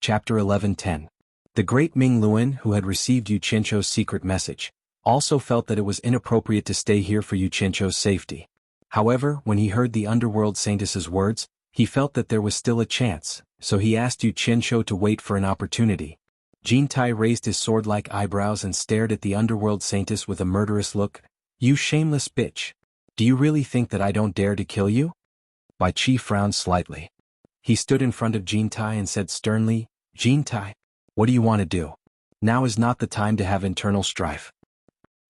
Chapter 11:10. The great Ming Luan, who had received Yu Qianqiu's secret message, also felt that it was inappropriate to stay here for Yu Qianqiu's safety. However, when he heard the underworld saintess's words, he felt that there was still a chance, so he asked Yu Qianqiu to wait for an opportunity. Jin Tai raised his sword-like eyebrows and stared at the underworld saintess with a murderous look. "You shameless bitch. Do you really think that I don't dare to kill you?" Bai Qi frowned slightly. He stood in front of Jin Tai and said sternly, "Jin Tai, what do you want to do? Now is not the time to have internal strife."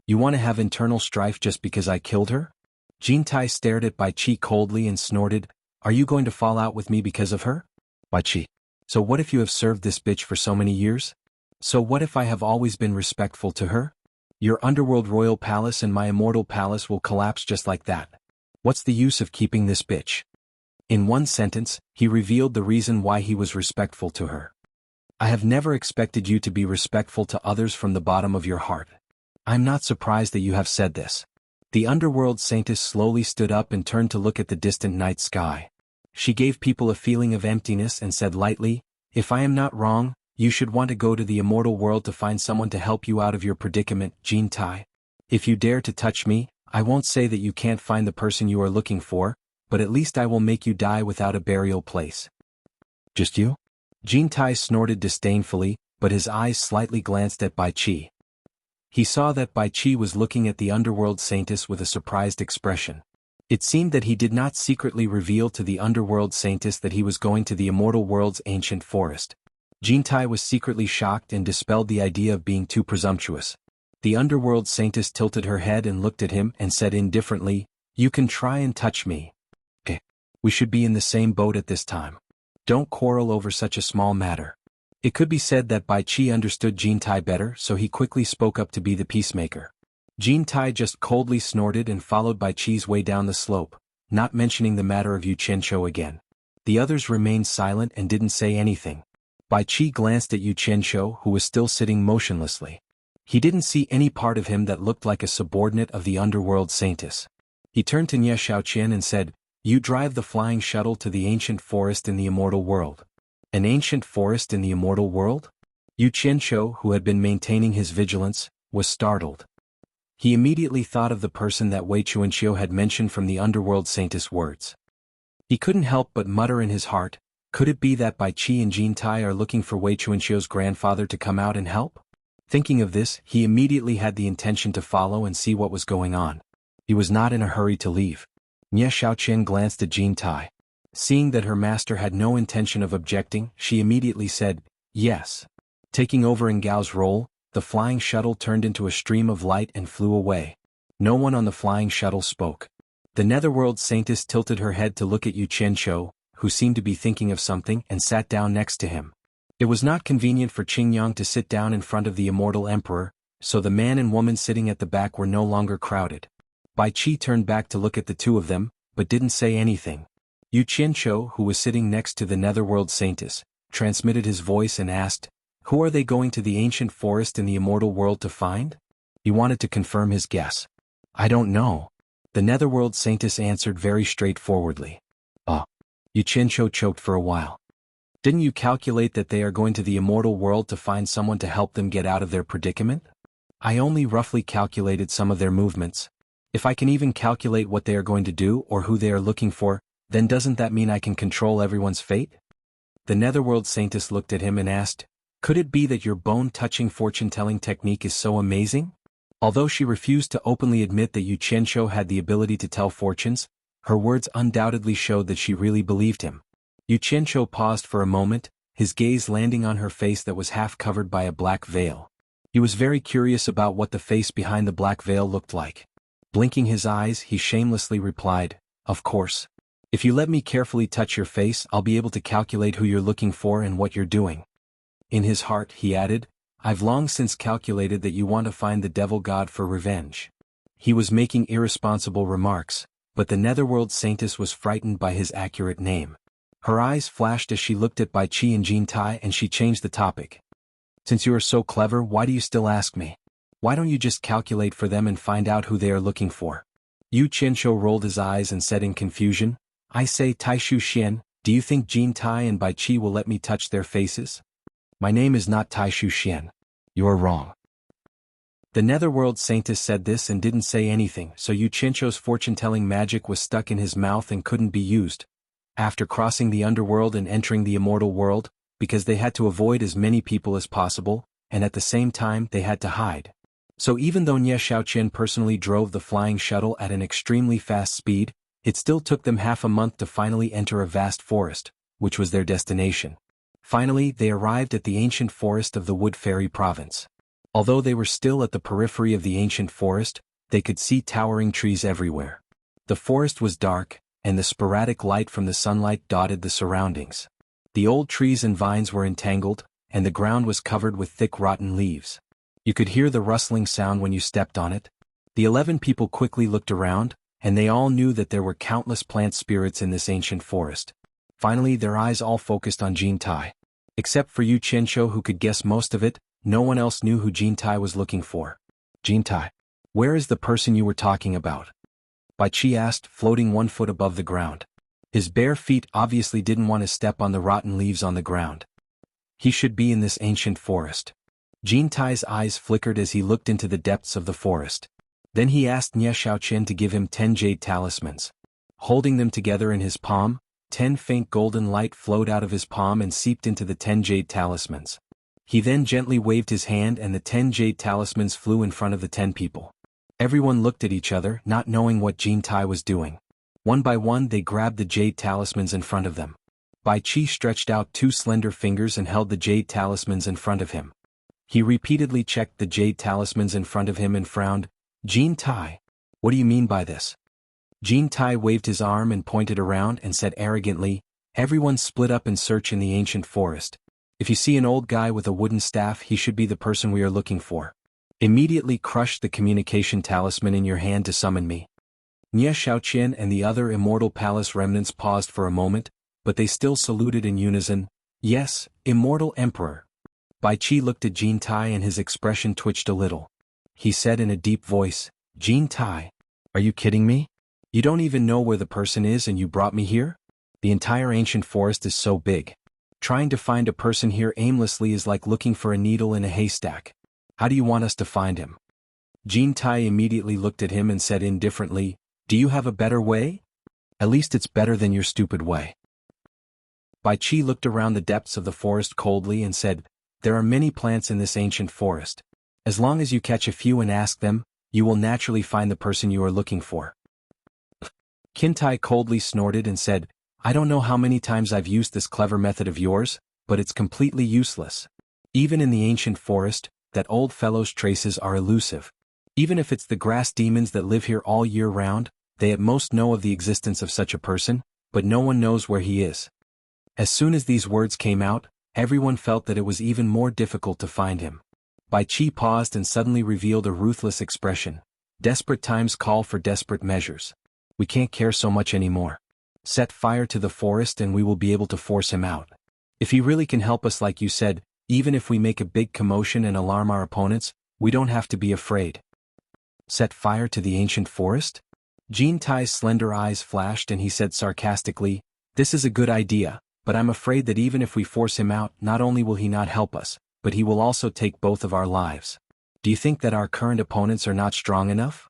"You want to have internal strife just because I killed her?" Jin Tai stared at Bai Qi coldly and snorted, "Are you going to fall out with me because of her?" Bai Qi. "So what if you have served this bitch for so many years? So what if I have always been respectful to her? Your underworld royal palace and my immortal palace will collapse just like that. What's the use of keeping this bitch?" In one sentence, he revealed the reason why he was respectful to her. "I have never expected you to be respectful to others from the bottom of your heart. I'm not surprised that you have said this." The underworld saintess slowly stood up and turned to look at the distant night sky. She gave people a feeling of emptiness and said lightly, "If I am not wrong, you should want to go to the immortal world to find someone to help you out of your predicament, Jin Tai. If you dare to touch me, I won't say that you can't find the person you are looking for, but at least I will make you die without a burial place." "Just you?" Jin Tai snorted disdainfully, but his eyes slightly glanced at Bai Qi. He saw that Bai Qi was looking at the underworld saintess with a surprised expression. It seemed that he did not secretly reveal to the underworld saintess that he was going to the immortal world's ancient forest. Jin Tai was secretly shocked and dispelled the idea of being too presumptuous. The underworld saintess tilted her head and looked at him and said indifferently, "You can try and touch me. We should be in the same boat at this time. Don't quarrel over such a small matter." It could be said that Bai Qi understood Jin Tai better, so he quickly spoke up to be the peacemaker. Jin Tai just coldly snorted and followed Bai Qi's way down the slope, not mentioning the matter of Yu Qianqiu again. The others remained silent and didn't say anything. Bai Qi glanced at Yu Qianqiu, who was still sitting motionlessly. He didn't see any part of him that looked like a subordinate of the underworld saintess. He turned to Nie Shaoqian and said, "You drive the flying shuttle to the ancient forest in the immortal world." An ancient forest in the immortal world? Yu Qianqiu, who had been maintaining his vigilance, was startled. He immediately thought of the person that Wei Chuanqiu had mentioned from the underworld saintess words. He couldn't help but mutter in his heart, could it be that Bai Qi and Jin Tai are looking for Wei Chuanqiu's grandfather to come out and help? Thinking of this, he immediately had the intention to follow and see what was going on. He was not in a hurry to leave. Nie Shaoqian glanced at Jin Tai. Seeing that her master had no intention of objecting, she immediately said, "Yes." Taking over in Gao's role, the flying shuttle turned into a stream of light and flew away. No one on the flying shuttle spoke. The netherworld saintess tilted her head to look at Yu Qianqiu, who seemed to be thinking of something, and sat down next to him. It was not convenient for Qingyang to sit down in front of the immortal emperor, so the man and woman sitting at the back were no longer crowded. Bai Qi turned back to look at the two of them, but didn't say anything. Yu Qianqiu, who was sitting next to the netherworld saintess, transmitted his voice and asked, "Who are they going to the ancient forest in the immortal world to find?" He wanted to confirm his guess. "I don't know." The netherworld saintess answered very straightforwardly. Yu Qianqiu choked for a while. "Didn't you calculate that they are going to the immortal world to find someone to help them get out of their predicament?" "I only roughly calculated some of their movements. If I can even calculate what they are going to do or who they are looking for, then doesn't that mean I can control everyone's fate?" The netherworld saintess looked at him and asked, "Could it be that your bone-touching fortune-telling technique is so amazing?" Although she refused to openly admit that Yu Qianqiu had the ability to tell fortunes, her words undoubtedly showed that she really believed him. Yu Qianqiu paused for a moment, his gaze landing on her face that was half covered by a black veil. He was very curious about what the face behind the black veil looked like. Blinking his eyes, he shamelessly replied, "Of course. If you let me carefully touch your face, I'll be able to calculate who you're looking for and what you're doing." In his heart, he added, "I've long since calculated that you want to find the devil god for revenge." He was making irresponsible remarks, but the netherworld saintess was frightened by his accurate name. Her eyes flashed as she looked at Bai Qi and Jin Tai, and she changed the topic. "Since you are so clever, why do you still ask me? Why don't you just calculate for them and find out who they are looking for?" Yu Qianqiu rolled his eyes and said in confusion, "I say, Taishu Xian, do you think Jin Tai and Bai Qi will let me touch their faces?" My name is not Tai Shu Xian. You're wrong. The Netherworld Saintess said this and didn't say anything, so Yu Qianzhou's fortune-telling magic was stuck in his mouth and couldn't be used. After crossing the underworld and entering the immortal world, because they had to avoid as many people as possible, and at the same time they had to hide. So even though Nie Xiaoqian personally drove the flying shuttle at an extremely fast speed, it still took them half a month to finally enter a vast forest, which was their destination. Finally, they arrived at the ancient forest of the Wood Fairy province. Although they were still at the periphery of the ancient forest, they could see towering trees everywhere. The forest was dark, and the sporadic light from the sunlight dotted the surroundings. The old trees and vines were entangled, and the ground was covered with thick rotten leaves. You could hear the rustling sound when you stepped on it. The 11 people quickly looked around, and they all knew that there were countless plant spirits in this ancient forest. Finally, their eyes all focused on Jin Tai. Except for Yu Qianzhou, who could guess most of it, no one else knew who Jin Tai was looking for. Jin Tai, where is the person you were talking about? Bai Qi asked, floating 1 foot above the ground. His bare feet obviously didn't want to step on the rotten leaves on the ground. He should be in this ancient forest. Jin Tai's eyes flickered as he looked into the depths of the forest. Then he asked Nie Xiaoqian to give him 10 jade talismans. Holding them together in his palm, 10 faint golden light flowed out of his palm and seeped into the 10 jade talismans. He then gently waved his hand and the 10 jade talismans flew in front of the 10 people. Everyone looked at each other, not knowing what Jin Tai was doing. One by one they grabbed the jade talismans in front of them. Bai Qi stretched out 2 slender fingers and held the jade talismans in front of him. He repeatedly checked the jade talismans in front of him and frowned. Jin Tai, what do you mean by this? Jin Tai waved his arm and pointed around and said arrogantly, everyone split up and search in the ancient forest. If you see an old guy with a wooden staff, he should be the person we are looking for. Immediately crush the communication talisman in your hand to summon me. Nie Xiaoqian and the other Immortal Palace remnants paused for a moment, but they still saluted in unison. Yes, Immortal Emperor. Bai Qi looked at Jin Tai and his expression twitched a little. He said in a deep voice, Jin Tai, are you kidding me? You don't even know where the person is and you brought me here? The entire ancient forest is so big. Trying to find a person here aimlessly is like looking for a needle in a haystack. How do you want us to find him? Jin Tai immediately looked at him and said indifferently, do you have a better way? At least it's better than your stupid way. Bai Qi looked around the depths of the forest coldly and said, there are many plants in this ancient forest. As long as you catch a few and ask them, you will naturally find the person you are looking for. Qin Tai coldly snorted and said, I don't know how many times I've used this clever method of yours, but it's completely useless. Even in the ancient forest, that old fellow's traces are elusive. Even if it's the grass demons that live here all year round, they at most know of the existence of such a person, but no one knows where he is. As soon as these words came out, everyone felt that it was even more difficult to find him. Bai Qi paused and suddenly revealed a ruthless expression. Desperate times call for desperate measures. We can't care so much anymore. Set fire to the forest and we will be able to force him out. If he really can help us like you said, even if we make a big commotion and alarm our opponents, we don't have to be afraid. Set fire to the ancient forest? Jin Tai's slender eyes flashed and he said sarcastically, this is a good idea, but I'm afraid that even if we force him out, not only will he not help us, but he will also take both of our lives. Do you think that our current opponents are not strong enough?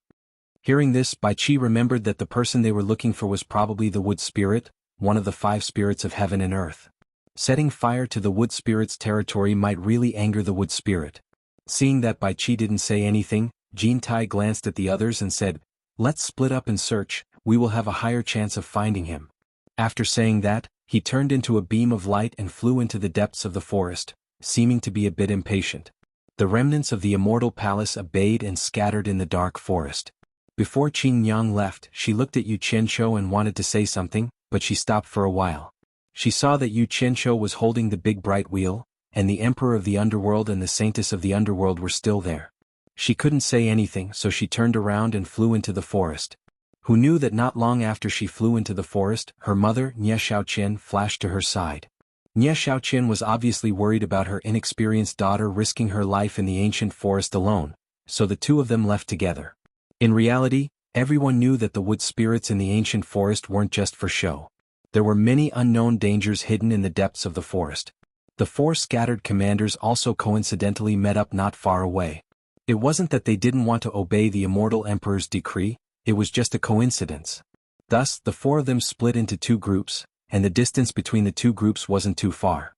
Hearing this, Bai Qi remembered that the person they were looking for was probably the Wood Spirit, one of the 5 spirits of heaven and earth. Setting fire to the Wood Spirit's territory might really anger the Wood Spirit. Seeing that Bai Qi didn't say anything, Jin Tai glanced at the others and said, let's split up and search, we will have a higher chance of finding him. After saying that, he turned into a beam of light and flew into the depths of the forest, seeming to be a bit impatient. The remnants of the Immortal Palace obeyed and scattered in the dark forest. Before Qing Yang left, she looked at Yu Qianzhou and wanted to say something, but she stopped for a while. She saw that Yu Qianzhou was holding the big bright wheel, and the Emperor of the Underworld and the Saintess of the Underworld were still there. She couldn't say anything, so she turned around and flew into the forest. Who knew that not long after she flew into the forest, her mother, Nie Xiaoqian, flashed to her side. Nie Xiaoqian was obviously worried about her inexperienced daughter risking her life in the ancient forest alone, so the two of them left together. In reality, everyone knew that the wood spirits in the ancient forest weren't just for show. There were many unknown dangers hidden in the depths of the forest. The 4 scattered commanders also coincidentally met up not far away. It wasn't that they didn't want to obey the immortal emperor's decree, it was just a coincidence. Thus, the 4 of them split into 2 groups, and the distance between the 2 groups wasn't too far.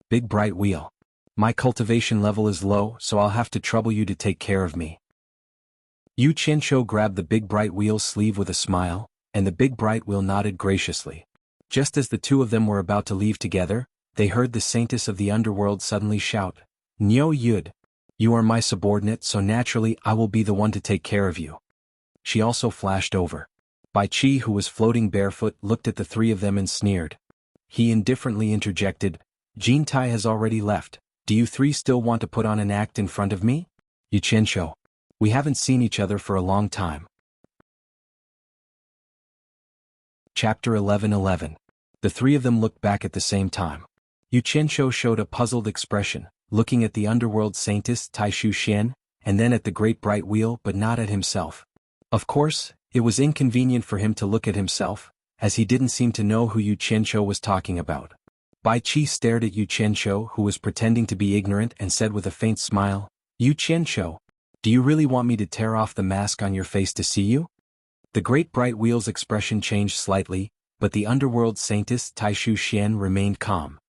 Big bright wheel. My cultivation level is low, so I'll have to trouble you to take care of me. Yu Qianqiu grabbed the big bright wheel's sleeve with a smile, and the big bright wheel nodded graciously. Just as the 2 of them were about to leave together, they heard the saintess of the underworld suddenly shout, "Niu Yud! You are my subordinate, so naturally I will be the one to take care of you." She also flashed over. Bai Qi, who was floating barefoot, looked at the 3 of them and sneered. He indifferently interjected, "Jin Tai has already left. Do you 3 still want to put on an act in front of me? Yu Qianqiu. We haven't seen each other for a long time." Chapter 11:11. The 3 of them looked back at the same time. Yu Qianqiu showed a puzzled expression, looking at the underworld saintess Taishu Xian, and then at the great bright wheel but not at himself. Of course, it was inconvenient for him to look at himself, as he didn't seem to know who Yu Qianqiu was talking about. Bai Qi stared at Yu Qianqiu, who was pretending to be ignorant, and said with a faint smile, "Yu Qianqiu, do you really want me to tear off the mask on your face to see you?" The great bright wheel's expression changed slightly, but the underworld saintess Taishu Xian remained calm.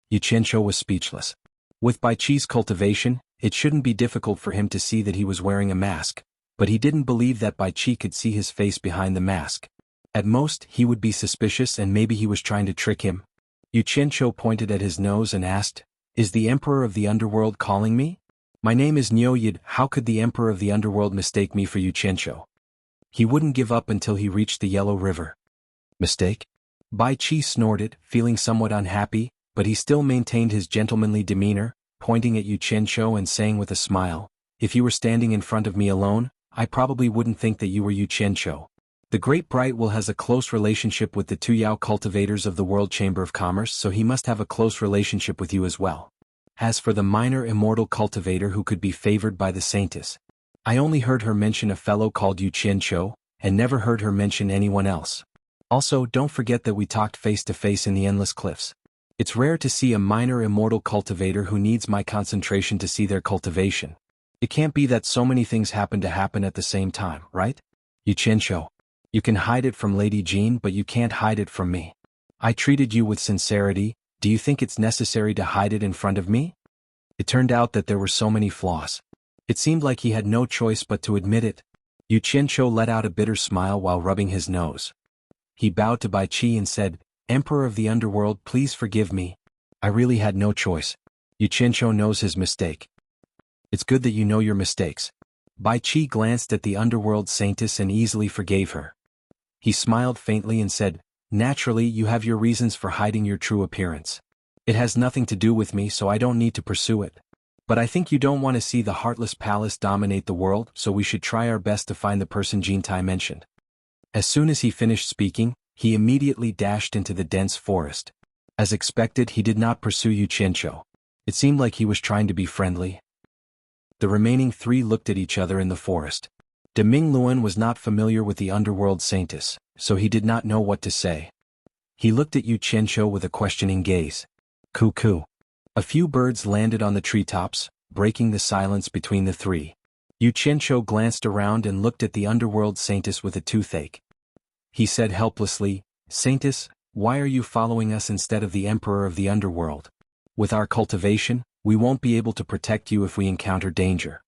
Yu Qianqiu was speechless. With Bai Qi's cultivation, it shouldn't be difficult for him to see that he was wearing a mask, but he didn't believe that Bai Qi could see his face behind the mask. At most, he would be suspicious and maybe he was trying to trick him. Yu Qianqiu pointed at his nose and asked, "Is the Emperor of the Underworld calling me? My name is Niu Yid. How could the Emperor of the Underworld mistake me for Yu Qianqiu?" He wouldn't give up until he reached the Yellow River. Mistake? Bai Qi snorted, feeling somewhat unhappy, but he still maintained his gentlemanly demeanor, pointing at Yu Qianqiu and saying with a smile, "If you were standing in front of me alone, I probably wouldn't think that you were Yu Qianqiu. The Great Bright Will has a close relationship with the 2 Yao cultivators of the World Chamber of Commerce, so he must have a close relationship with you as well. As for the minor immortal cultivator who could be favored by the saintess, I only heard her mention a fellow called Yu Qianqiu, and never heard her mention anyone else. Also, don't forget that we talked face to face in the Endless Cliffs. It's rare to see a minor immortal cultivator who needs my concentration to see their cultivation. It can't be that so many things happen at the same time, right? Yu Qianqiu. You can hide it from Lady Jean, but you can't hide it from me. I treated you with sincerity. Do you think it's necessary to hide it in front of me?" It turned out that there were so many flaws. It seemed like he had no choice but to admit it. Yu Qianqiu let out a bitter smile while rubbing his nose. He bowed to Bai Qi and said, "Emperor of the Underworld, please forgive me. I really had no choice. Yu Qianqiu knows his mistake." "It's good that you know your mistakes." Bai Qi glanced at the underworld saintess and easily forgave her. He smiled faintly and said, "Naturally you have your reasons for hiding your true appearance. It has nothing to do with me, so I don't need to pursue it. But I think you don't want to see the Heartless Palace dominate the world, so we should try our best to find the person Jin Tai mentioned." As soon as he finished speaking, he immediately dashed into the dense forest. As expected, he did not pursue Yu Qianqiu. It seemed like he was trying to be friendly. The remaining 3 looked at each other in the forest. De Mingluan was not familiar with the underworld saintess, so he did not know what to say. He looked at Yu Qianqiu with a questioning gaze. Cuckoo. A few birds landed on the treetops, breaking the silence between the 3. Yu Qianqiu glanced around and looked at the underworld saintess with a toothache. He said helplessly, "Saintess, why are you following us instead of the Emperor of the Underworld? With our cultivation, we won't be able to protect you if we encounter danger."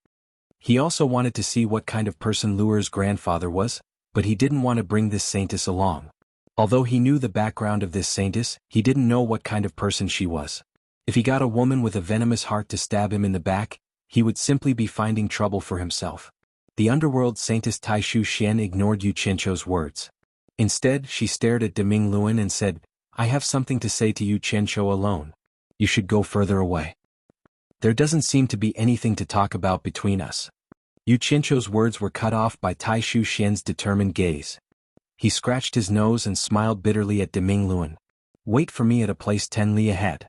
He also wanted to see what kind of person Luer's grandfather was, but he didn't want to bring this saintess along. Although he knew the background of this saintess, he didn't know what kind of person she was. If he got a woman with a venomous heart to stab him in the back, he would simply be finding trouble for himself. The underworld saintess Taishu Xian ignored Yu Qianqiu's words. Instead, she stared at De Mingluan and said, "I have something to say to Yu Qianqiu alone. You should go further away. There doesn't seem to be anything to talk about between us." Yu Qianqiu's words were cut off by Taishu Xian's determined gaze. He scratched his nose and smiled bitterly at De Mingluan. "Wait for me at a place 10 li ahead."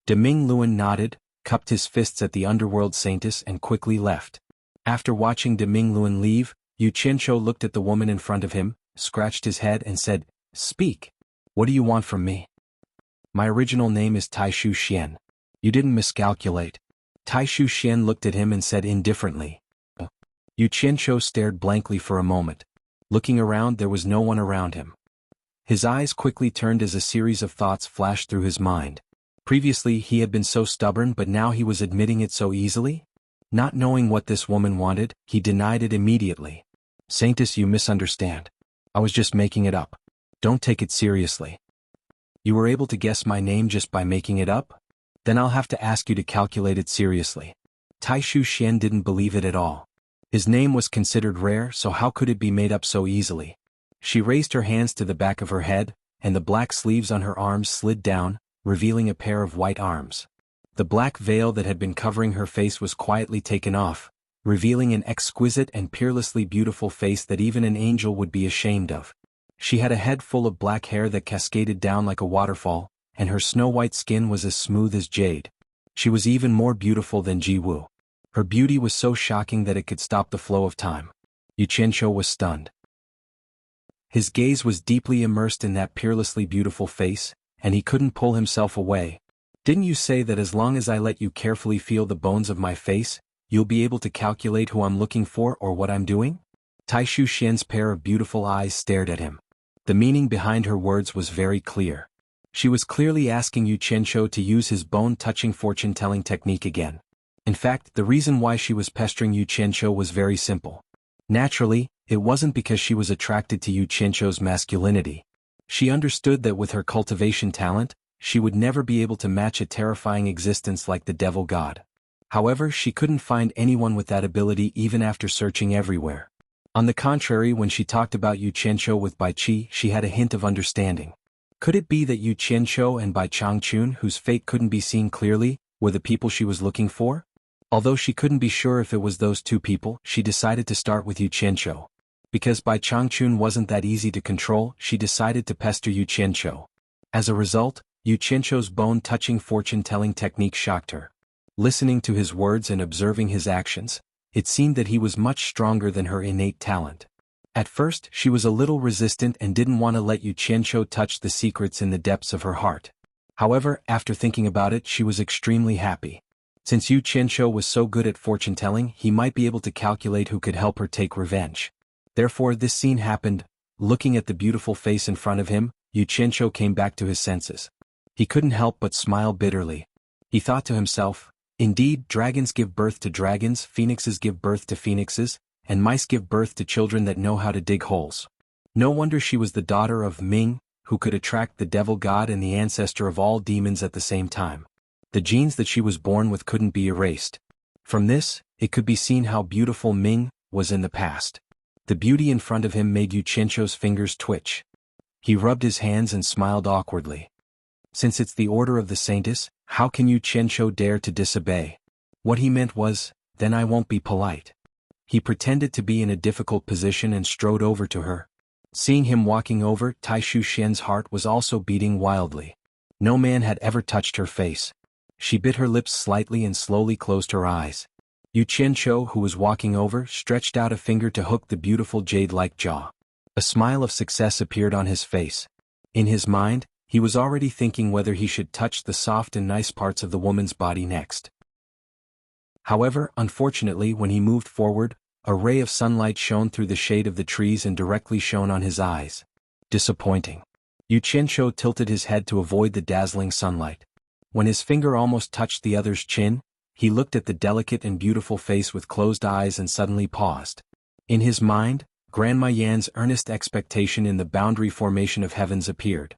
De Mingluan nodded, cupped his fists at the underworld saintess and quickly left. After watching De Mingluan leave, Yu Qianqiu looked at the woman in front of him, scratched his head and said, "Speak. What do you want from me?" My original name is Taishu Xian. You didn't miscalculate. Taishu Xian looked at him and said indifferently. Yu Qianzhou stared blankly for a moment. Looking around, there was no one around him. His eyes quickly turned as a series of thoughts flashed through his mind. Previously he had been so stubborn, but now he was admitting it so easily? Not knowing what this woman wanted, he denied it immediately. Saintess, you misunderstand. I was just making it up. Don't take it seriously. You were able to guess my name just by making it up? Then I'll have to ask you to calculate it seriously. Taishu Xian didn't believe it at all. His name was considered rare, so how could it be made up so easily? She raised her hands to the back of her head, and the black sleeves on her arms slid down, revealing a pair of white arms. The black veil that had been covering her face was quietly taken off, revealing an exquisite and peerlessly beautiful face that even an angel would be ashamed of. She had a head full of black hair that cascaded down like a waterfall, and her snow-white skin was as smooth as jade. She was even more beautiful than Jianghu. Her beauty was so shocking that it could stop the flow of time. Yu Qianzhou was stunned. His gaze was deeply immersed in that peerlessly beautiful face, and he couldn't pull himself away. Didn't you say that as long as I let you carefully feel the bones of my face, you'll be able to calculate who I'm looking for or what I'm doing? Taishu Xian's pair of beautiful eyes stared at him. The meaning behind her words was very clear. She was clearly asking Yu Qianzhou to use his bone-touching fortune-telling technique again. In fact, the reason why she was pestering Yu Qianzhou was very simple. Naturally, it wasn't because she was attracted to Yu Qianzhou's masculinity. She understood that with her cultivation talent, she would never be able to match a terrifying existence like the devil god. However, she couldn't find anyone with that ability even after searching everywhere. On the contrary, when she talked about Yu Qianzhou with Bai Qi, she had a hint of understanding. Could it be that Yu Qianzhou and Bai Changchun, whose fate couldn't be seen clearly, were the people she was looking for? Although she couldn't be sure if it was those two people, she decided to start with Yu Qianzhou. Because Bai Changchun wasn't that easy to control, she decided to pester Yu Qianzhou. As a result, Yu Qianzhou's bone-touching fortune-telling technique shocked her. Listening to his words and observing his actions, it seemed that he was much stronger than her innate talent. At first, she was a little resistant and didn't want to let Yu Qianzhou touch the secrets in the depths of her heart. However, after thinking about it, she was extremely happy. Since Yu Qianzhou was so good at fortune-telling, he might be able to calculate who could help her take revenge. Therefore, this scene happened. Looking at the beautiful face in front of him, Yu Qianzhou came back to his senses. He couldn't help but smile bitterly. He thought to himself, indeed, dragons give birth to dragons, phoenixes give birth to phoenixes, and mice give birth to children that know how to dig holes. No wonder she was the daughter of Ming, who could attract the devil god and the ancestor of all demons at the same time. The genes that she was born with couldn't be erased. From this, it could be seen how beautiful Ming was in the past. The beauty in front of him made Yu Qianzhou's fingers twitch. He rubbed his hands and smiled awkwardly. Since it's the order of the saintess, how can Yu Qianzhou dare to disobey? What he meant was, then I won't be polite. He pretended to be in a difficult position and strode over to her. Seeing him walking over, Taishu Xian's heart was also beating wildly. No man had ever touched her face. She bit her lips slightly and slowly closed her eyes. Yu Qianzhou, who was walking over, stretched out a finger to hook the beautiful jade-like jaw. A smile of success appeared on his face. In his mind, he was already thinking whether he should touch the soft and nice parts of the woman's body next. However, unfortunately, when he moved forward, a ray of sunlight shone through the shade of the trees and directly shone on his eyes. Disappointing. Yu Qianzhou tilted his head to avoid the dazzling sunlight. When his finger almost touched the other's chin, he looked at the delicate and beautiful face with closed eyes and suddenly paused. In his mind, Grandma Yan's earnest expectation in the boundary formation of heavens appeared.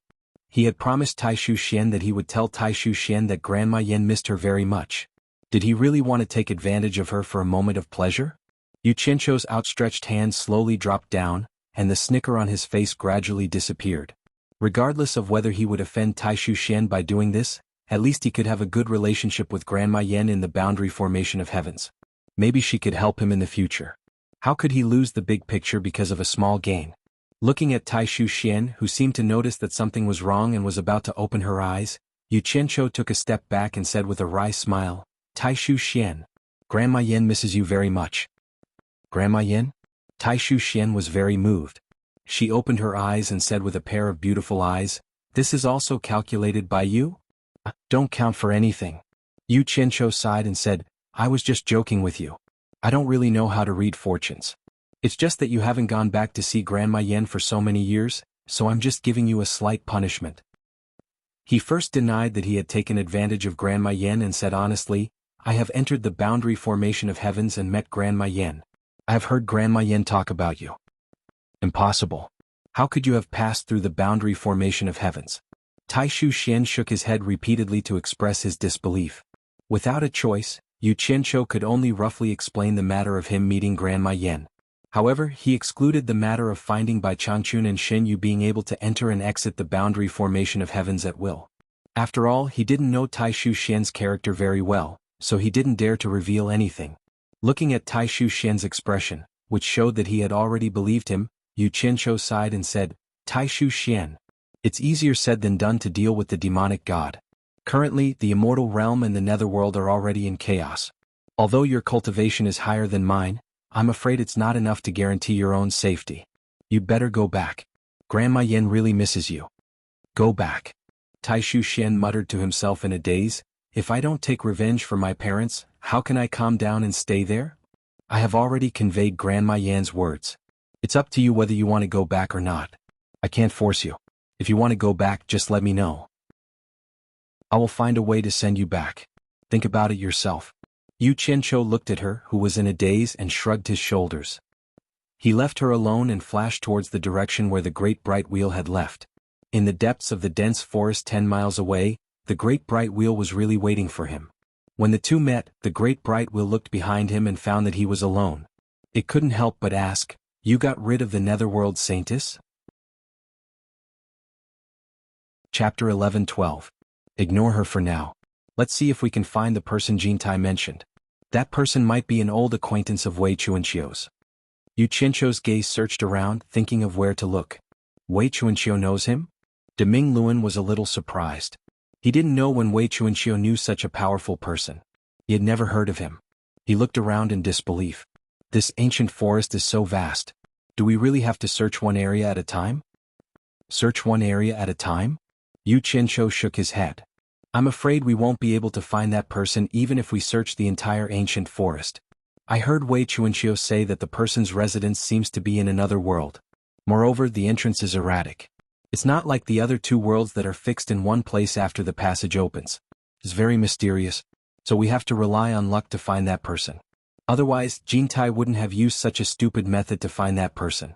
He had promised Taishu Xian that he would tell Taishu Xian that Grandma Yan missed her very much. Did he really want to take advantage of her for a moment of pleasure? Yu Qianzhou's outstretched hand slowly dropped down, and the snicker on his face gradually disappeared. Regardless of whether he would offend Taishu Xian by doing this, at least he could have a good relationship with Grandma Yan in the boundary formation of heavens. Maybe she could help him in the future. How could he lose the big picture because of a small gain? Looking at Taishu Xian, who seemed to notice that something was wrong and was about to open her eyes, Yu Qianzhou took a step back and said with a wry smile, Taishu Xian, Grandma Yan misses you very much. Grandma Yan? Taishu Xian was very moved. She opened her eyes and said with a pair of beautiful eyes, This is also calculated by you? Don't count for anything. Yu Qianqiu sighed and said, I was just joking with you. I don't really know how to read fortunes. It's just that you haven't gone back to see Grandma Yen for so many years, so I'm just giving you a slight punishment. He first denied that he had taken advantage of Grandma Yen and said honestly, I have entered the boundary formation of heavens and met Grandma Yen. I have heard Grandma Yen talk about you. Impossible. How could you have passed through the boundary formation of heavens? Taishu Xian shook his head repeatedly to express his disbelief. Without a choice, Yu Qianqiu could only roughly explain the matter of him meeting Grandma Yen. However, he excluded the matter of finding Bai Changchun and Xin Yu being able to enter and exit the boundary formation of heavens at will. After all, he didn't know Taishu Xian's character very well, so he didn't dare to reveal anything. Looking at Taishu Xian's expression, which showed that he had already believed him, Yu Qianqiu sighed and said, Taishu Xian. It's easier said than done to deal with the demonic god. Currently, the immortal realm and the netherworld are already in chaos. Although your cultivation is higher than mine, I'm afraid it's not enough to guarantee your own safety. You'd better go back. Grandma Yen really misses you. Go back. Taishu Xian muttered to himself in a daze, if I don't take revenge for my parents, how can I calm down and stay there? I have already conveyed Grandma Yan's words. It's up to you whether you want to go back or not. I can't force you. If you want to go back, just let me know. I will find a way to send you back. Think about it yourself. Yu Qianqiu looked at her, who was in a daze, and shrugged his shoulders. He left her alone and flashed towards the direction where the great bright wheel had left. In the depths of the dense forest 10 miles away, the great bright wheel was really waiting for him. When the two met, the great bright wheel looked behind him and found that he was alone. It couldn't help but ask, You got rid of the netherworld saintess? Chapter 11-12. Ignore her for now. Let's see if we can find the person Jintai mentioned. That person might be an old acquaintance of Wei Chuanqiu's. Yu Qianqiu's gaze searched around, thinking of where to look. Wei Chuanqiu knows him? Deming Luan was a little surprised. He didn't know when Wei Chuanqiu knew such a powerful person. He had never heard of him. He looked around in disbelief. This ancient forest is so vast. Do we really have to search one area at a time? Search one area at a time? Yu Qianqiu shook his head. I'm afraid we won't be able to find that person even if we search the entire ancient forest. I heard Wei Chuanqiu say that the person's residence seems to be in another world. Moreover, the entrance is erratic. It's not like the other two worlds that are fixed in one place after the passage opens. It's very mysterious, so we have to rely on luck to find that person. Otherwise, Jintai wouldn't have used such a stupid method to find that person.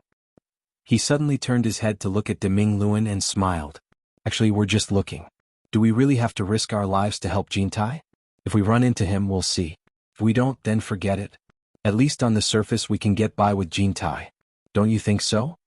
He suddenly turned his head to look at Deming Luan and smiled. Actually, we're just looking. Do we really have to risk our lives to help Jintai? If we run into him, we'll see. If we don't, then forget it. At least on the surface we can get by with Jintai. Don't you think so?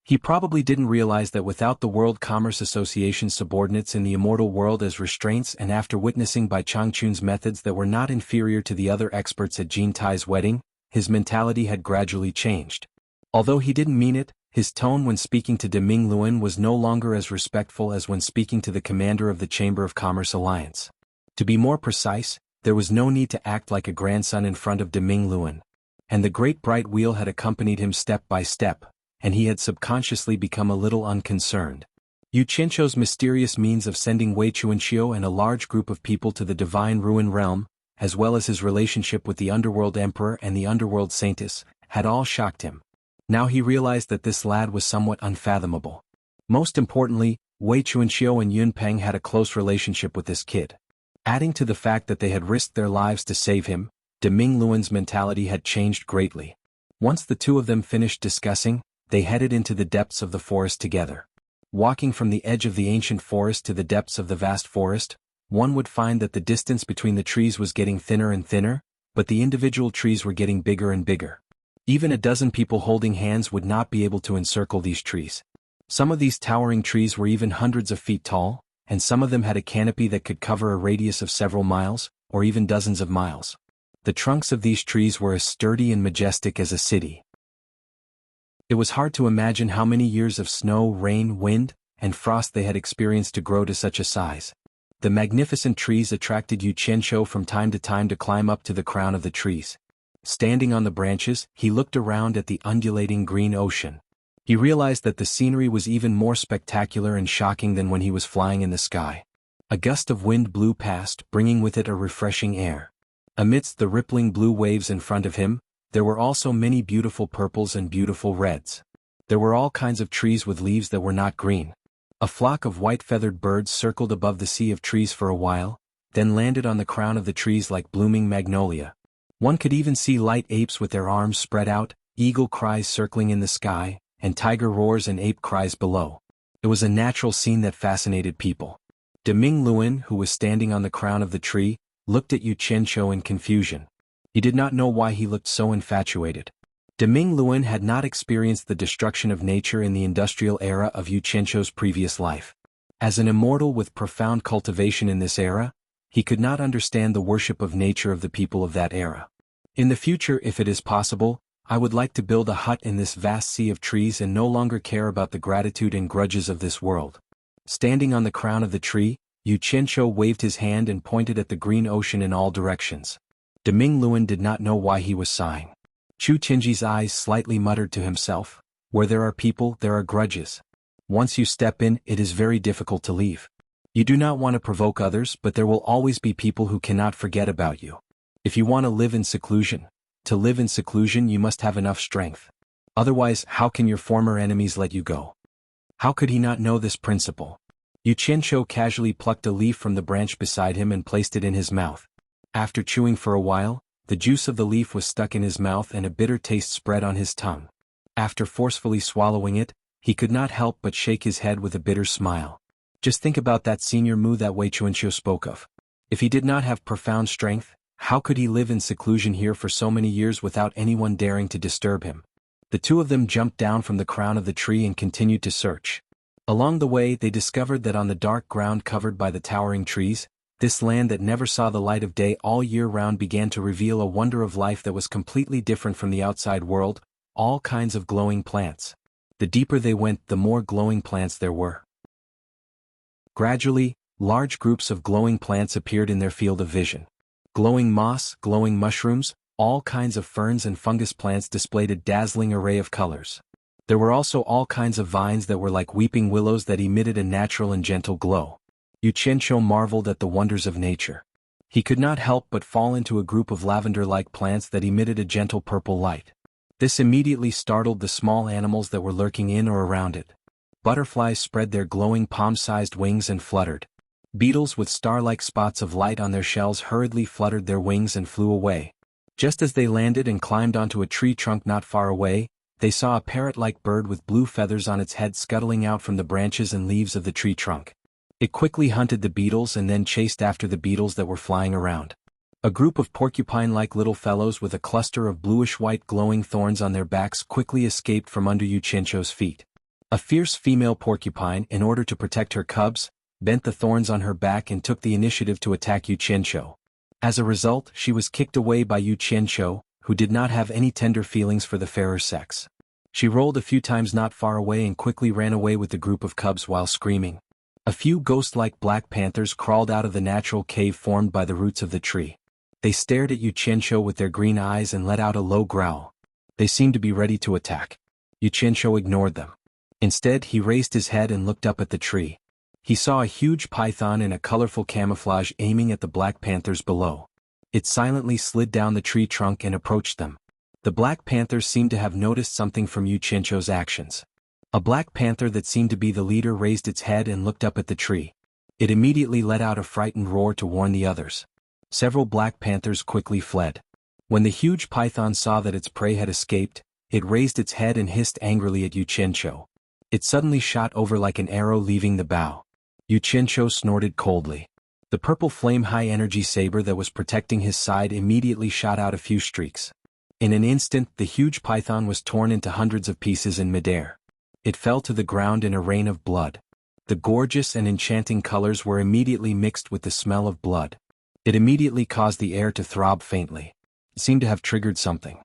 He probably didn't realize that without the World Commerce Association's subordinates in the immortal world as restraints and after witnessing Bai Changchun's methods that were not inferior to the other experts at Jintai's wedding, his mentality had gradually changed. Although he didn't mean it, his tone when speaking to Deming Luan was no longer as respectful as when speaking to the commander of the Chamber of Commerce Alliance. To be more precise, there was no need to act like a grandson in front of Deming Luan. And the great bright wheel had accompanied him step by step, and he had subconsciously become a little unconcerned. Yu Qianqiu's mysterious means of sending Wei Chuanqiu and a large group of people to the Divine Ruin Realm, as well as his relationship with the Underworld Emperor and the Underworld Saintess, had all shocked him. Now he realized that this lad was somewhat unfathomable. Most importantly, Wei Chuanqiu and Yun Peng had a close relationship with this kid. Adding to the fact that they had risked their lives to save him, Deming Luan's mentality had changed greatly. Once the two of them finished discussing, they headed into the depths of the forest together. Walking from the edge of the ancient forest to the depths of the vast forest, one would find that the distance between the trees was getting thinner and thinner, but the individual trees were getting bigger and bigger. Even a dozen people holding hands would not be able to encircle these trees. Some of these towering trees were even hundreds of feet tall, and some of them had a canopy that could cover a radius of several miles, or even dozens of miles. The trunks of these trees were as sturdy and majestic as a city. It was hard to imagine how many years of snow, rain, wind, and frost they had experienced to grow to such a size. The magnificent trees attracted Yu Qianqiu from time to climb up to the crown of the trees. Standing on the branches, he looked around at the undulating green ocean. He realized that the scenery was even more spectacular and shocking than when he was flying in the sky. A gust of wind blew past, bringing with it a refreshing air. Amidst the rippling blue waves in front of him, there were also many beautiful purples and beautiful reds. There were all kinds of trees with leaves that were not green. A flock of white-feathered birds circled above the sea of trees for a while, then landed on the crown of the trees like blooming magnolia. One could even see light apes with their arms spread out, eagle cries circling in the sky, and tiger roars and ape cries below. It was a natural scene that fascinated people. Deming Luan, who was standing on the crown of the tree, looked at Yu Qianqiu in confusion. He did not know why he looked so infatuated. Deming Luan had not experienced the destruction of nature in the industrial era of Yu Qianqiu's previous life. As an immortal with profound cultivation in this era, he could not understand the worship of nature of the people of that era. In the future, if it is possible, I would like to build a hut in this vast sea of trees and no longer care about the gratitude and grudges of this world. Standing on the crown of the tree, Yu Qianqiu waved his hand and pointed at the green ocean in all directions. Deming Luan did not know why he was sighing. Chu Qingji's eyes slightly muttered to himself, "Where there are people, there are grudges. Once you step in, it is very difficult to leave. You do not want to provoke others, but there will always be people who cannot forget about you. If you want to live in seclusion, you must have enough strength. Otherwise, how can your former enemies let you go?" How could he not know this principle? Yu Qianqiu casually plucked a leaf from the branch beside him and placed it in his mouth. After chewing for a while, the juice of the leaf was stuck in his mouth and a bitter taste spread on his tongue. After forcefully swallowing it, he could not help but shake his head with a bitter smile. Just think about that senior Mu that Wei Chuanqiu spoke of. If he did not have profound strength, how could he live in seclusion here for so many years without anyone daring to disturb him? The two of them jumped down from the crown of the tree and continued to search. Along the way, they discovered that on the dark ground covered by the towering trees, this land that never saw the light of day all year round began to reveal a wonder of life that was completely different from the outside world, all kinds of glowing plants. The deeper they went, the more glowing plants there were. Gradually, large groups of glowing plants appeared in their field of vision. Glowing moss, glowing mushrooms, all kinds of ferns and fungus plants displayed a dazzling array of colors. There were also all kinds of vines that were like weeping willows that emitted a natural and gentle glow. Yu Qianqiu marveled at the wonders of nature. He could not help but fall into a group of lavender-like plants that emitted a gentle purple light. This immediately startled the small animals that were lurking in or around it. Butterflies spread their glowing palm-sized wings and fluttered. Beetles with star-like spots of light on their shells hurriedly fluttered their wings and flew away. Just as they landed and climbed onto a tree trunk not far away, they saw a parrot-like bird with blue feathers on its head scuttling out from the branches and leaves of the tree trunk. It quickly hunted the beetles and then chased after the beetles that were flying around. A group of porcupine-like little fellows with a cluster of bluish-white glowing thorns on their backs quickly escaped from under Yu Qianqiu's feet. A fierce female porcupine, in order to protect her cubs, bent the thorns on her back and took the initiative to attack Yu Qianqiu. As a result, she was kicked away by Yu Qianqiu, who did not have any tender feelings for the fairer sex. She rolled a few times not far away and quickly ran away with the group of cubs while screaming. A few ghost-like black panthers crawled out of the natural cave formed by the roots of the tree. They stared at Yu Qianqiu with their green eyes and let out a low growl. They seemed to be ready to attack. Yu Qianqiu ignored them. Instead, he raised his head and looked up at the tree. He saw a huge python in a colorful camouflage aiming at the black panthers below. It silently slid down the tree trunk and approached them. The black panthers seemed to have noticed something from Yu Qianqiu's actions. A black panther that seemed to be the leader raised its head and looked up at the tree. It immediately let out a frightened roar to warn the others. Several black panthers quickly fled. When the huge python saw that its prey had escaped, it raised its head and hissed angrily at Yu Qianqiu. It suddenly shot over like an arrow leaving the bow. Yu Qianqiu snorted coldly. The purple flame high-energy saber that was protecting his side immediately shot out a few streaks. In an instant, the huge python was torn into hundreds of pieces in midair. It fell to the ground in a rain of blood. The gorgeous and enchanting colors were immediately mixed with the smell of blood. It immediately caused the air to throb faintly. It seemed to have triggered something.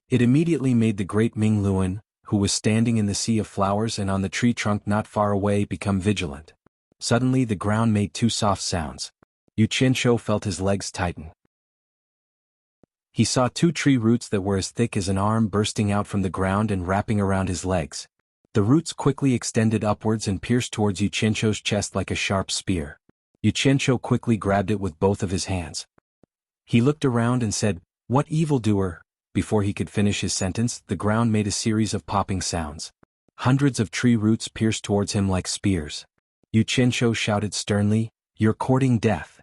It immediately made the great Ming Luan, who was standing in the sea of flowers and on the tree trunk not far away, become vigilant. Suddenly the ground made two soft sounds. Yu Qianqiu felt his legs tighten. He saw two tree roots that were as thick as an arm bursting out from the ground and wrapping around his legs. The roots quickly extended upwards and pierced towards Yu Qianzhou's chest like a sharp spear. Yu Qianzhou quickly grabbed it with both of his hands. He looked around and said, "What evildoer?" Before he could finish his sentence, the ground made a series of popping sounds. Hundreds of tree roots pierced towards him like spears. Yu Qianzhou shouted sternly, "You're courting death."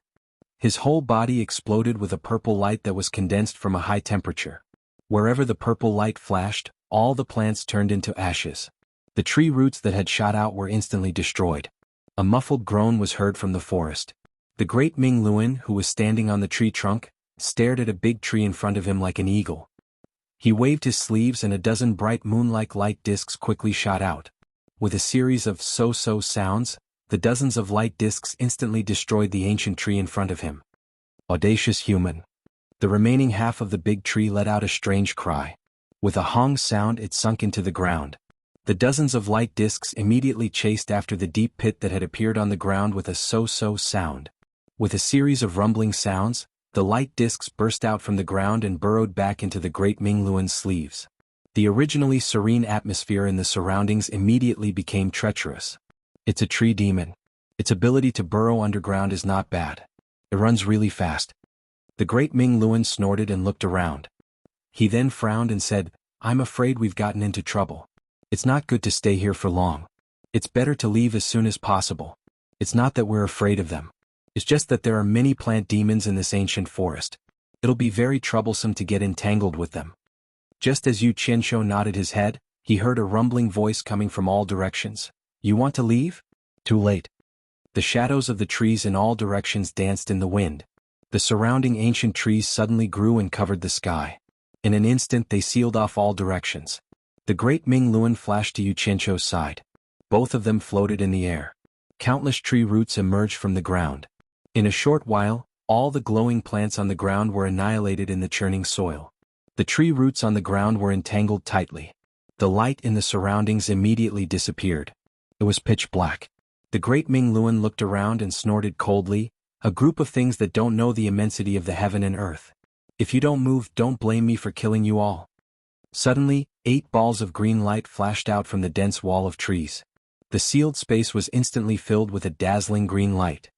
His whole body exploded with a purple light that was condensed from a high temperature. Wherever the purple light flashed, all the plants turned into ashes. The tree roots that had shot out were instantly destroyed. A muffled groan was heard from the forest. The great Ming Luan, who was standing on the tree trunk, stared at a big tree in front of him like an eagle. He waved his sleeves and a dozen bright moon-like light discs quickly shot out. With a series of so-so sounds, the dozens of light discs instantly destroyed the ancient tree in front of him. Audacious human. The remaining half of the big tree let out a strange cry. With a hong sound, it sunk into the ground. The dozens of light discs immediately chased after the deep pit that had appeared on the ground with a so-so sound. With a series of rumbling sounds, the light discs burst out from the ground and burrowed back into the great Ming Luan's sleeves. The originally serene atmosphere in the surroundings immediately became treacherous. It's a tree demon. Its ability to burrow underground is not bad. It runs really fast. The great Ming Luan snorted and looked around. He then frowned and said, "I'm afraid we've gotten into trouble. It's not good to stay here for long. It's better to leave as soon as possible. It's not that we're afraid of them. It's just that there are many plant demons in this ancient forest. It'll be very troublesome to get entangled with them." Just as Yu Qianzhou nodded his head, he heard a rumbling voice coming from all directions. "You want to leave?" Too late. The shadows of the trees in all directions danced in the wind. The surrounding ancient trees suddenly grew and covered the sky. In an instant they sealed off all directions. The great Ming Luan flashed to Yu Qianzhou's side. Both of them floated in the air. Countless tree roots emerged from the ground. In a short while, all the glowing plants on the ground were annihilated in the churning soil. The tree roots on the ground were entangled tightly. The light in the surroundings immediately disappeared. It was pitch black. The great Ming Luan looked around and snorted coldly, "A group of things that don't know the immensity of the heaven and earth. If you don't move, don't blame me for killing you all." Suddenly, 8 balls of green light flashed out from the dense wall of trees. The sealed space was instantly filled with a dazzling green light.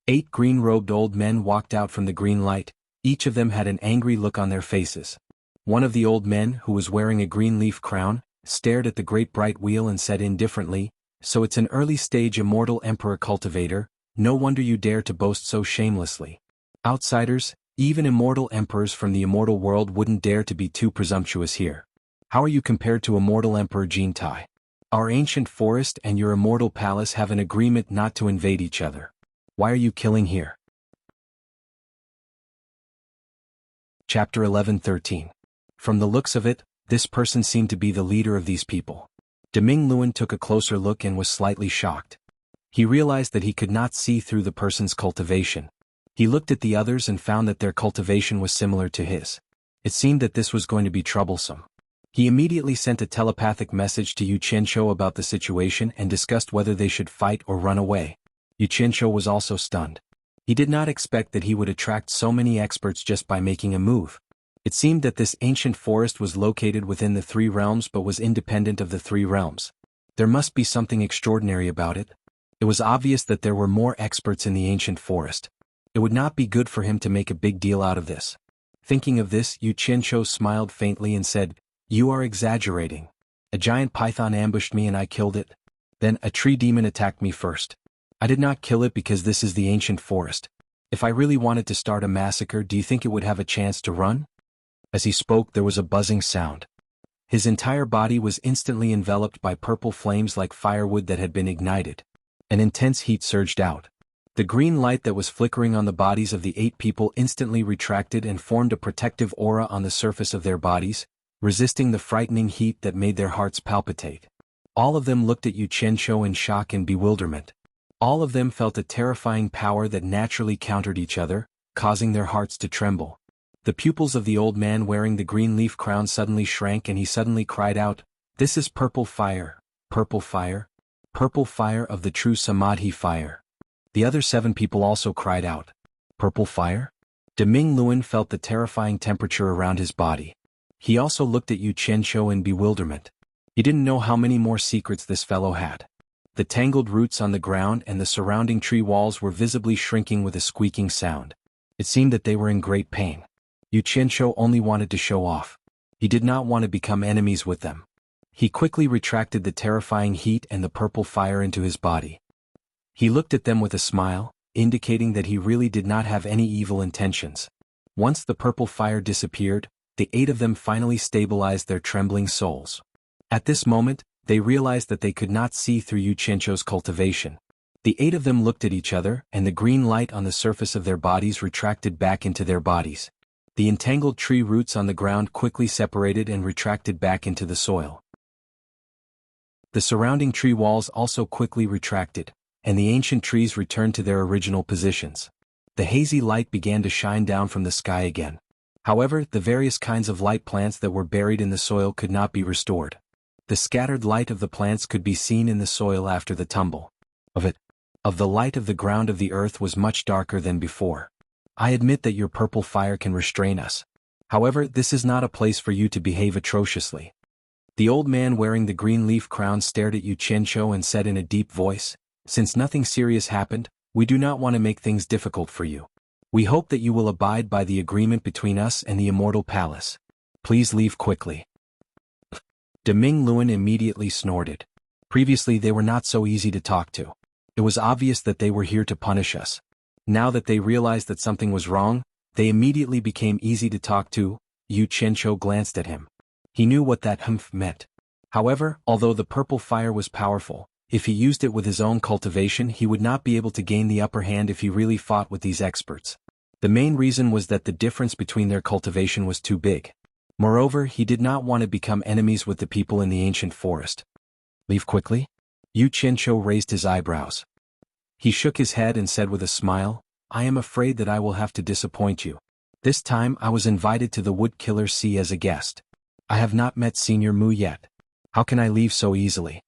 8 green-robed old men walked out from the green light. Each of them had an angry look on their faces. One of the old men, who was wearing a green leaf crown, stared at the great bright wheel and said indifferently, "So it's an early-stage immortal emperor cultivator, no wonder you dare to boast so shamelessly. Outsiders, even immortal emperors from the immortal world wouldn't dare to be too presumptuous here. How are you compared to immortal emperor Jintai? Our ancient forest and your immortal palace have an agreement not to invade each other. Why are you killing here?" Chapter 11-13. From the looks of it, this person seemed to be the leader of these people. Ming Luan took a closer look and was slightly shocked. He realized that he could not see through the person's cultivation. He looked at the others and found that their cultivation was similar to his. It seemed that this was going to be troublesome. He immediately sent a telepathic message to Yu Qianzhou about the situation and discussed whether they should fight or run away. Yu Qianzhou was also stunned. He did not expect that he would attract so many experts just by making a move. It seemed that this ancient forest was located within the 3 realms but was independent of the 3 realms. There must be something extraordinary about it. It was obvious that there were more experts in the ancient forest. It would not be good for him to make a big deal out of this. Thinking of this, Yu Qianzhou smiled faintly and said, "You are exaggerating. A giant python ambushed me and I killed it. Then a tree demon attacked me first. I did not kill it because this is the ancient forest. If I really wanted to start a massacre, do you think it would have a chance to run?" As he spoke, there was a buzzing sound. His entire body was instantly enveloped by purple flames like firewood that had been ignited. An intense heat surged out. The green light that was flickering on the bodies of the 8 people instantly retracted and formed a protective aura on the surface of their bodies, resisting the frightening heat that made their hearts palpitate. All of them looked at Yu Qianzhou in shock and bewilderment. All of them felt a terrifying power that naturally countered each other, causing their hearts to tremble. The pupils of the old man wearing the green leaf crown suddenly shrank and he suddenly cried out, "This is purple fire, purple fire, purple fire of the true Samadhi fire." The other 7 people also cried out, "Purple fire?" Ming Luan felt the terrifying temperature around his body. He also looked at Yu Qianzhou in bewilderment. He didn't know how many more secrets this fellow had. The tangled roots on the ground and the surrounding tree walls were visibly shrinking with a squeaking sound. It seemed that they were in great pain. Yu Qianzhou only wanted to show off. He did not want to become enemies with them. He quickly retracted the terrifying heat and the purple fire into his body. He looked at them with a smile, indicating that he really did not have any evil intentions. Once the purple fire disappeared, the 8 of them finally stabilized their trembling souls. At this moment, they realized that they could not see through Yu Qianzhou's cultivation. The 8 of them looked at each other, and the green light on the surface of their bodies retracted back into their bodies. The entangled tree roots on the ground quickly separated and retracted back into the soil. The surrounding tree walls also quickly retracted, and the ancient trees returned to their original positions. The hazy light began to shine down from the sky again. However, the various kinds of light plants that were buried in the soil could not be restored. The scattered light of the plants could be seen in the soil after the tumble. Of the light of the ground of the earth was much darker than before. I admit that your purple fire can restrain us. However, this is not a place for you to behave atrociously. The old man wearing the green leaf crown stared at Yu Qianzhou and said in a deep voice, "Since nothing serious happened, we do not want to make things difficult for you. We hope that you will abide by the agreement between us and the Immortal Palace. Please leave quickly." Deming Luan immediately snorted. Previously they were not so easy to talk to. It was obvious that they were here to punish us. Now that they realized that something was wrong, they immediately became easy to talk to. Yu Qianzhou glanced at him. He knew what that humph meant. However, although the purple fire was powerful, if he used it with his own cultivation he would not be able to gain the upper hand if he really fought with these experts. The main reason was that the difference between their cultivation was too big. Moreover, he did not want to become enemies with the people in the ancient forest. "Leave quickly?" Yu Qianzhou raised his eyebrows. He shook his head and said with a smile, "I am afraid that I will have to disappoint you. This time I was invited to the Wood Killer Sea as a guest. I have not met Senior Mu yet. How can I leave so easily?"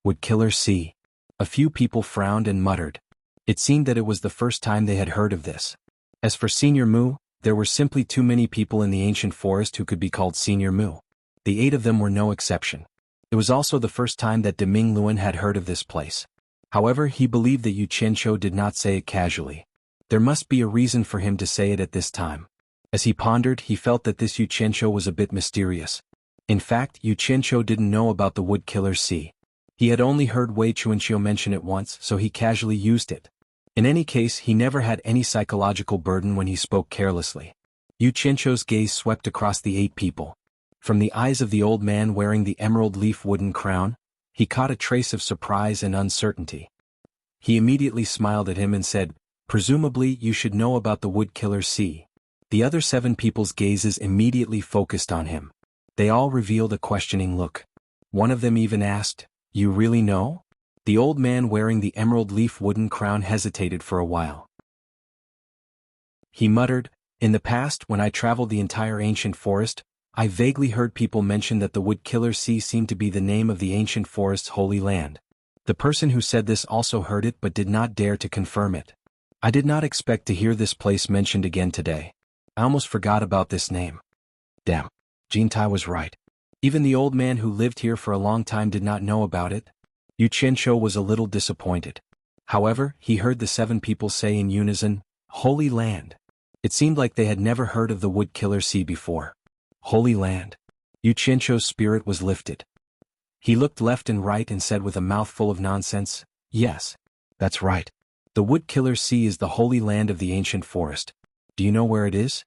Wood Killer Sea. A few people frowned and muttered. It seemed that it was the first time they had heard of this. As for Senior Mu, there were simply too many people in the ancient forest who could be called Senior Mu. The 8 of them were no exception. It was also the first time that Deming Luan had heard of this place. However, he believed that Yu Qianzhou did not say it casually. There must be a reason for him to say it at this time. As he pondered, he felt that this Yu Qianzhou was a bit mysterious. In fact, Yu Qianzhou didn't know about the Wood Killer Sea. He had only heard Wei Chuanqiu mention it once, so he casually used it. In any case, he never had any psychological burden when he spoke carelessly. Yu Qianzhou's gaze swept across the 8 people. From the eyes of the old man wearing the emerald leaf wooden crown, he caught a trace of surprise and uncertainty. He immediately smiled at him and said, "Presumably you should know about the Wood Killer Sea." The other 7 people's gazes immediately focused on him. They all revealed a questioning look. One of them even asked, "You really know?" The old man wearing the emerald leaf wooden crown hesitated for a while. He muttered, "In the past, when I traveled the entire ancient forest, I vaguely heard people mention that the Wood Killer Sea seemed to be the name of the ancient forest's holy land. The person who said this also heard it but did not dare to confirm it. I did not expect to hear this place mentioned again today. I almost forgot about this name. Damn, Jintai was right. Even the old man who lived here for a long time did not know about it." Yu Qianzhou was a little disappointed. However, he heard the 7 people say in unison, "Holy Land." It seemed like they had never heard of the Wood Killer Sea before. Holy Land. Yu Qianzhou's spirit was lifted. He looked left and right and said with a mouthful of nonsense, "Yes, that's right. The Wood Killer Sea is the holy land of the ancient forest. Do you know where it is?"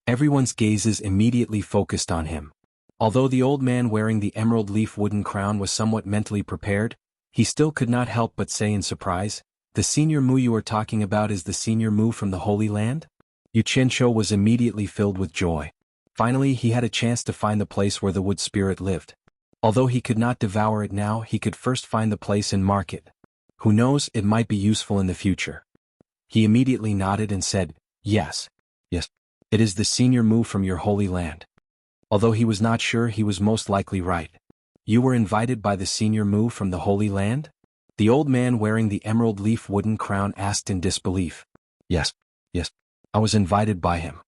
Everyone's gazes immediately focused on him. Although the old man wearing the emerald leaf wooden crown was somewhat mentally prepared, he still could not help but say in surprise, "The Senior Mu you are talking about is the Senior Mu from the Holy Land?" Yu Qianzhou was immediately filled with joy. Finally, he had a chance to find the place where the wood spirit lived. Although he could not devour it now, he could first find the place and mark it. Who knows, it might be useful in the future. He immediately nodded and said, Yes, it is the Senior Mu from your Holy Land." Although he was not sure, he was most likely right. "You were invited by the Senior Mu from the Holy Land?" The old man wearing the emerald leaf wooden crown asked in disbelief. Yes, I was invited by him."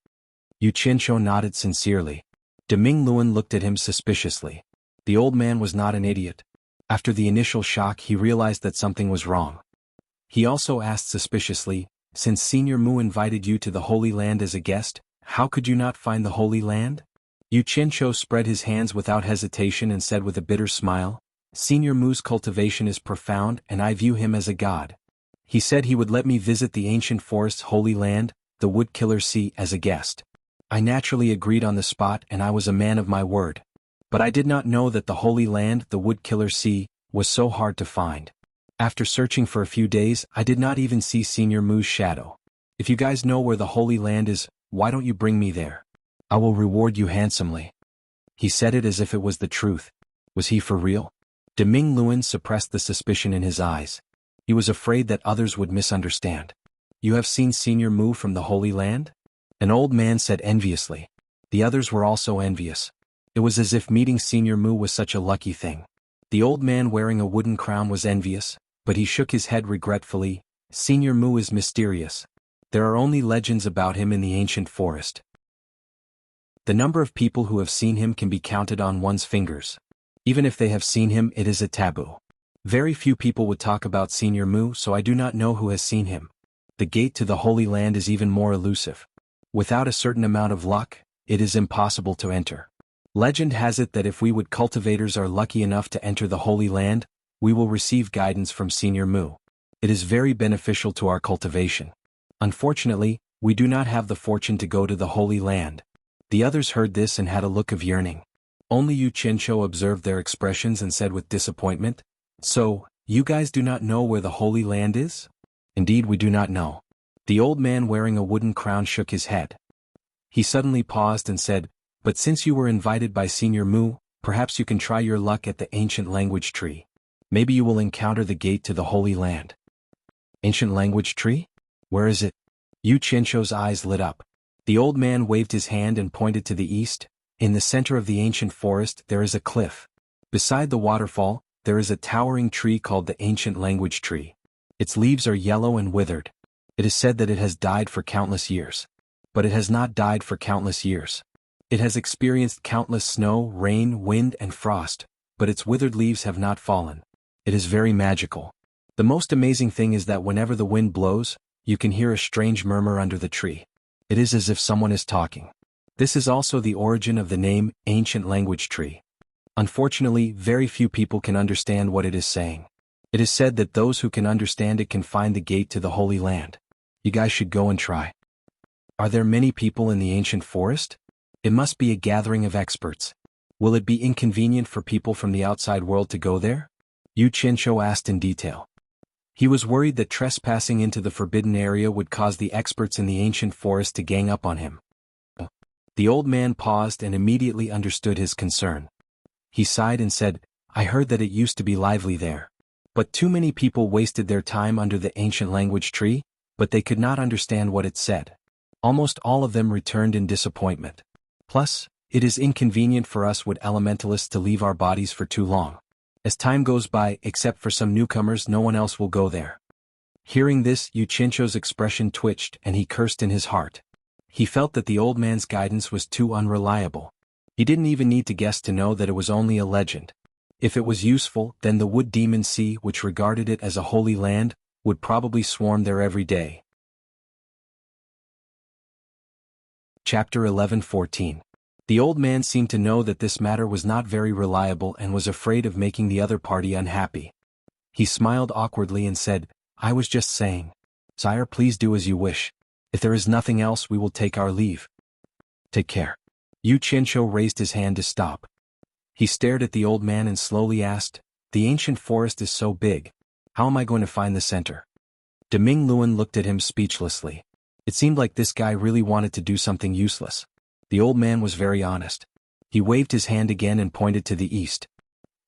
Yu Qianzhou nodded sincerely. Deming Luan looked at him suspiciously. The old man was not an idiot. After the initial shock, he realized that something was wrong. He also asked suspiciously, "Since Senior Mu invited you to the Holy Land as a guest, how could you not find the Holy Land?" Yu Qianqiu spread his hands without hesitation and said with a bitter smile, "Senior Mu's cultivation is profound and I view him as a god. He said he would let me visit the ancient forest's holy land, the Woodkiller Sea, as a guest. I naturally agreed on the spot and I was a man of my word. But I did not know that the Holy Land, the Woodkiller Sea, was so hard to find. After searching for a few days, I did not even see Senior Mu's shadow. If you guys know where the Holy Land is, why don't you bring me there? I will reward you handsomely." He said it as if it was the truth. Was he for real? Deming Luan suppressed the suspicion in his eyes. He was afraid that others would misunderstand. "You have seen Senior Mu from the Holy Land?" An old man said enviously. The others were also envious. It was as if meeting Senior Mu was such a lucky thing. The old man wearing a wooden crown was envious, but he shook his head regretfully. "Senior Mu is mysterious. There are only legends about him in the ancient forest. The number of people who have seen him can be counted on one's fingers. Even if they have seen him, it is a taboo. Very few people would talk about Senior Mu, so I do not know who has seen him. The gate to the Holy Land is even more elusive. Without a certain amount of luck, it is impossible to enter. Legend has it that if we wood cultivators are lucky enough to enter the Holy Land, we will receive guidance from Senior Mu. It is very beneficial to our cultivation. Unfortunately, we do not have the fortune to go to the Holy Land." The others heard this and had a look of yearning. Only Yu Qianqiu observed their expressions and said with disappointment, "So, you guys do not know where the Holy Land is?" "Indeed we do not know." The old man wearing a wooden crown shook his head. He suddenly paused and said, "But since you were invited by Senior Mu, perhaps you can try your luck at the ancient language tree. Maybe you will encounter the gate to the Holy Land." "Ancient language tree? Where is it?" Yu Qianqiu's eyes lit up. The old man waved his hand and pointed to the east. "In the center of the ancient forest there is a cliff. Beside the waterfall, there is a towering tree called the ancient language tree. Its leaves are yellow and withered. It is said that it has died for countless years. But it has not died for countless years. It has experienced countless snow, rain, wind, and frost, but its withered leaves have not fallen. It is very magical. The most amazing thing is that whenever the wind blows, you can hear a strange murmur under the tree. It is as if someone is talking. This is also the origin of the name, Ancient Language Tree. Unfortunately, very few people can understand what it is saying. It is said that those who can understand it can find the gate to the Holy Land. You guys should go and try." "Are there many people in the ancient forest?" "It must be a gathering of experts. Will it be inconvenient for people from the outside world to go there?" Yu Qianqiu asked in detail. He was worried that trespassing into the forbidden area would cause the experts in the ancient forest to gang up on him. The old man paused and immediately understood his concern. He sighed and said, "I heard that it used to be lively there. But too many people wasted their time under the ancient language tree, but they could not understand what it said. Almost all of them returned in disappointment. Plus, it is inconvenient for us wood elementalists to leave our bodies for too long. As time goes by, except for some newcomers, no one else will go there." Hearing this, Yu Qianqiu's expression twitched and he cursed in his heart. He felt that the old man's guidance was too unreliable. He didn't even need to guess to know that it was only a legend. If it was useful, then the Wood Demon Sea, which regarded it as a holy land, would probably swarm there every day. Chapter 11:14. The old man seemed to know that this matter was not very reliable and was afraid of making the other party unhappy. He smiled awkwardly and said, "I was just saying. Sire, please do as you wish. If there is nothing else, we will take our leave. Take care." Yu Qianqiu raised his hand to stop. He stared at the old man and slowly asked, "The ancient forest is so big. How am I going to find the center?" Deming Luan looked at him speechlessly. It seemed like this guy really wanted to do something useless. The old man was very honest. He waved his hand again and pointed to the east.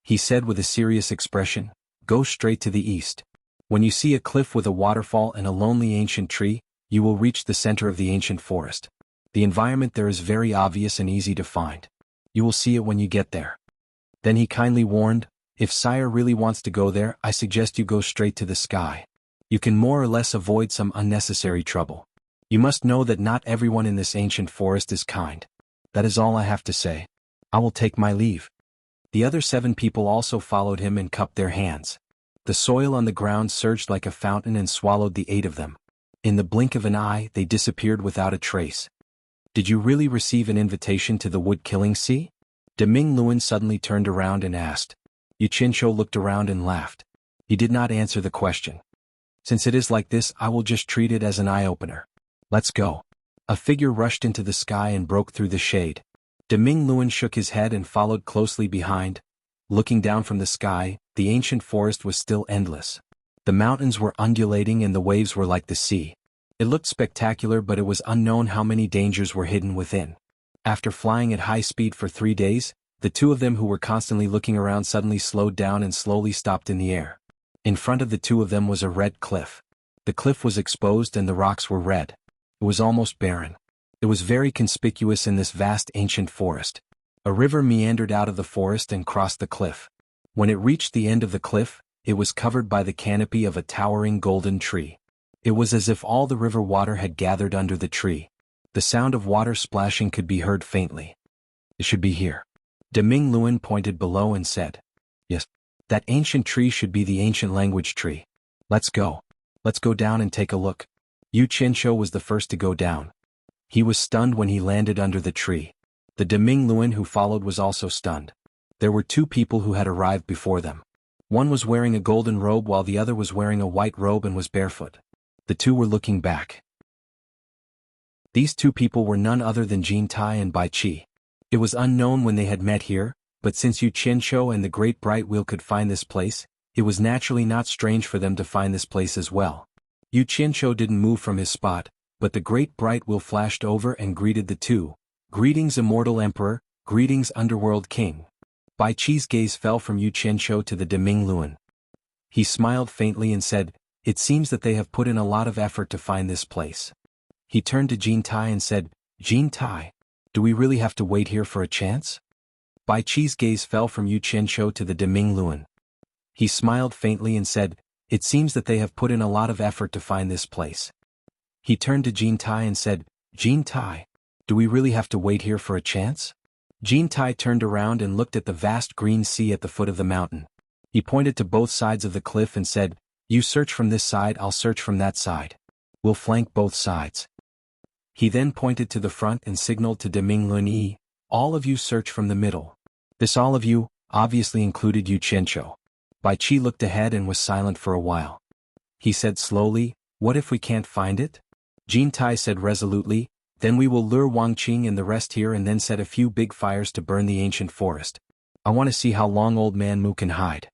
He said with a serious expression, "Go straight to the east. When you see a cliff with a waterfall and a lonely ancient tree, you will reach the center of the ancient forest. The environment there is very obvious and easy to find. You will see it when you get there." Then he kindly warned, "If Sire really wants to go there, I suggest you go straight to the sky. You can more or less avoid some unnecessary trouble. You must know that not everyone in this ancient forest is kind. That is all I have to say. I will take my leave." The other 7 people also followed him and cupped their hands. The soil on the ground surged like a fountain and swallowed the 8 of them. In the blink of an eye, they disappeared without a trace. Did you really receive an invitation to the wood-killing sea? Deming Luan suddenly turned around and asked. Yu Qianzhou looked around and laughed. He did not answer the question. Since it is like this, I will just treat it as an eye-opener. Let's go. A figure rushed into the sky and broke through the shade. Deming Luan shook his head and followed closely behind. Looking down from the sky, the ancient forest was still endless. The mountains were undulating and the waves were like the sea. It looked spectacular, but it was unknown how many dangers were hidden within. After flying at high speed for 3 days, the 2 of them who were constantly looking around suddenly slowed down and slowly stopped in the air. In front of the 2 of them was a red cliff. The cliff was exposed and the rocks were red. It was almost barren. It was very conspicuous in this vast ancient forest. A river meandered out of the forest and crossed the cliff. When it reached the end of the cliff, it was covered by the canopy of a towering golden tree. It was as if all the river water had gathered under the tree. The sound of water splashing could be heard faintly. It should be here. Deming Luan pointed below and said. Yes. That ancient tree should be the ancient language tree. Let's go. Let's go down and take a look. Yu Qianzhou was the first to go down. He was stunned when he landed under the tree. The Deming Luan who followed was also stunned. There were 2 people who had arrived before them. One was wearing a golden robe while the other was wearing a white robe and was barefoot. The 2 were looking back. These 2 people were none other than Jin Tai and Bai Qi. It was unknown when they had met here, but since Yu Qianzhou and the Great Bright Wheel could find this place, it was naturally not strange for them to find this place as well. Yu Qianzhou didn't move from his spot, but the Great Bright Wheel flashed over and greeted the 2. Greetings, Immortal Emperor, greetings, Underworld King. Bai Qi's gaze fell from Yu Qianzhou to the Deming Luan. He smiled faintly and said, It seems that they have put in a lot of effort to find this place. He turned to Jin Tai and said, Jin Tai, do we really have to wait here for a chance? Bai Qi's gaze fell from Yu Qianzhou to the Deming Luan. He smiled faintly and said, It seems that they have put in a lot of effort to find this place. He turned to Jin Tai and said, Jin Tai, do we really have to wait here for a chance? Jin Tai turned around and looked at the vast green sea at the foot of the mountain. He pointed to both sides of the cliff and said, You search from this side, I'll search from that side. We'll flank both sides. He then pointed to the front and signaled to Deming Luan, All of you search from the middle. This all of you, obviously included Yu Qianzhou. Bai Qi looked ahead and was silent for a while. He said slowly, What if we can't find it? Jin Tai said resolutely, Then we will lure Wang Qing and the rest here and then set a few big fires to burn the ancient forest. I want to see how long old man Mu can hide.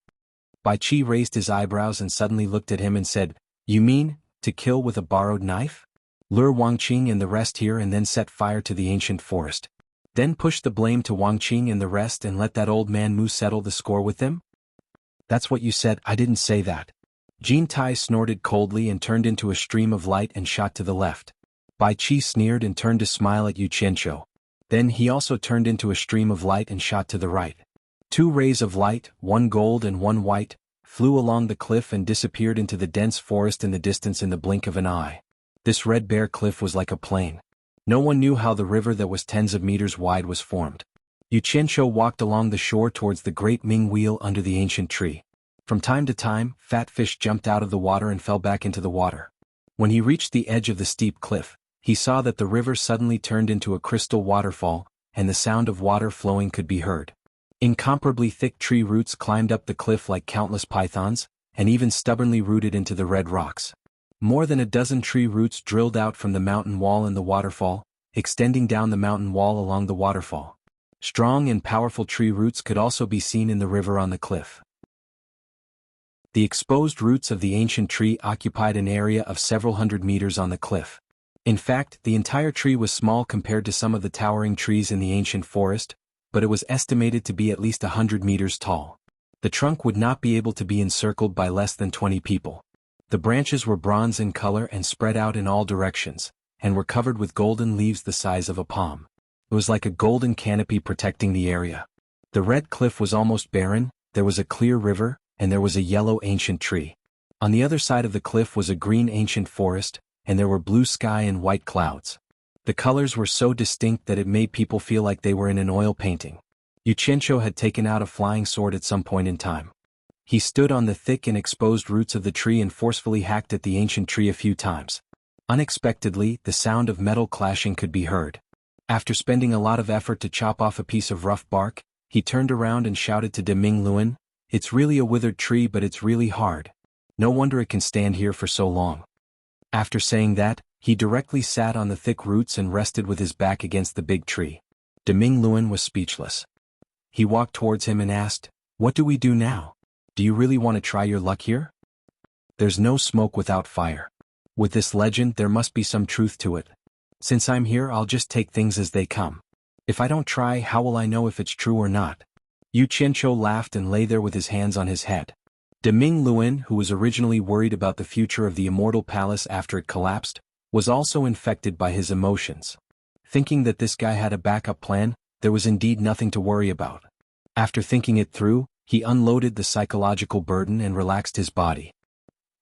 Bai Qi raised his eyebrows and suddenly looked at him and said, You mean, to kill with a borrowed knife? Lure Wang Qing and the rest here and then set fire to the ancient forest. Then push the blame to Wang Qing and the rest and let that old man Mu settle the score with them? That's what you said, I didn't say that. Jin Tai snorted coldly and turned into a stream of light and shot to the left. Bai Qi sneered and turned to smile at Yu Qianzhou. Then he also turned into a stream of light and shot to the right. 2 rays of light, one gold and one white, flew along the cliff and disappeared into the dense forest in the distance in the blink of an eye. This red bare cliff was like a plain. No one knew how the river that was tens of meters wide was formed. Yu Qianzhou walked along the shore towards the great Ming wheel under the ancient tree. From time to time, fat fish jumped out of the water and fell back into the water. When he reached the edge of the steep cliff, he saw that the river suddenly turned into a crystal waterfall, and the sound of water flowing could be heard. Incomparably thick tree roots climbed up the cliff like countless pythons, and even stubbornly rooted into the red rocks. More than a dozen tree roots drilled out from the mountain wall in the waterfall, extending down the mountain wall along the waterfall. Strong and powerful tree roots could also be seen in the river on the cliff. The exposed roots of the ancient tree occupied an area of several hundred meters on the cliff. In fact, the entire tree was small compared to some of the towering trees in the ancient forest, but it was estimated to be at least 100 meters tall. The trunk would not be able to be encircled by less than 20 people. The branches were bronze in color and spread out in all directions, and were covered with golden leaves the size of a palm. It was like a golden canopy protecting the area. The red cliff was almost barren, there was a clear river, and there was a yellow ancient tree. On the other side of the cliff was a green ancient forest, and there were blue sky and white clouds. The colors were so distinct that it made people feel like they were in an oil painting. Yu Qianqiu had taken out a flying sword at some point in time. He stood on the thick and exposed roots of the tree and forcefully hacked at the ancient tree a few times. Unexpectedly, the sound of metal clashing could be heard. After spending a lot of effort to chop off a piece of rough bark, he turned around and shouted to De Ming Luan, "It's really a withered tree, but it's really hard. No wonder it can stand here for so long." After saying that, he directly sat on the thick roots and rested with his back against the big tree. De Ming Luan was speechless. He walked towards him and asked, "What do we do now? Do you really want to try your luck here? There's no smoke without fire. With this legend there must be some truth to it. Since I'm here, I'll just take things as they come. If I don't try, how will I know if it's true or not?" Yu Qianqiu laughed and lay there with his hands on his head. De Ming Luan, who was originally worried about the future of the Immortal Palace after it collapsed, was also infected by his emotions. Thinking that this guy had a backup plan, there was indeed nothing to worry about. After thinking it through, he unloaded the psychological burden and relaxed his body.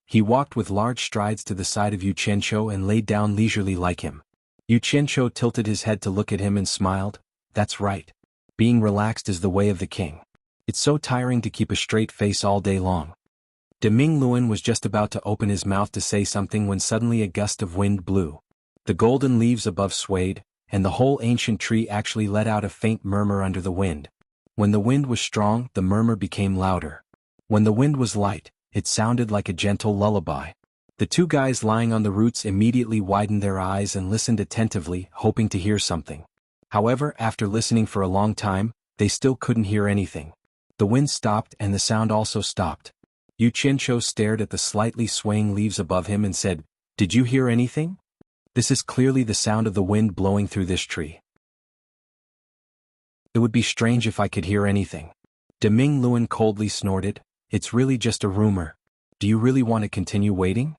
He walked with large strides to the side of Yu Qianqiu and laid down leisurely like him. Yu Qianqiu tilted his head to look at him and smiled. "That's right. Being relaxed is the way of the king. It's so tiring to keep a straight face all day long." De Ming Luan was just about to open his mouth to say something when suddenly a gust of wind blew. The golden leaves above swayed, and the whole ancient tree actually let out a faint murmur under the wind. When the wind was strong, the murmur became louder. When the wind was light, it sounded like a gentle lullaby. The two guys lying on the roots immediately widened their eyes and listened attentively, hoping to hear something. However, after listening for a long time, they still couldn't hear anything. The wind stopped and the sound also stopped. Yu Qianqiu stared at the slightly swaying leaves above him and said, "Did you hear anything? This is clearly the sound of the wind blowing through this tree. It would be strange if I could hear anything." De Ming Luan coldly snorted, "It's really just a rumor. Do you really want to continue waiting?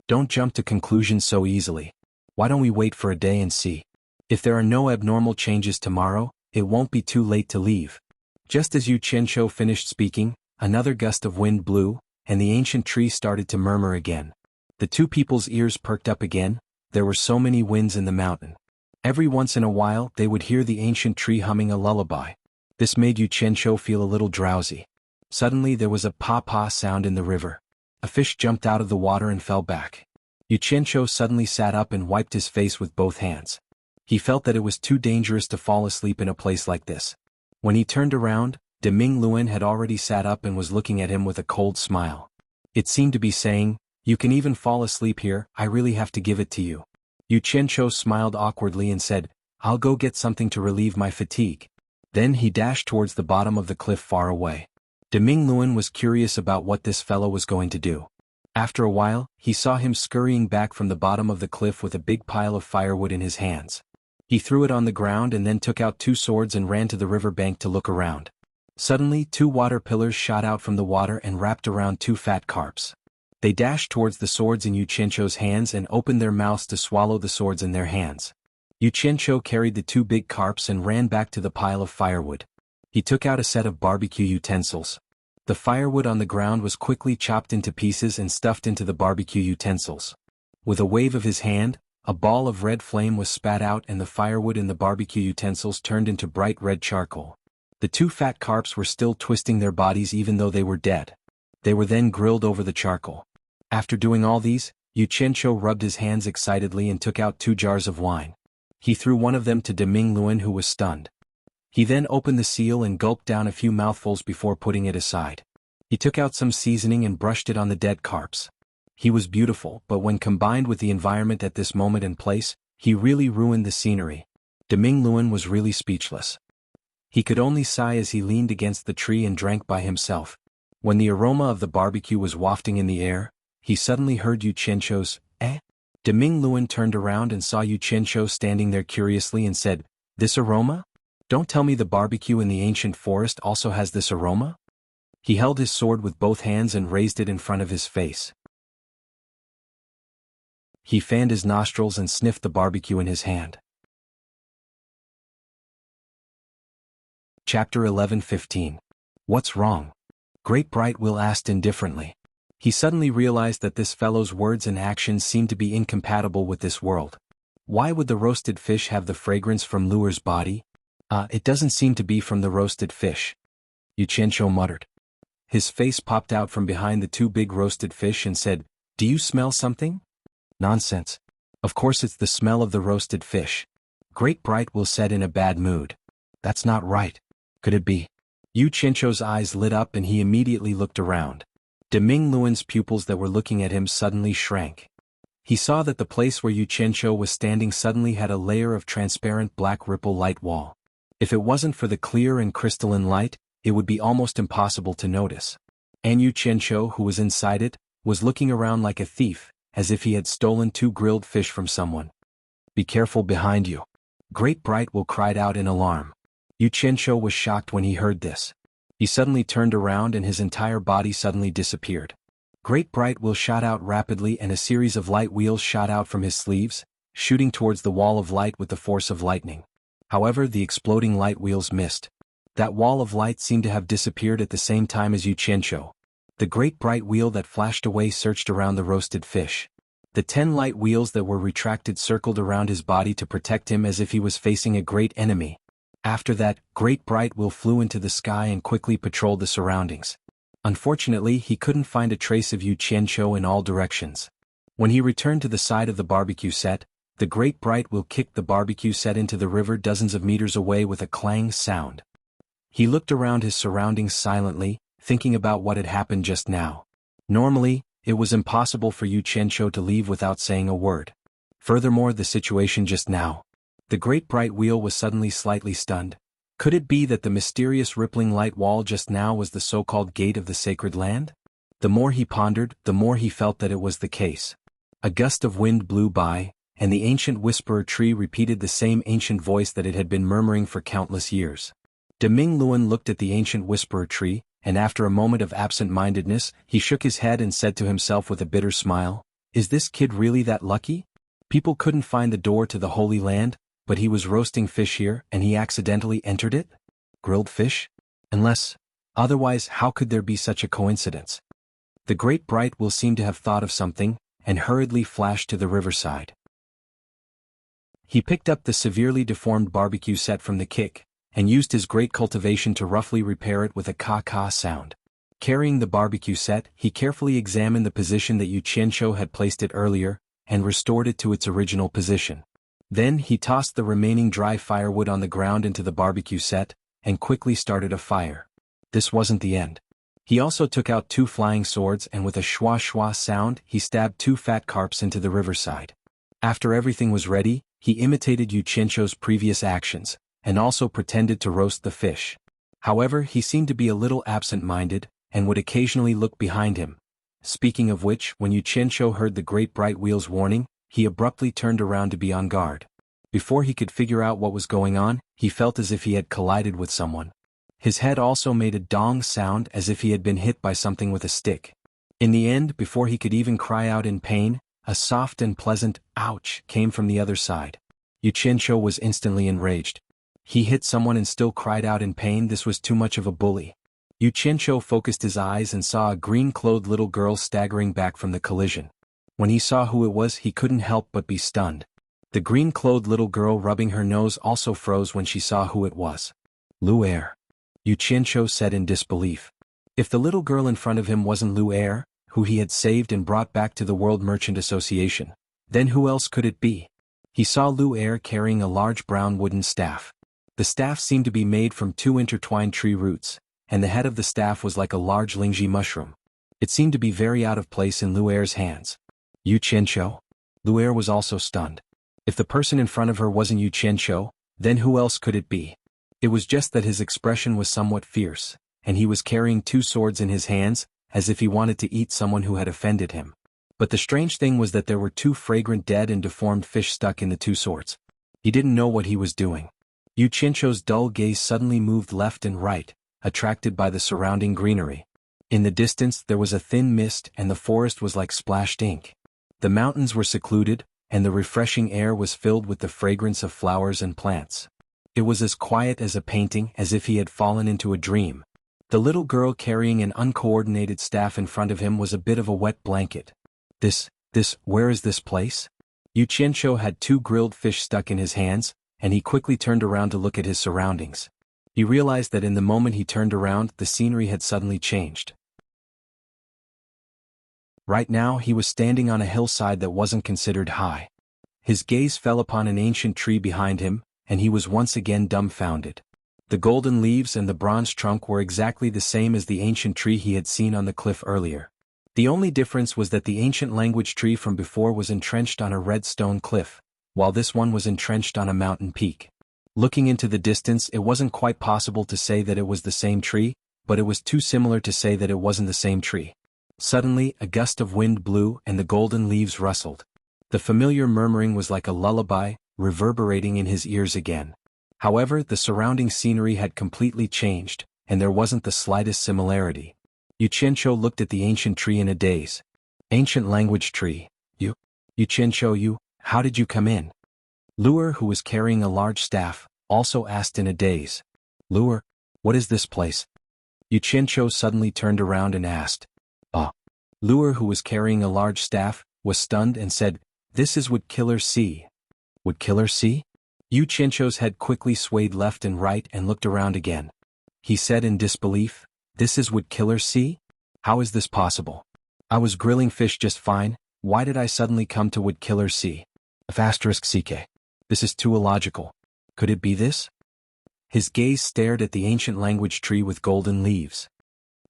Don't jump to conclusions so easily. Why don't we wait for a day and see? If there are no abnormal changes tomorrow, it won't be too late to leave." Just as Yu Qianqiu finished speaking, another gust of wind blew, and the ancient tree started to murmur again. The two people's ears perked up again. There were so many winds in the mountain. Every once in a while they would hear the ancient tree humming a lullaby. This made Yu Qianqiu feel a little drowsy. Suddenly there was a pa-pa sound in the river. A fish jumped out of the water and fell back. Yu Qianqiu suddenly sat up and wiped his face with both hands. He felt that it was too dangerous to fall asleep in a place like this. When he turned around, De Ming Luan had already sat up and was looking at him with a cold smile. It seemed to be saying, "You can even fall asleep here, I really have to give it to you." Yu Qianqiu smiled awkwardly and said, "I'll go get something to relieve my fatigue." Then he dashed towards the bottom of the cliff far away. De Ming Luan was curious about what this fellow was going to do. After a while, he saw him scurrying back from the bottom of the cliff with a big pile of firewood in his hands. He threw it on the ground and then took out two swords and ran to the river bank to look around. Suddenly, two water pillars shot out from the water and wrapped around two fat carps. They dashed towards the swords in Yu Qianqiu's hands and opened their mouths to swallow the swords in their hands. Yu Qianqiu carried the two big carps and ran back to the pile of firewood. He took out a set of barbecue utensils. The firewood on the ground was quickly chopped into pieces and stuffed into the barbecue utensils. With a wave of his hand, a ball of red flame was spat out and the firewood in the barbecue utensils turned into bright red charcoal. The two fat carps were still twisting their bodies even though they were dead. They were then grilled over the charcoal. After doing all these, Yu Qianqiu rubbed his hands excitedly and took out 2 jars of wine. He threw one of them to De Ming Luan, who was stunned. He then opened the seal and gulped down a few mouthfuls before putting it aside. He took out some seasoning and brushed it on the dead carps. He was beautiful, but when combined with the environment at this moment and place, he really ruined the scenery. De Ming Luan was really speechless. He could only sigh as he leaned against the tree and drank by himself. When the aroma of the barbecue was wafting in the air, he suddenly heard Yu Qianqiu's, "Eh?" De Ming Luan turned around and saw Yu Qianqiu standing there curiously and said, "This aroma? Don't tell me the barbecue in the ancient forest also has this aroma?" He held his sword with both hands and raised it in front of his face. He fanned his nostrils and sniffed the barbecue in his hand. Chapter 11:15. What's wrong? Great Bright Will asked indifferently. He suddenly realized that this fellow's words and actions seemed to be incompatible with this world. Why would the roasted fish have the fragrance from Luer's body? It doesn't seem to be from the roasted fish," Yu Qianqiu muttered. His face popped out from behind the two big roasted fish and said, "Do you smell something?" "Nonsense. Of course it's the smell of the roasted fish." Great Bright Will said in a bad mood. "That's not right. Could it be?" Yu Qianqiu's eyes lit up and he immediately looked around. Deming Luan's pupils that were looking at him suddenly shrank. He saw that the place where Yu Qianqiu was standing suddenly had a layer of transparent black ripple light wall. If it wasn't for the clear and crystalline light, it would be almost impossible to notice. And Yu Qianqiu, who was inside it, was looking around like a thief, as if he had stolen 2 grilled fish from someone. "Be careful behind you." Great Bright Will cried out in alarm. Yu Qianqiu was shocked when he heard this. He suddenly turned around and his entire body suddenly disappeared. Great Bright Will shot out rapidly and a series of light wheels shot out from his sleeves, shooting towards the wall of light with the force of lightning. However, the exploding light wheels missed. That wall of light seemed to have disappeared at the same time as Yu Qianqiu. The great bright wheel that flashed away searched around the roasted fish. The 10 light wheels that were retracted circled around his body to protect him as if he was facing a great enemy. After that, Great Bright Will flew into the sky and quickly patrolled the surroundings. Unfortunately, he couldn't find a trace of Yu Qianqiu in all directions. When he returned to the side of the barbecue set, the Great Bright Will kicked the barbecue set into the river dozens of meters away with a clang sound. He looked around his surroundings silently, thinking about what had happened just now. Normally, it was impossible for Yu Qianqiu to leave without saying a word. Furthermore, the situation just now. The great bright wheel was suddenly slightly stunned. Could it be that the mysterious rippling light wall just now was the so-called gate of the sacred land? The more he pondered, the more he felt that it was the case. A gust of wind blew by, and the ancient whisperer tree repeated the same ancient voice that it had been murmuring for countless years. Deming Luan looked at the ancient whisperer tree, and after a moment of absent-mindedness, he shook his head and said to himself with a bitter smile, "Is this kid really that lucky? People couldn't find the door to the Holy Land, but he was roasting fish here and he accidentally entered it? Grilled fish? Otherwise how could there be such a coincidence?" The great bright will seem to have thought of something, and hurriedly flashed to the riverside. He picked up the severely deformed barbecue set from the kick, and used his great cultivation to roughly repair it with a ka-ka sound. Carrying the barbecue set, he carefully examined the position that Yu Qianqiu had placed it earlier, and restored it to its original position. Then he tossed the remaining dry firewood on the ground into the barbecue set, and quickly started a fire. This wasn't the end. He also took out 2 flying swords and with a shwa-shwa sound he stabbed 2 fat carps into the riverside. After everything was ready, he imitated Yu Qianqiu's previous actions, and also pretended to roast the fish. However, he seemed to be a little absent-minded, and would occasionally look behind him. Speaking of which, when Yu Qianqiu heard the great bright wheel's warning, he abruptly turned around to be on guard. Before he could figure out what was going on, he felt as if he had collided with someone. His head also made a dong sound as if he had been hit by something with a stick. In the end, before he could even cry out in pain, a soft and pleasant "ouch" came from the other side. Yu Qianqiu was instantly enraged. He hit someone and still cried out in pain. This was too much of a bully. Yu Qianqiu focused his eyes and saw a green-clothed little girl staggering back from the collision. When he saw who it was, he couldn't help but be stunned. The green-clothed little girl rubbing her nose also froze when she saw who it was. Lu Er. Yu Qianqiu said in disbelief. If the little girl in front of him wasn't Lu Er, who he had saved and brought back to the World Merchant Association, then who else could it be? He saw Lu Er carrying a large brown wooden staff. The staff seemed to be made from 2 intertwined tree roots, and the head of the staff was like a large lingji mushroom. It seemed to be very out of place in Lu Er's hands. Yu Qianqiu? Lu Er was also stunned. If the person in front of her wasn't Yu Qianqiu, then who else could it be? It was just that his expression was somewhat fierce, and he was carrying 2 swords in his hands, as if he wanted to eat someone who had offended him. But the strange thing was that there were 2 fragrant dead and deformed fish stuck in the 2 swords. He didn't know what he was doing. Yu Qianqiu's dull gaze suddenly moved left and right, attracted by the surrounding greenery. In the distance there was a thin mist and the forest was like splashed ink. The mountains were secluded, and the refreshing air was filled with the fragrance of flowers and plants. It was as quiet as a painting, as if he had fallen into a dream. The little girl carrying an uncoordinated staff in front of him was a bit of a wet blanket. Where is this place? Yu Qianqiu had 2 grilled fish stuck in his hands, and he quickly turned around to look at his surroundings. He realized that in the moment he turned around, the scenery had suddenly changed. Right now he was standing on a hillside that wasn't considered high. His gaze fell upon an ancient tree behind him, and he was once again dumbfounded. The golden leaves and the bronze trunk were exactly the same as the ancient tree he had seen on the cliff earlier. The only difference was that the ancient language tree from before was entrenched on a red stone cliff, while this one was entrenched on a mountain peak. Looking into the distance, it wasn't quite possible to say that it was the same tree, but it was too similar to say that it wasn't the same tree. Suddenly, a gust of wind blew and the golden leaves rustled. The familiar murmuring was like a lullaby, reverberating in his ears again. However, the surrounding scenery had completely changed, and there wasn't the slightest similarity. Yu Qianqiu looked at the ancient tree in a daze. Ancient language tree. Yu Qianqiu, how did you come in? Luer, who was carrying a large staff, also asked in a daze. Luer, what is this place? Yu Qianqiu suddenly turned around and asked. Luer, who was carrying a large staff, was stunned and said, This is Wood Killer Sea. Wood Killer Sea? Yu Qianqiu's head quickly swayed left and right and looked around again. He said in disbelief, This is Wood Killer Sea? How is this possible? I was grilling fish just fine, why did I suddenly come to Wood Killer Sea? *CK. This is too illogical. Could it be this? His gaze stared at the ancient language tree with golden leaves.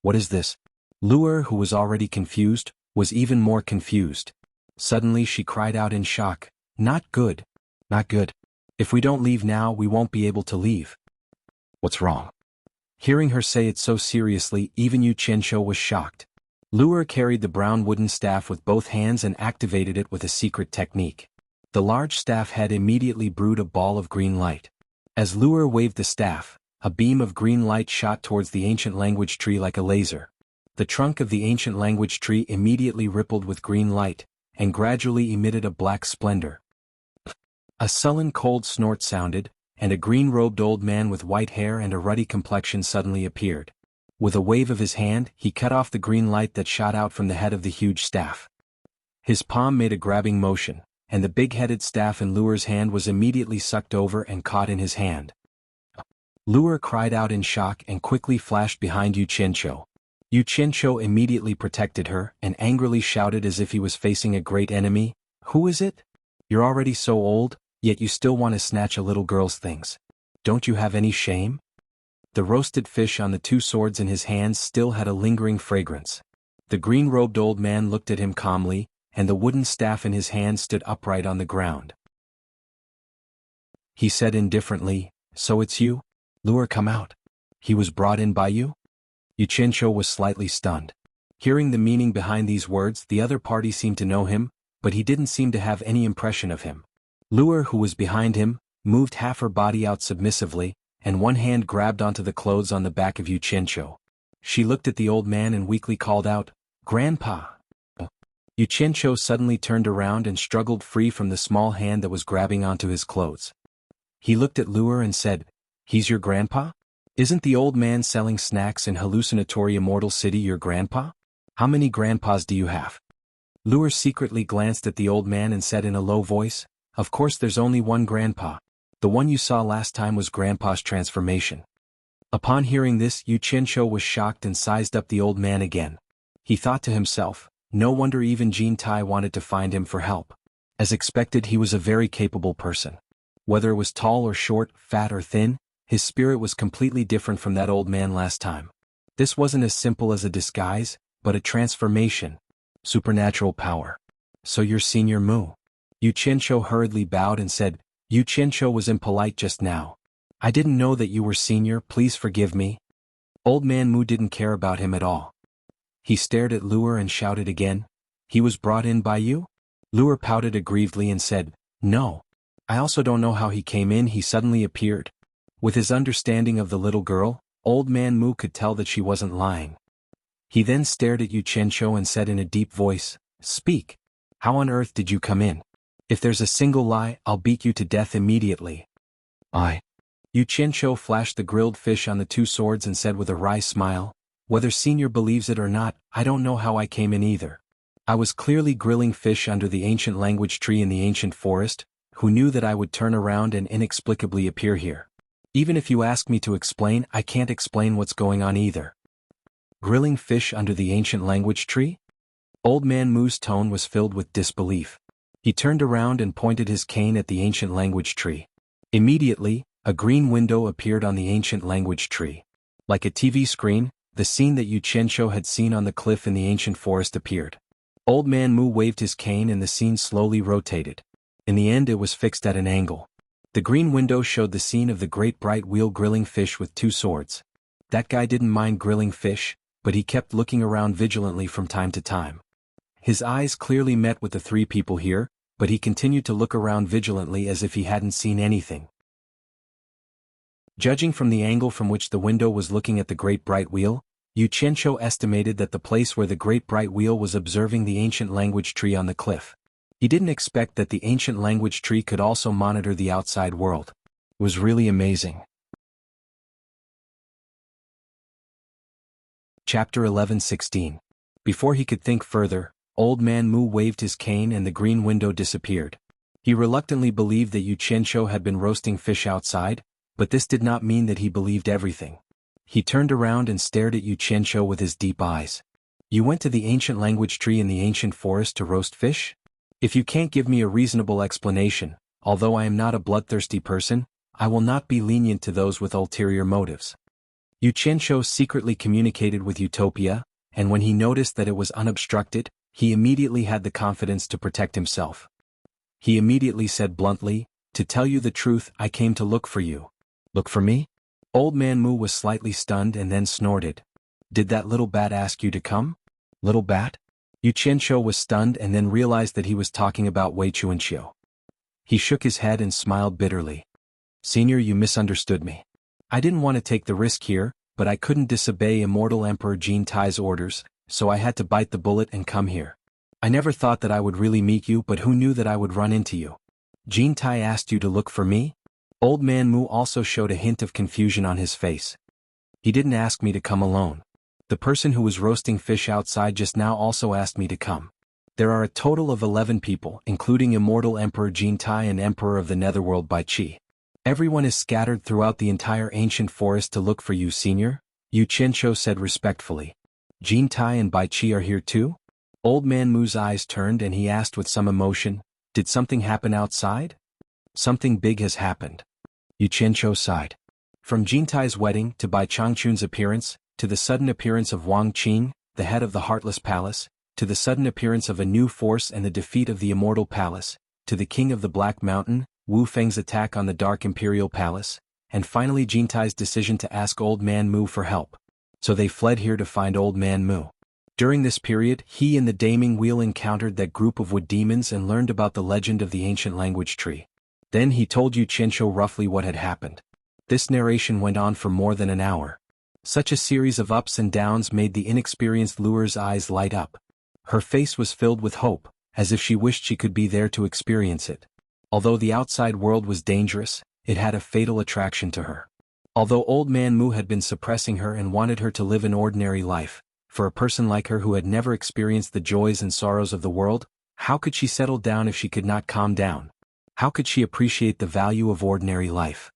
What is this? Luer, who was already confused, was even more confused. Suddenly she cried out in shock, Not good. Not good. If we don't leave now, we won't be able to leave. What's wrong? Hearing her say it so seriously, even Yu Qianqiu was shocked. Luer carried the brown wooden staff with both hands and activated it with a secret technique. The large staff head immediately brewed a ball of green light. As Luer waved the staff, a beam of green light shot towards the ancient language tree like a laser. The trunk of the ancient language tree immediately rippled with green light, and gradually emitted a black splendor. A sullen cold snort sounded, and a green-robed old man with white hair and a ruddy complexion suddenly appeared. With a wave of his hand, he cut off the green light that shot out from the head of the huge staff. His palm made a grabbing motion, and the big-headed staff in Luer's hand was immediately sucked over and caught in his hand. Luer cried out in shock and quickly flashed behind Yu Qianqiu. Yu Qianqiu immediately protected her and angrily shouted as if he was facing a great enemy, Who is it? You're already so old, yet you still want to snatch a little girl's things. Don't you have any shame? The roasted fish on the two swords in his hands still had a lingering fragrance. The green-robed old man looked at him calmly, and the wooden staff in his hand stood upright on the ground. He said indifferently, So it's you? Luer, come out. He was brought in by you? Yu Qianqiu was slightly stunned. Hearing the meaning behind these words, the other party seemed to know him, but he didn't seem to have any impression of him. Luer, who was behind him, moved half her body out submissively, and one hand grabbed onto the clothes on the back of Yu Qianqiu. She looked at the old man and weakly called out, Grandpa! Yu Qianqiu suddenly turned around and struggled free from the small hand that was grabbing onto his clothes. He looked at Luer and said, He's your grandpa? Isn't the old man selling snacks in hallucinatory Immortal City your grandpa? How many grandpas do you have? Luer secretly glanced at the old man and said in a low voice, Of course there's only one grandpa. The one you saw last time was grandpa's transformation. Upon hearing this, Yu Qianqiu was shocked and sized up the old man again. He thought to himself, No wonder even Jin Tai wanted to find him for help. As expected, he was a very capable person. Whether it was tall or short, fat or thin, his spirit was completely different from that old man last time. This wasn't as simple as a disguise, but a transformation. Supernatural power. So you're Senior Mu? Yu Qianqiu hurriedly bowed and said, Yu Qianqiu was impolite just now. I didn't know that you were senior, please forgive me. Old man Mu didn't care about him at all. He stared at Luer and shouted again, He was brought in by you? Luer pouted aggrievedly and said, No. I also don't know how he came in, he suddenly appeared. With his understanding of the little girl, old man Mu could tell that she wasn't lying. He then stared at Yu Qianqiu and said in a deep voice, Speak. How on earth did you come in? If there's a single lie, I'll beat you to death immediately. Yu Qianqiu flashed the grilled fish on the two swords and said with a wry smile, Whether Senior believes it or not, I don't know how I came in either. I was clearly grilling fish under the ancient language tree in the ancient forest, who knew that I would turn around and inexplicably appear here. Even if you ask me to explain, I can't explain what's going on either. Grilling fish under the ancient language tree? Old Man Mu's tone was filled with disbelief. He turned around and pointed his cane at the ancient language tree. Immediately, a green window appeared on the ancient language tree. Like a TV screen, the scene that Yu Qianqiu had seen on the cliff in the ancient forest appeared. Old Man Mu waved his cane and the scene slowly rotated. In the end, it was fixed at an angle. The green window showed the scene of the great bright wheel grilling fish with 2 swords. That guy didn't mind grilling fish, but he kept looking around vigilantly from time to time. His eyes clearly met with the 3 people here, but he continued to look around vigilantly as if he hadn't seen anything. Judging from the angle from which the window was looking at the great bright wheel, Yu Qianqiu estimated that the place where the great bright wheel was observing the ancient language tree on the cliff. He didn't expect that the ancient language tree could also monitor the outside world. It was really amazing. Chapter 11:16. Before he could think further, Old Man Mu waved his cane and the green window disappeared. He reluctantly believed that Yu Qianqiu had been roasting fish outside, but this did not mean that he believed everything. He turned around and stared at Yu Qianqiu with his deep eyes. You went to the ancient language tree in the ancient forest to roast fish? If you can't give me a reasonable explanation, although I am not a bloodthirsty person, I will not be lenient to those with ulterior motives. Yu Qianqiu secretly communicated with Utopia, and when he noticed that it was unobstructed, he immediately had the confidence to protect himself. He immediately said bluntly, "To tell you the truth, I came to look for you." "Look for me?" Old Man Mu was slightly stunned and then snorted. "Did that little bat ask you to come?" "Little bat?" Yu Qianqiu was stunned and then realized that he was talking about Wei Chuanqiu. He shook his head and smiled bitterly. "Senior, you misunderstood me. I didn't want to take the risk here, but I couldn't disobey Immortal Emperor Jin Tai's orders, so I had to bite the bullet and come here. I never thought that I would really meet you, but who knew that I would run into you? Jin Tai asked you to look for me?" Old Man Mu also showed a hint of confusion on his face. "He didn't ask me to come alone. The person who was roasting fish outside just now also asked me to come. There are a total of 11 people, including Immortal Emperor Jin Tai and Emperor of the Netherworld Bai Qi. Everyone is scattered throughout the entire ancient forest to look for you, Senior," Yu Qianqiu said respectfully. "Jin Tai and Bai Qi are here too?" Old Man Mu's eyes turned and he asked with some emotion, "Did something happen outside?" "Something big has happened." Yu Qianqiu sighed. From Jin Tai's wedding to Bai Changchun's appearance, to the sudden appearance of Wang Qing, the head of the Heartless Palace, to the sudden appearance of a new force and the defeat of the Immortal Palace, to the King of the Black Mountain, Wu Feng's attack on the Dark Imperial Palace, and finally Jin Tai's decision to ask Old Man Mu for help. So they fled here to find Old Man Mu. During this period, he and the Daming Wheel encountered that group of wood demons and learned about the legend of the ancient language tree. Then he told Yu Qianqiu roughly what had happened. This narration went on for more than an hour. Such a series of ups and downs made the inexperienced Lure's eyes light up. Her face was filled with hope, as if she wished she could be there to experience it. Although the outside world was dangerous, it had a fatal attraction to her. Although Old Man Mu had been suppressing her and wanted her to live an ordinary life, for a person like her who had never experienced the joys and sorrows of the world, how could she settle down if she could not calm down? How could she appreciate the value of ordinary life?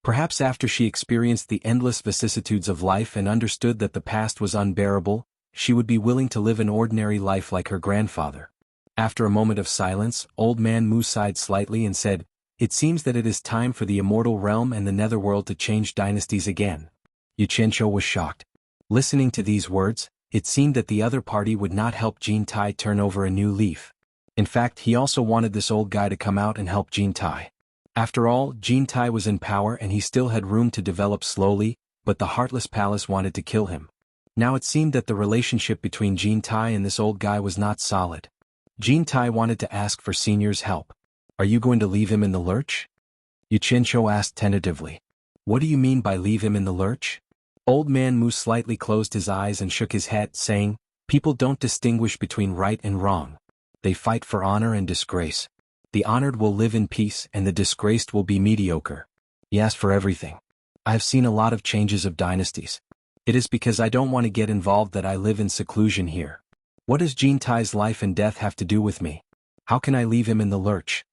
Perhaps after she experienced the endless vicissitudes of life and understood that the past was unbearable, she would be willing to live an ordinary life like her grandfather. After a moment of silence, Old Man Mu sighed slightly and said, "It seems that it is time for the immortal realm and the netherworld to change dynasties again." Yu Qianqiu was shocked. Listening to these words, it seemed that the other party would not help Jin Tai turn over a new leaf. In fact, he also wanted this old guy to come out and help Jin Tai. After all, Jin Tai was in power and he still had room to develop slowly, but the Heartless Palace wanted to kill him. Now it seemed that the relationship between Jin Tai and this old guy was not solid. Jin Tai wanted to ask for Senior's help. "Are you going to leave him in the lurch?" Yu Qianqiu asked tentatively. "What do you mean by leave him in the lurch?" Old Man Mu slightly closed his eyes and shook his head, saying, "People don't distinguish between right and wrong. They fight for honor and disgrace. The honored will live in peace and the disgraced will be mediocre." He asked for everything. "I have seen a lot of changes of dynasties. It is because I don't want to get involved that I live in seclusion here. What does Jin Tai's life and death have to do with me? How can I leave him in the lurch?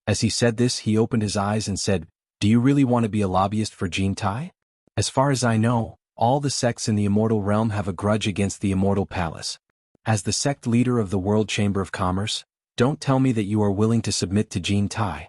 As he said this, he opened his eyes and said, "Do you really want to be a lobbyist for Jintai? As far as I know, all the sects in the Immortal Realm have a grudge against the Immortal Palace. As the sect leader of the World Chamber of Commerce, don't tell me that you are willing to submit to Jintai."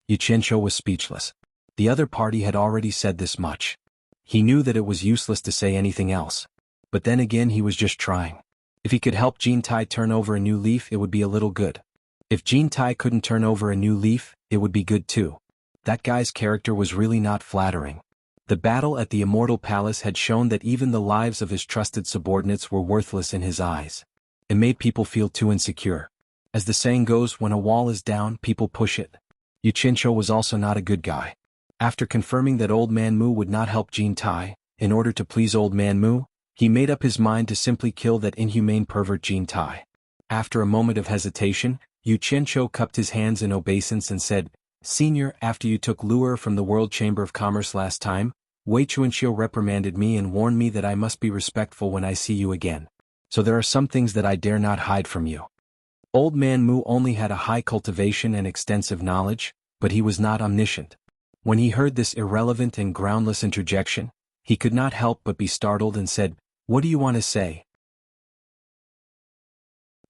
Yu Qianqiu was speechless. The other party had already said this much. He knew that it was useless to say anything else. But then again, he was just trying. If he could help Jintai turn over a new leaf, it would be a little good. If Jintai couldn't turn over a new leaf, it would be good too. That guy's character was really not flattering. The battle at the Immortal Palace had shown that even the lives of his trusted subordinates were worthless in his eyes. It made people feel too insecure. As the saying goes, when a wall is down, people push it. Yu Qianqiu was also not a good guy. After confirming that Old Man Mu would not help Jintai, in order to please Old Man Mu, he made up his mind to simply kill that inhumane pervert Jintai. After a moment of hesitation, Yu Qianqiu cupped his hands in obeisance and said, "Senior, after you took lure from the World Chamber of Commerce last time, Wei Chuanqiu reprimanded me and warned me that I must be respectful when I see you again. So there are some things that I dare not hide from you." Old Man Mu only had a high cultivation and extensive knowledge, but he was not omniscient. When he heard this irrelevant and groundless interjection, he could not help but be startled and said, "What do you want to say?"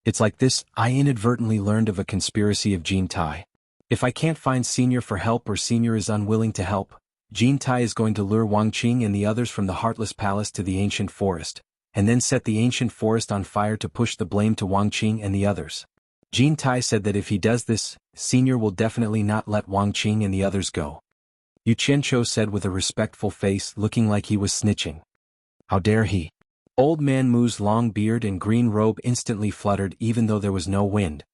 "It's like this, I inadvertently learned of a conspiracy of Jintai. If I can't find Senior for help or Senior is unwilling to help, Jintai is going to lure Wang Qing and the others from the Heartless Palace to the ancient forest, and then set the ancient forest on fire to push the blame to Wang Qing and the others. Jintai said that if he does this, Senior will definitely not let Wang Qing and the others go." Yu Qianqiu said with a respectful face, looking like he was snitching. "How dare he?" Old Man Mu's long beard and green robe instantly fluttered even though there was no wind.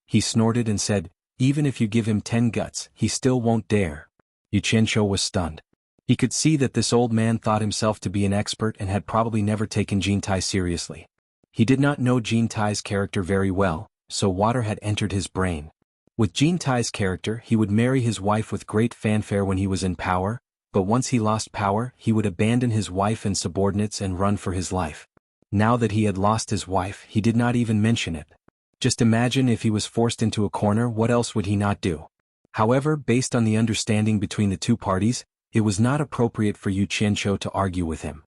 He snorted and said, "Even if you give him 10 guts, he still won't dare." Yu Qianqiu was stunned. He could see that this old man thought himself to be an expert and had probably never taken Jintai seriously. He did not know Jintai's character very well, so water had entered his brain. With Jintai's character, he would marry his wife with great fanfare when he was in power, but once he lost power, he would abandon his wife and subordinates and run for his life. Now that he had lost his wife, he did not even mention it. Just imagine if he was forced into a corner, what else would he not do? However, based on the understanding between the two parties, it was not appropriate for Yu Qianqiu to argue with him.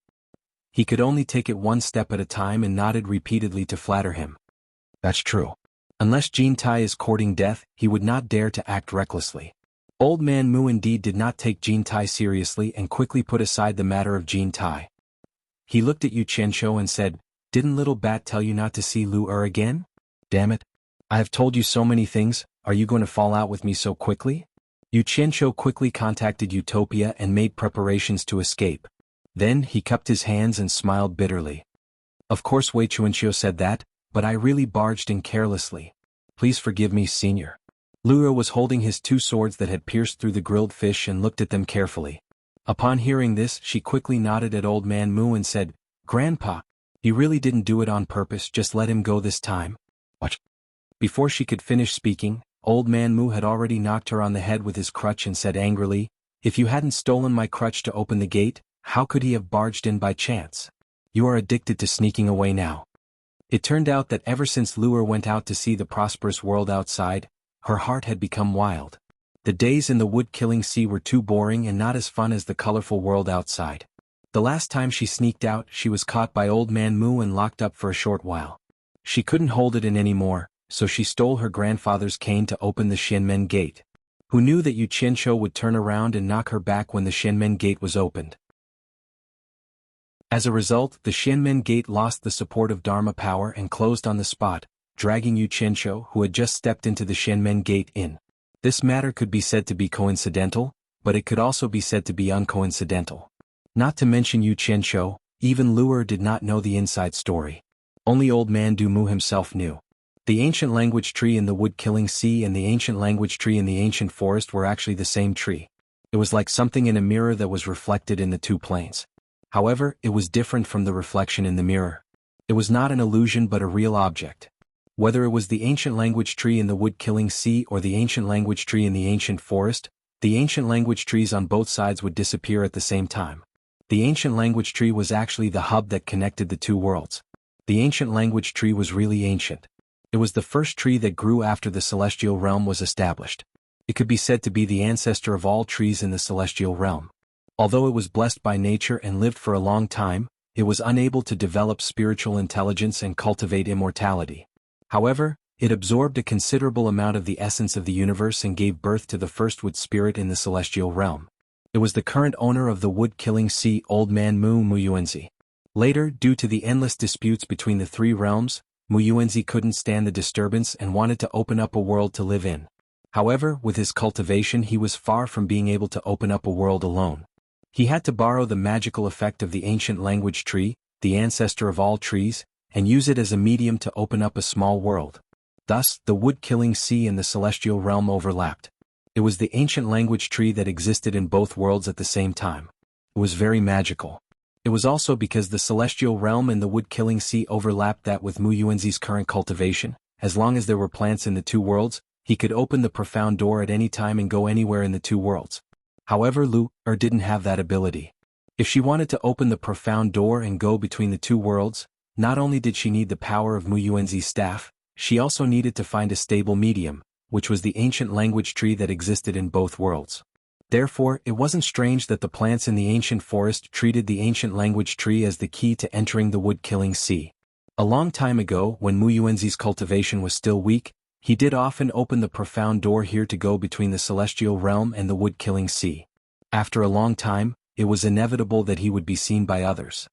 He could only take it one step at a time and nodded repeatedly to flatter him. That's true. Unless Jintai is courting death, he would not dare to act recklessly. Old Man Mu indeed did not take Jintai seriously and quickly put aside the matter of Jintai. He looked at Yu Qianqiu and said, "Didn't Little Bat tell you not to see Lu again? Damn it. I have told you so many things, are you going to fall out with me so quickly?" Yu Qianqiu quickly contacted Utopia and made preparations to escape. Then he cupped his hands and smiled bitterly. "Of course Wei Chuanqiu said that, but I really barged in carelessly. Please forgive me, Senior." Lu was holding his 2 swords that had pierced through the grilled fish and looked at them carefully. Upon hearing this, she quickly nodded at Old Man Mu and said, "Grandpa, he really didn't do it on purpose, just let him go this time." What? Before she could finish speaking, Old Man Mu had already knocked her on the head with his crutch and said angrily, "If you hadn't stolen my crutch to open the gate, how could he have barged in by chance? You are addicted to sneaking away now." It turned out that ever since Lu went out to see the prosperous world outside, her heart had become wild. The days in the wood-killing sea were too boring and not as fun as the colorful world outside. The last time she sneaked out, she was caught by Old Man Mu and locked up for a short while. She couldn't hold it in anymore, so she stole her grandfather's cane to open the Xianmen Gate. Who knew that Yu Qianqiu would turn around and knock her back when the Xianmen Gate was opened? As a result, the Xianmen Gate lost the support of Dharma power and closed on the spot, dragging Yu Qianqiu, who had just stepped into the Xianmen Gate, in. This matter could be said to be coincidental, but it could also be said to be uncoincidental. Not to mention Yu Qianqiu, even Lu did not know the inside story. Only Old Man Du Mu himself knew. The ancient language tree in the wood-killing sea and the ancient language tree in the ancient forest were actually the same tree. It was like something in a mirror that was reflected in the 2 planes. However, it was different from the reflection in the mirror. It was not an illusion but a real object. Whether it was the ancient language tree in the wood-killing sea or the ancient language tree in the ancient forest, the ancient language trees on both sides would disappear at the same time. The ancient language tree was actually the hub that connected the 2 worlds. The ancient language tree was really ancient. It was the first tree that grew after the celestial realm was established. It could be said to be the ancestor of all trees in the celestial realm. Although it was blessed by nature and lived for a long time, it was unable to develop spiritual intelligence and cultivate immortality. However, it absorbed a considerable amount of the essence of the universe and gave birth to the first wood spirit in the celestial realm. It was the current owner of the wood-killing sea, Old Man Muyuenzi. Later, due to the endless disputes between the three realms, Muyuenzi couldn't stand the disturbance and wanted to open up a world to live in. However, with his cultivation he was far from being able to open up a world alone. He had to borrow the magical effect of the ancient language tree, the ancestor of all trees, and use it as a medium to open up a small world. Thus, the wood-killing sea and the celestial realm overlapped. It was the ancient language tree that existed in both worlds at the same time. It was very magical. It was also because the celestial realm and the wood-killing sea overlapped that with Muyuenzi's current cultivation, as long as there were plants in the two worlds, he could open the profound door at any time and go anywhere in the two worlds. However, Lu-er didn't have that ability. If she wanted to open the profound door and go between the two worlds, not only did she need the power of Muyuenzi's staff, she also needed to find a stable medium, which was the ancient language tree that existed in both worlds. Therefore, it wasn't strange that the plants in the ancient forest treated the ancient language tree as the key to entering the wood-killing sea. A long time ago, when Muyuenzi's cultivation was still weak, he did often open the profound door here to go between the celestial realm and the wood-killing sea. After a long time, it was inevitable that he would be seen by others.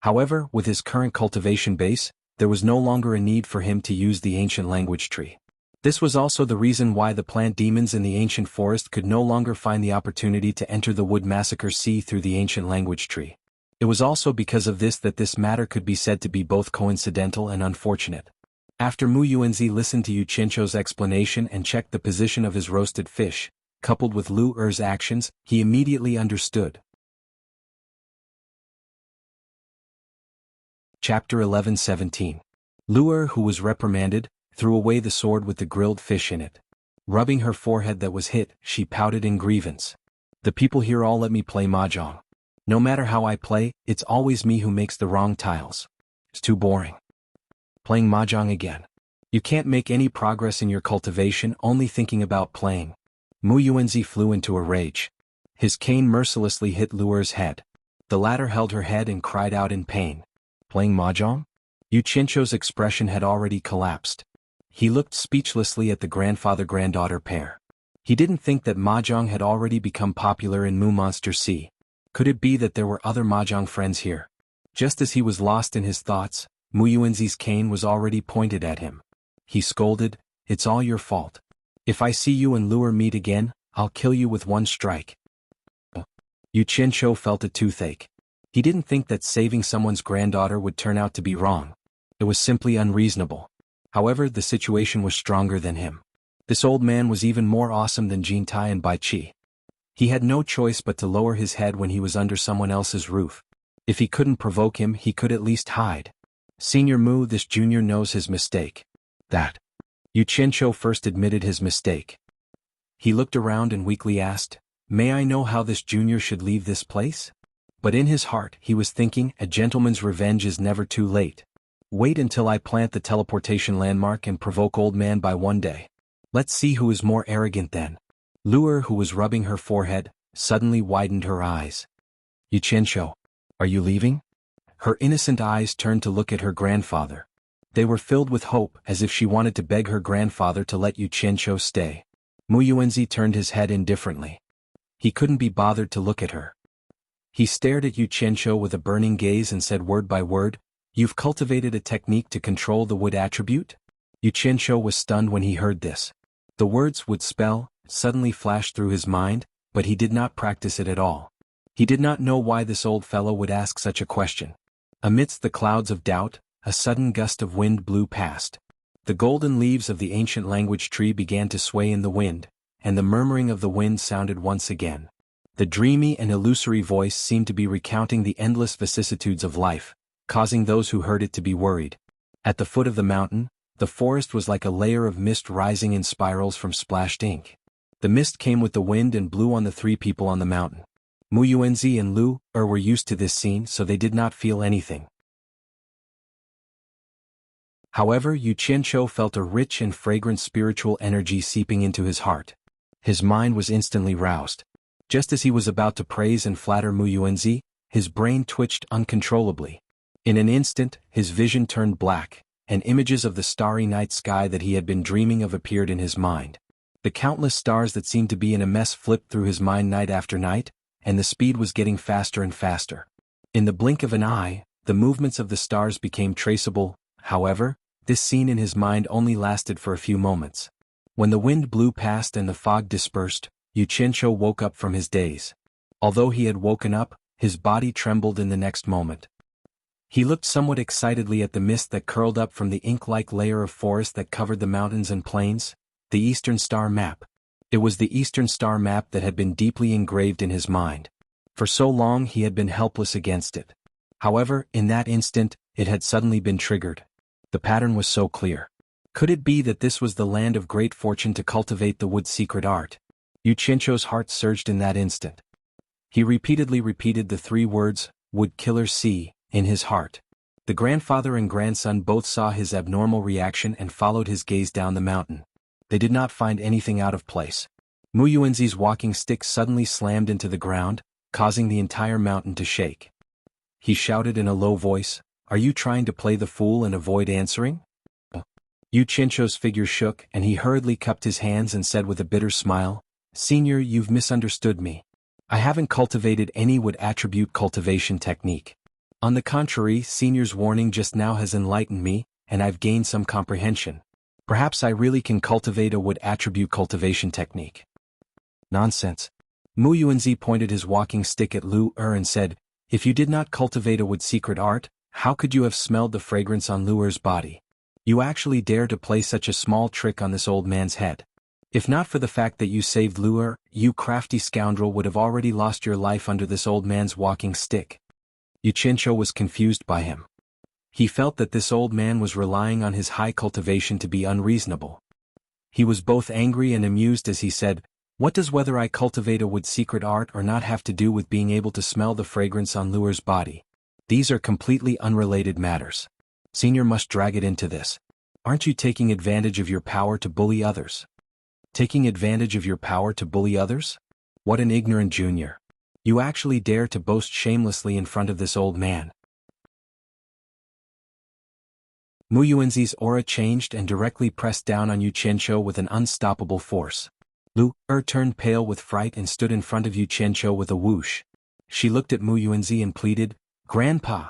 However, with his current cultivation base, there was no longer a need for him to use the ancient language tree. This was also the reason why the plant demons in the ancient forest could no longer find the opportunity to enter the wood massacre sea through the ancient language tree. It was also because of this that this matter could be said to be both coincidental and unfortunate. After Muyuenzi listened to Yu Qianzhou's explanation and checked the position of his roasted fish, coupled with Lu-er's actions, he immediately understood. Chapter 11:17. Lu-er, who was reprimanded, threw away the sword with the grilled fish in it. Rubbing her forehead that was hit, she pouted in grievance. The people here all let me play mahjong. No matter how I play, it's always me who makes the wrong tiles. It's too boring. Playing mahjong again. You can't make any progress in your cultivation only thinking about playing. Muyuenzi flew into a rage. His cane mercilessly hit Lu-er's head. The latter held her head and cried out in pain. Playing mahjong? Yu Qianzhou's expression had already collapsed. He looked speechlessly at the grandfather-granddaughter pair. He didn't think that mahjong had already become popular in Mu Monster Sea. Could it be that there were other mahjong friends here? Just as he was lost in his thoughts, Muyuenzi's cane was already pointed at him. He scolded, "It's all your fault. If I see you and Lu-er meet again, I'll kill you with one strike." Yu Qianzhou felt a toothache. He didn't think that saving someone's granddaughter would turn out to be wrong. It was simply unreasonable. However, the situation was stronger than him. This old man was even more awesome than Jin Tai and Bai Qi. He had no choice but to lower his head when he was under someone else's roof. If he couldn't provoke him, he could at least hide. Senior Mu, this junior knows his mistake. That. Yu Qianzhou first admitted his mistake. He looked around and weakly asked, "May I know how this junior should leave this place?" But in his heart, he was thinking, a gentleman's revenge is never too late. Wait until I plant the teleportation landmark and provoke old man by one day. Let's see who is more arrogant then. Lu-er, who was rubbing her forehead, suddenly widened her eyes. Yu Qianzhou, are you leaving? Her innocent eyes turned to look at her grandfather. They were filled with hope, as if she wanted to beg her grandfather to let Yu Qianzhou stay. Muyuenzi turned his head indifferently. He couldn't be bothered to look at her. He stared at Yu Qianzhou with a burning gaze and said word by word, "You've cultivated a technique to control the wood attribute?" Yu Qianzhou was stunned when he heard this. The words "would spell" suddenly flashed through his mind, but he did not practice it at all. He did not know why this old fellow would ask such a question. Amidst the clouds of doubt, a sudden gust of wind blew past. The golden leaves of the ancient language tree began to sway in the wind, and the murmuring of the wind sounded once again. The dreamy and illusory voice seemed to be recounting the endless vicissitudes of life, causing those who heard it to be worried. At the foot of the mountain, the forest was like a layer of mist rising in spirals from splashed ink. The mist came with the wind and blew on the three people on the mountain. Muyuenzi and Lu-er were used to this scene, so they did not feel anything. However, Yu Qianqiu felt a rich and fragrant spiritual energy seeping into his heart. His mind was instantly roused. Just as he was about to praise and flatter Mu Yuanzi, his brain twitched uncontrollably. In an instant, his vision turned black, and images of the starry night sky that he had been dreaming of appeared in his mind. The countless stars that seemed to be in a mess flipped through his mind night after night, and the speed was getting faster and faster. In the blink of an eye, the movements of the stars became traceable. However, this scene in his mind only lasted for a few moments. When the wind blew past and the fog dispersed, Yu Qianqiu woke up from his daze. Although he had woken up, his body trembled in the next moment. He looked somewhat excitedly at the mist that curled up from the ink-like layer of forest that covered the mountains and plains. The Eastern Star Map. It was the Eastern Star Map that had been deeply engraved in his mind. For so long he had been helpless against it. However, in that instant, it had suddenly been triggered. The pattern was so clear. Could it be that this was the land of great fortune to cultivate the wood's secret art? Yu Qianqiu's heart surged in that instant. He repeatedly repeated the 3 words, "Wood Killer C," in his heart. The grandfather and grandson both saw his abnormal reaction and followed his gaze down the mountain. They did not find anything out of place. Mu Yuanzi's walking stick suddenly slammed into the ground, causing the entire mountain to shake. He shouted in a low voice, "Are you trying to play the fool and avoid answering?" Yu Qianqiu's figure shook and he hurriedly cupped his hands and said with a bitter smile, "Senior, you've misunderstood me. I haven't cultivated any wood attribute cultivation technique. On the contrary, Senior's warning just now has enlightened me, and I've gained some comprehension. Perhaps I really can cultivate a wood attribute cultivation technique." Nonsense. Mu Yuanzi pointed his walking stick at Lu and said, "If you did not cultivate a wood secret art, how could you have smelled the fragrance on Lu'er's body? You actually dare to play such a small trick on this old man's head. If not for the fact that you saved Lu'er, you crafty scoundrel would have already lost your life under this old man's walking stick." Yu Qianqiu was confused by him. He felt that this old man was relying on his high cultivation to be unreasonable. He was both angry and amused as he said, "What does whether I cultivate a wood secret art or not have to do with being able to smell the fragrance on Lu'er's body? These are completely unrelated matters. Senior must drag it into this. Aren't you taking advantage of your power to bully others?" Taking advantage of your power to bully others? What an ignorant junior. You actually dare to boast shamelessly in front of this old man. Mu Yuanzi's aura changed and directly pressed down on Yu Qianqiu with an unstoppable force. Lu turned pale with fright and stood in front of Yu Qianqiu with a whoosh. She looked at Mu Yuanzi and pleaded, "Grandpa,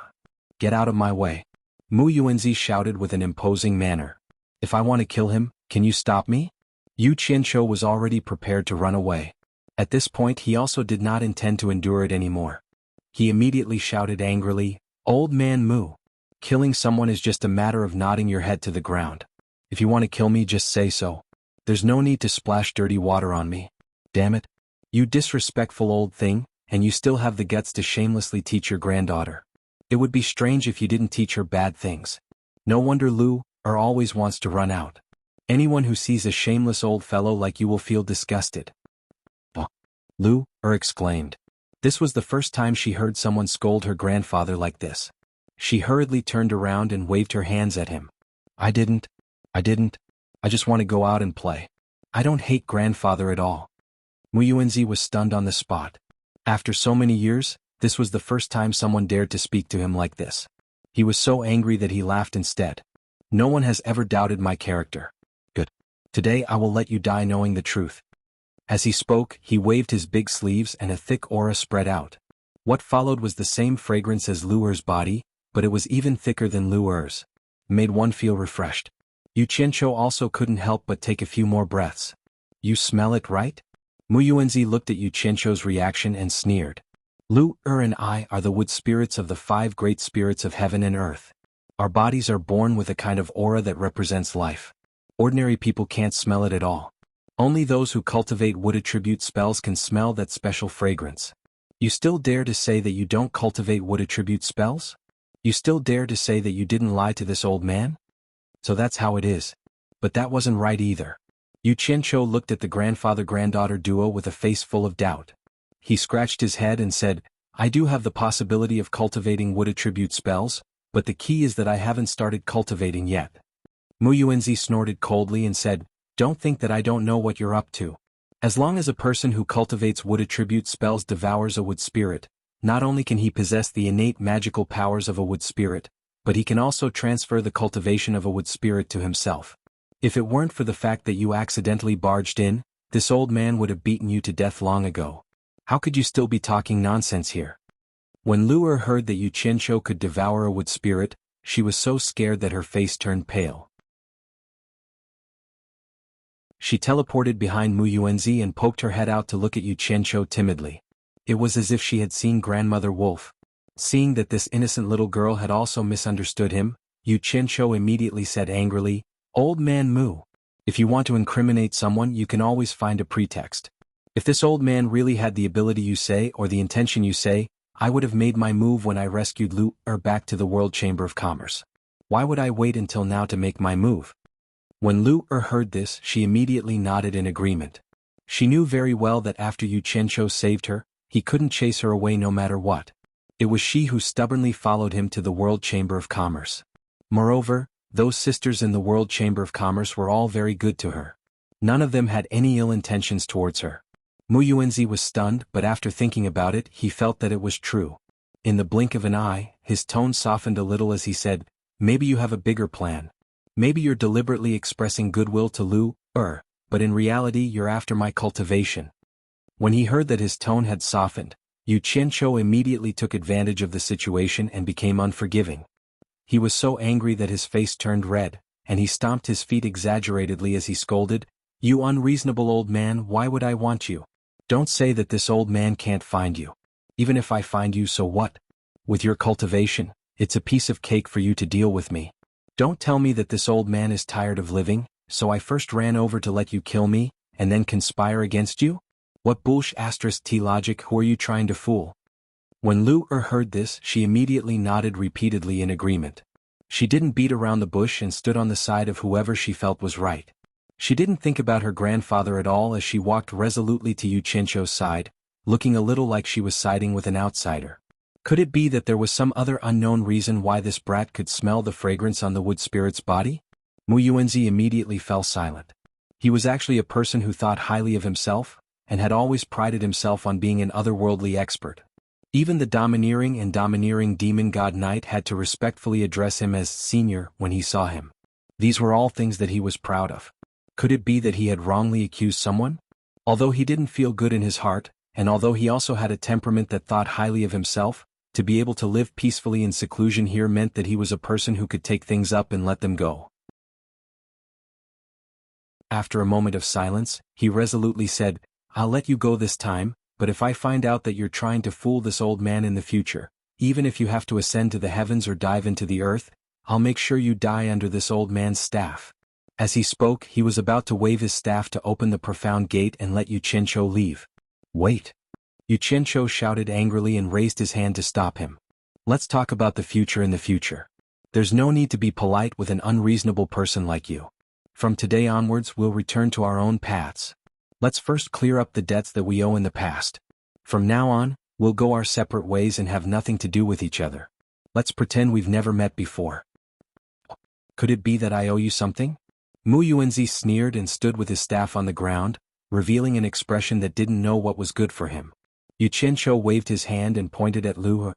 get out of my way." Mu Yuanzi shouted with an imposing manner, "If I want to kill him, can you stop me?" Yu Qianqiu was already prepared to run away. At this point he also did not intend to endure it anymore. He immediately shouted angrily, "Old man Mu. Killing someone is just a matter of nodding your head to the ground. If you want to kill me, just say so. There's no need to splash dirty water on me. Damn it. You disrespectful old thing, and you still have the guts to shamelessly teach your granddaughter. It would be strange if you didn't teach her bad things. No wonder Lu always wants to run out. Anyone who sees a shameless old fellow like you will feel disgusted." Lu exclaimed. This was the first time she heard someone scold her grandfather like this. She hurriedly turned around and waved her hands at him. I didn't. I just want to go out and play. I don't hate grandfather at all." Mu Yuanzi was stunned on the spot. After so many years, this was the first time someone dared to speak to him like this. He was so angry that he laughed instead. "No one has ever doubted my character. Good. Today I will let you die knowing the truth." As he spoke, he waved his big sleeves and a thick aura spread out. What followed was the same fragrance as Lu'er's body, but it was even thicker than Lu'er's. Made one feel refreshed. Yu Qianqiu also couldn't help but take a few more breaths. "You smell it, right?" Mu Yuanzi looked at Yu Qianqiu's reaction and sneered. "Lu and I are the wood spirits of the 5 great spirits of heaven and earth. Our bodies are born with a kind of aura that represents life. Ordinary people can't smell it at all. Only those who cultivate wood attribute spells can smell that special fragrance. You still dare to say that you don't cultivate wood attribute spells? You still dare to say that you didn't lie to this old man? So that's how it is. But that wasn't right either." Yu Qianqiu looked at the grandfather-granddaughter duo with a face full of doubt. He scratched his head and said, "I do have the possibility of cultivating wood attribute spells, but the key is that I haven't started cultivating yet. Mu Yuanzi snorted coldly and said, "Don't think that I don't know what you're up to. As long as a person who cultivates wood attribute spells devours a wood spirit, not only can he possess the innate magical powers of a wood spirit, but he can also transfer the cultivation of a wood spirit to himself. If it weren't for the fact that you accidentally barged in, this old man would have beaten you to death long ago. How could you still be talking nonsense here?" When Lu Er heard that Yu Qianqiu could devour a wood spirit, she was so scared that her face turned pale. She teleported behind Mu Yuanzi and poked her head out to look at Yu Qianqiu timidly. It was as if she had seen Grandmother Wolf. Seeing that this innocent little girl had also misunderstood him, Yu Qianqiu immediately said angrily, "Old man Mu. If you want to incriminate someone, you can always find a pretext. If this old man really had the ability you say or the intention you say, I would have made my move when I rescued Lu Er back to the World Chamber of Commerce. Why would I wait until now to make my move?" When Lu Er heard this, she immediately nodded in agreement. She knew very well that after Yu Qianqiu saved her, he couldn't chase her away no matter what. It was she who stubbornly followed him to the World Chamber of Commerce. Moreover, those sisters in the World Chamber of Commerce were all very good to her. None of them had any ill intentions towards her. Mu Yuanzi was stunned, but after thinking about it, he felt that it was true. In the blink of an eye, his tone softened a little as he said, "Maybe you have a bigger plan. Maybe you're deliberately expressing goodwill to Lu Er, but in reality you're after my cultivation." When he heard that his tone had softened, Yu Qianqiu immediately took advantage of the situation and became unforgiving. He was so angry that his face turned red, and he stomped his feet exaggeratedly as he scolded, "You unreasonable old man, why would I want you? Don't say that this old man can't find you. Even if I find you, so what? With your cultivation, it's a piece of cake for you to deal with me. Don't tell me that this old man is tired of living, so I first ran over to let you kill me, and then conspire against you? What bullsh*t logic, who are you trying to fool?" When Lu Er heard this, she immediately nodded repeatedly in agreement. She didn't beat around the bush and stood on the side of whoever she felt was right. She didn't think about her grandfather at all as she walked resolutely to Yu Qianqiu's side, looking a little like she was siding with an outsider. Could it be that there was some other unknown reason why this brat could smell the fragrance on the wood spirit's body? Mu Yuanzi immediately fell silent. He was actually a person who thought highly of himself, and had always prided himself on being an otherworldly expert. Even the domineering demon god knight had to respectfully address him as senior when he saw him. These were all things that he was proud of. Could it be that he had wrongly accused someone? Although he didn't feel good in his heart, and although he also had a temperament that thought highly of himself, to be able to live peacefully in seclusion here meant that he was a person who could take things up and let them go. After a moment of silence, he resolutely said, "I'll let you go this time, but if I find out that you're trying to fool this old man in the future, even if you have to ascend to the heavens or dive into the earth, I'll make sure you die under this old man's staff." As he spoke, he was about to wave his staff to open the profound gate and let Yu Qianqiu leave. "Wait!" Yu Qianqiu shouted angrily and raised his hand to stop him. "Let's talk about the future in the future. There's no need to be polite with an unreasonable person like you. From today onwards we'll return to our own paths. Let's first clear up the debts that we owe in the past. From now on, we'll go our separate ways and have nothing to do with each other. Let's pretend we've never met before." "Could it be that I owe you something?" Mu Yuanzi sneered and stood with his staff on the ground, revealing an expression that didn't know what was good for him. Yu Qianqiu waved his hand and pointed at Lu Er.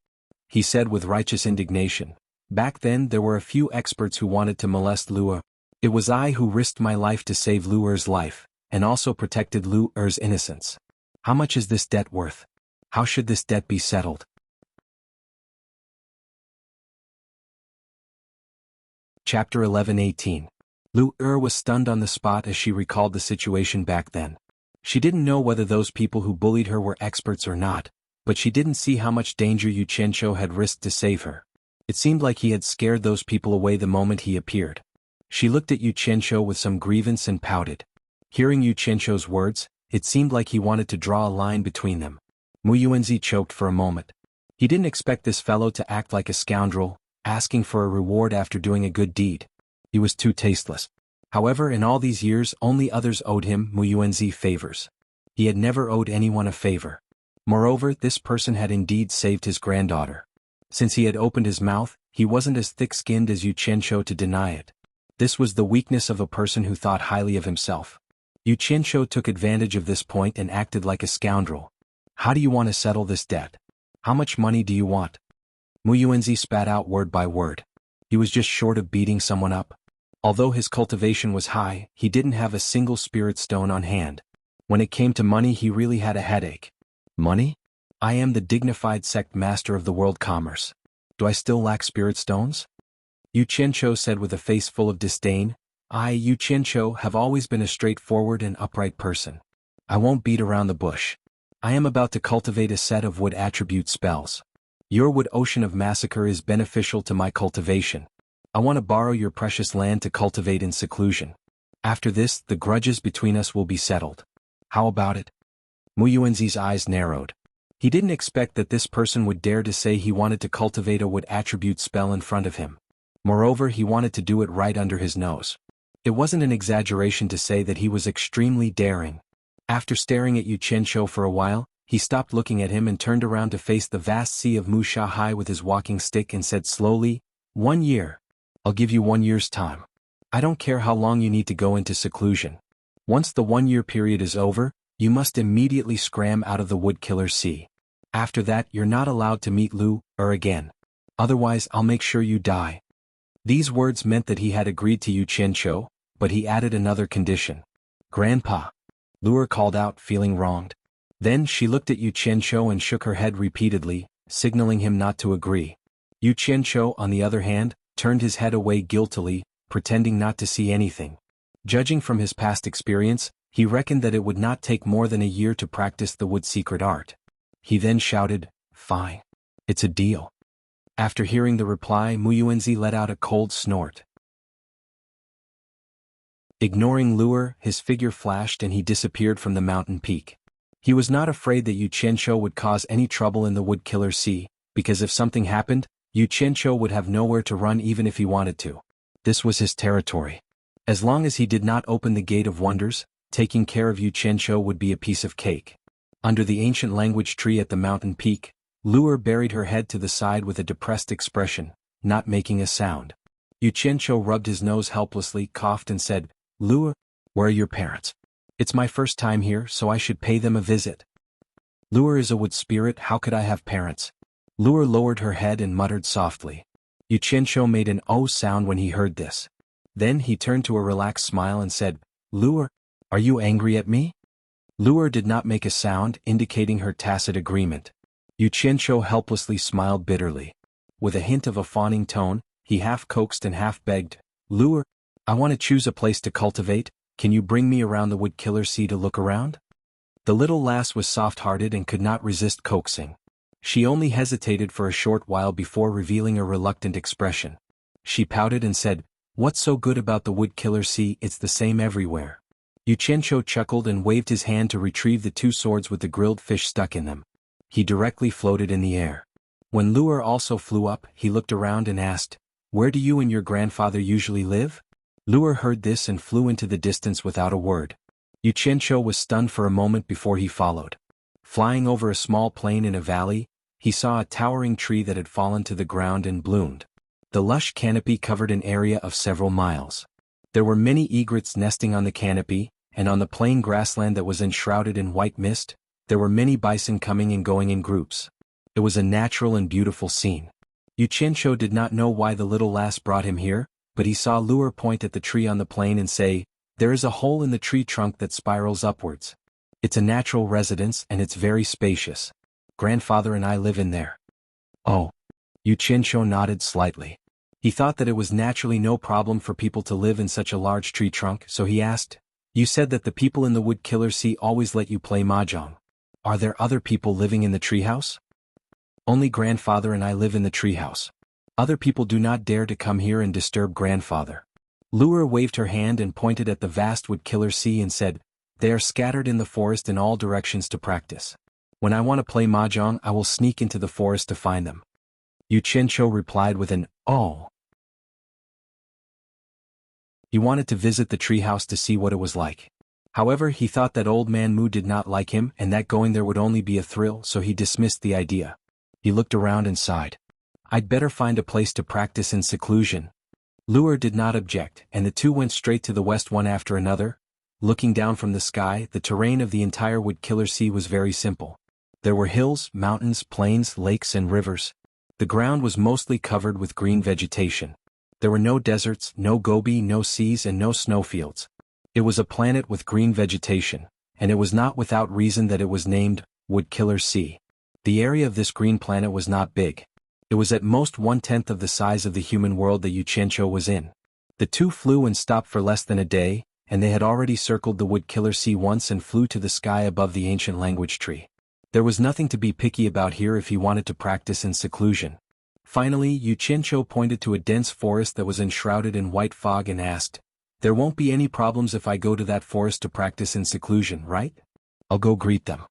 He said with righteous indignation, "Back then there were a few experts who wanted to molest Lu Er. It was I who risked my life to save Lu Er's life, and also protected Lu Er's innocence. How much is this debt worth? How should this debt be settled?" Chapter 11:18. Lu Er was stunned on the spot as she recalled the situation back then. She didn't know whether those people who bullied her were experts or not, but she didn't see how much danger Yu Qianqiu had risked to save her. It seemed like he had scared those people away the moment he appeared. She looked at Yu Qianqiu with some grievance and pouted. Hearing Yu Qianqiu's words, it seemed like he wanted to draw a line between them. Mu Yuanzi choked for a moment. He didn't expect this fellow to act like a scoundrel, asking for a reward after doing a good deed. He was too tasteless. However, in all these years only others owed him, Mu Yuanzi, favors. He had never owed anyone a favor. Moreover, this person had indeed saved his granddaughter. Since he had opened his mouth, he wasn't as thick-skinned as Yu Qianqiu to deny it. This was the weakness of a person who thought highly of himself. Yu Qianqiu took advantage of this point and acted like a scoundrel. How do you want to settle this debt? How much money do you want? Mu Yuanzi spat out word by word. He was just short of beating someone up. Although his cultivation was high, he didn't have a single spirit stone on hand. When it came to money, he really had a headache. Money? I am the dignified sect master of the world commerce. Do I still lack spirit stones? Yu Qianqiu said with a face full of disdain. I, Yu Qianqiu, have always been a straightforward and upright person. I won't beat around the bush. I am about to cultivate a set of wood attribute spells. Your wood ocean of massacre is beneficial to my cultivation. I want to borrow your precious land to cultivate in seclusion. After this, the grudges between us will be settled. How about it? Mu Yuanzi's eyes narrowed. He didn't expect that this person would dare to say he wanted to cultivate a wood attribute spell in front of him. Moreover, he wanted to do it right under his nose. It wasn't an exaggeration to say that he was extremely daring. After staring at Yu Qianqiu for a while, he stopped looking at him and turned around to face the vast sea of Mu Shahai with his walking stick and said slowly, 1 year. I'll give you 1 year's time. I don't care how long you need to go into seclusion. Once the 1-year period is over, you must immediately scram out of the Wood Killer Sea. After that, you're not allowed to meet Lu again. Otherwise, I'll make sure you die. These words meant that he had agreed to Yu Qianqiu, but he added another condition. Grandpa. Lu called out, feeling wronged. Then she looked at Yu Qianqiu and shook her head repeatedly, signaling him not to agree. Yu Qianqiu, on the other hand, turned his head away guiltily, pretending not to see anything. Judging from his past experience, he reckoned that it would not take more than a year to practice the wood secret art. He then shouted, Fine. It's a deal. After hearing the reply, Mu Yuanzi let out a cold snort. Ignoring Lure, his figure flashed and he disappeared from the mountain peak. He was not afraid that Yu Qianqiu would cause any trouble in the Wood Killer Sea, because if something happened, Yu Qianqiu would have nowhere to run even if he wanted to. This was his territory. As long as he did not open the Gate of Wonders, taking care of Yu Qianqiu would be a piece of cake. Under the ancient language tree at the mountain peak, Lure buried her head to the side with a depressed expression, not making a sound. Yu Qianqiu rubbed his nose helplessly, coughed and said, Lure, where are your parents? It's my first time here, so I should pay them a visit. Lure is a wood spirit, how could I have parents? Lure lowered her head and muttered softly. Yu Qianqiu made an oh sound when he heard this. Then he turned to a relaxed smile and said, Lure, are you angry at me? Lure did not make a sound, indicating her tacit agreement. Yu Qianqiu helplessly smiled bitterly. With a hint of a fawning tone, he half coaxed and half begged, Lure, I want to choose a place to cultivate, can you bring me around the Wood Killer Sea to look around? The little lass was soft-hearted and could not resist coaxing. She only hesitated for a short while before revealing a reluctant expression. She pouted and said, What's so good about the Wood Killer Sea? It's the same everywhere. Yu Qianqiu chuckled and waved his hand to retrieve the 2 swords with the grilled fish stuck in them. He directly floated in the air. When Lure also flew up, he looked around and asked, Where do you and your grandfather usually live? Lure heard this and flew into the distance without a word. Yu Qianqiu was stunned for a moment before he followed. Flying over a small plain in a valley, he saw a towering tree that had fallen to the ground and bloomed. The lush canopy covered an area of several miles. There were many egrets nesting on the canopy, and on the plain grassland that was enshrouded in white mist, there were many bison coming and going in groups. It was a natural and beautiful scene. Yu Qianqiu did not know why the little lass brought him here, but he saw Lure point at the tree on the plain and say, There is a hole in the tree trunk that spirals upwards. It's a natural residence and it's very spacious. Grandfather and I live in there. Oh. Yu Qianqiu nodded slightly. He thought that it was naturally no problem for people to live in such a large tree trunk, so he asked, You said that the people in the Wood Killer Sea always let you play mahjong. Are there other people living in the treehouse? Only grandfather and I live in the treehouse. Other people do not dare to come here and disturb grandfather. Lure waved her hand and pointed at the vast Wood Killer Sea and said, They are scattered in the forest in all directions to practice. When I want to play mahjong, I will sneak into the forest to find them. Yu Qianqiu replied with an, Oh. He wanted to visit the treehouse to see what it was like. However, he thought that old man Mu did not like him and that going there would only be a thrill, so he dismissed the idea. He looked around and sighed. I'd better find a place to practice in seclusion. Luer did not object, and the two went straight to the west one after another. Looking down from the sky, the terrain of the entire Woodkiller Sea was very simple. There were hills, mountains, plains, lakes and rivers. The ground was mostly covered with green vegetation. There were no deserts, no Gobi, no seas and no snowfields. It was a planet with green vegetation, and it was not without reason that it was named Woodkiller Sea. The area of this green planet was not big. It was at most 1/10 of the size of the human world that Yuchencho was in. The two flew and stopped for less than a day, and they had already circled the Woodkiller Sea once and flew to the sky above the ancient language tree. There was nothing to be picky about here if he wanted to practice in seclusion. Finally, Yuchencho pointed to a dense forest that was enshrouded in white fog and asked, "There won't be any problems if I go to that forest to practice in seclusion, right? I'll go greet them.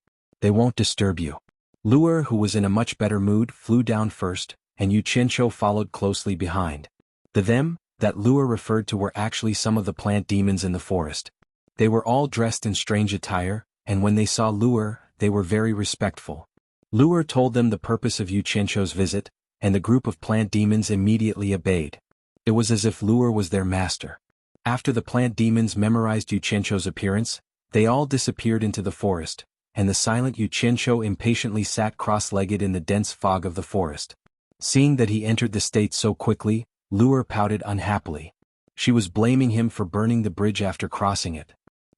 They won't disturb you." Luer, who was in a much better mood, flew down first, and Yuchencho followed closely behind. The them that Luer referred to were actually some of the plant demons in the forest. They were all dressed in strange attire, and when they saw Luer, they were very respectful. Luer told them the purpose of Yuchencho's visit, and the group of plant demons immediately obeyed. It was as if Luer was their master. After the plant demons memorized Yuchencho's appearance, they all disappeared into the forest, and the silent Yuchencho impatiently sat cross-legged in the dense fog of the forest. Seeing that he entered the state so quickly, Luer pouted unhappily. She was blaming him for burning the bridge after crossing it.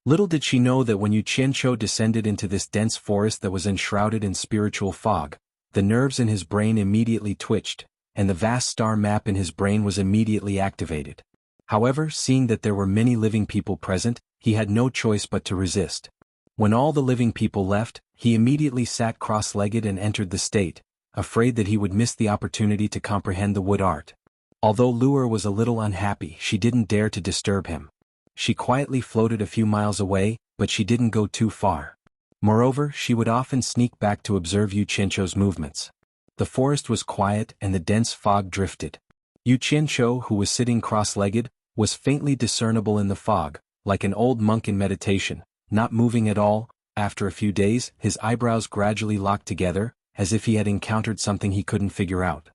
Little did she know that when Yuchencho descended into this dense forest that was enshrouded in spiritual fog, the nerves in his brain immediately twitched, and the vast star map in his brain was immediately activated. However, seeing that there were many living people present, he had no choice but to resist. When all the living people left, he immediately sat cross-legged and entered the state, afraid that he would miss the opportunity to comprehend the wood art. Although Luer was a little unhappy, she didn't dare to disturb him. She quietly floated a few miles away, but she didn't go too far. Moreover, she would often sneak back to observe Yuchencho's movements. The forest was quiet and the dense fog drifted. Yuchencho, who was sitting cross-legged, was faintly discernible in the fog, like an old monk in meditation, not moving at all. After a few days, his eyebrows gradually locked together, as if he had encountered something he couldn't figure out.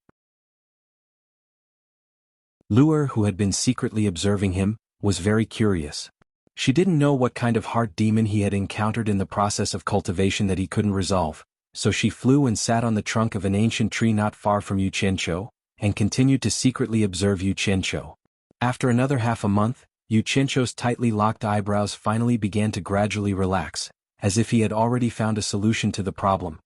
Luer, who had been secretly observing him, was very curious. She didn't know what kind of heart demon he had encountered in the process of cultivation that he couldn't resolve, so she flew and sat on the trunk of an ancient tree not far from Yuchencho, and continued to secretly observe Yuchencho. After another half a month, Yuchencho's tightly locked eyebrows finally began to gradually relax, as if he had already found a solution to the problem.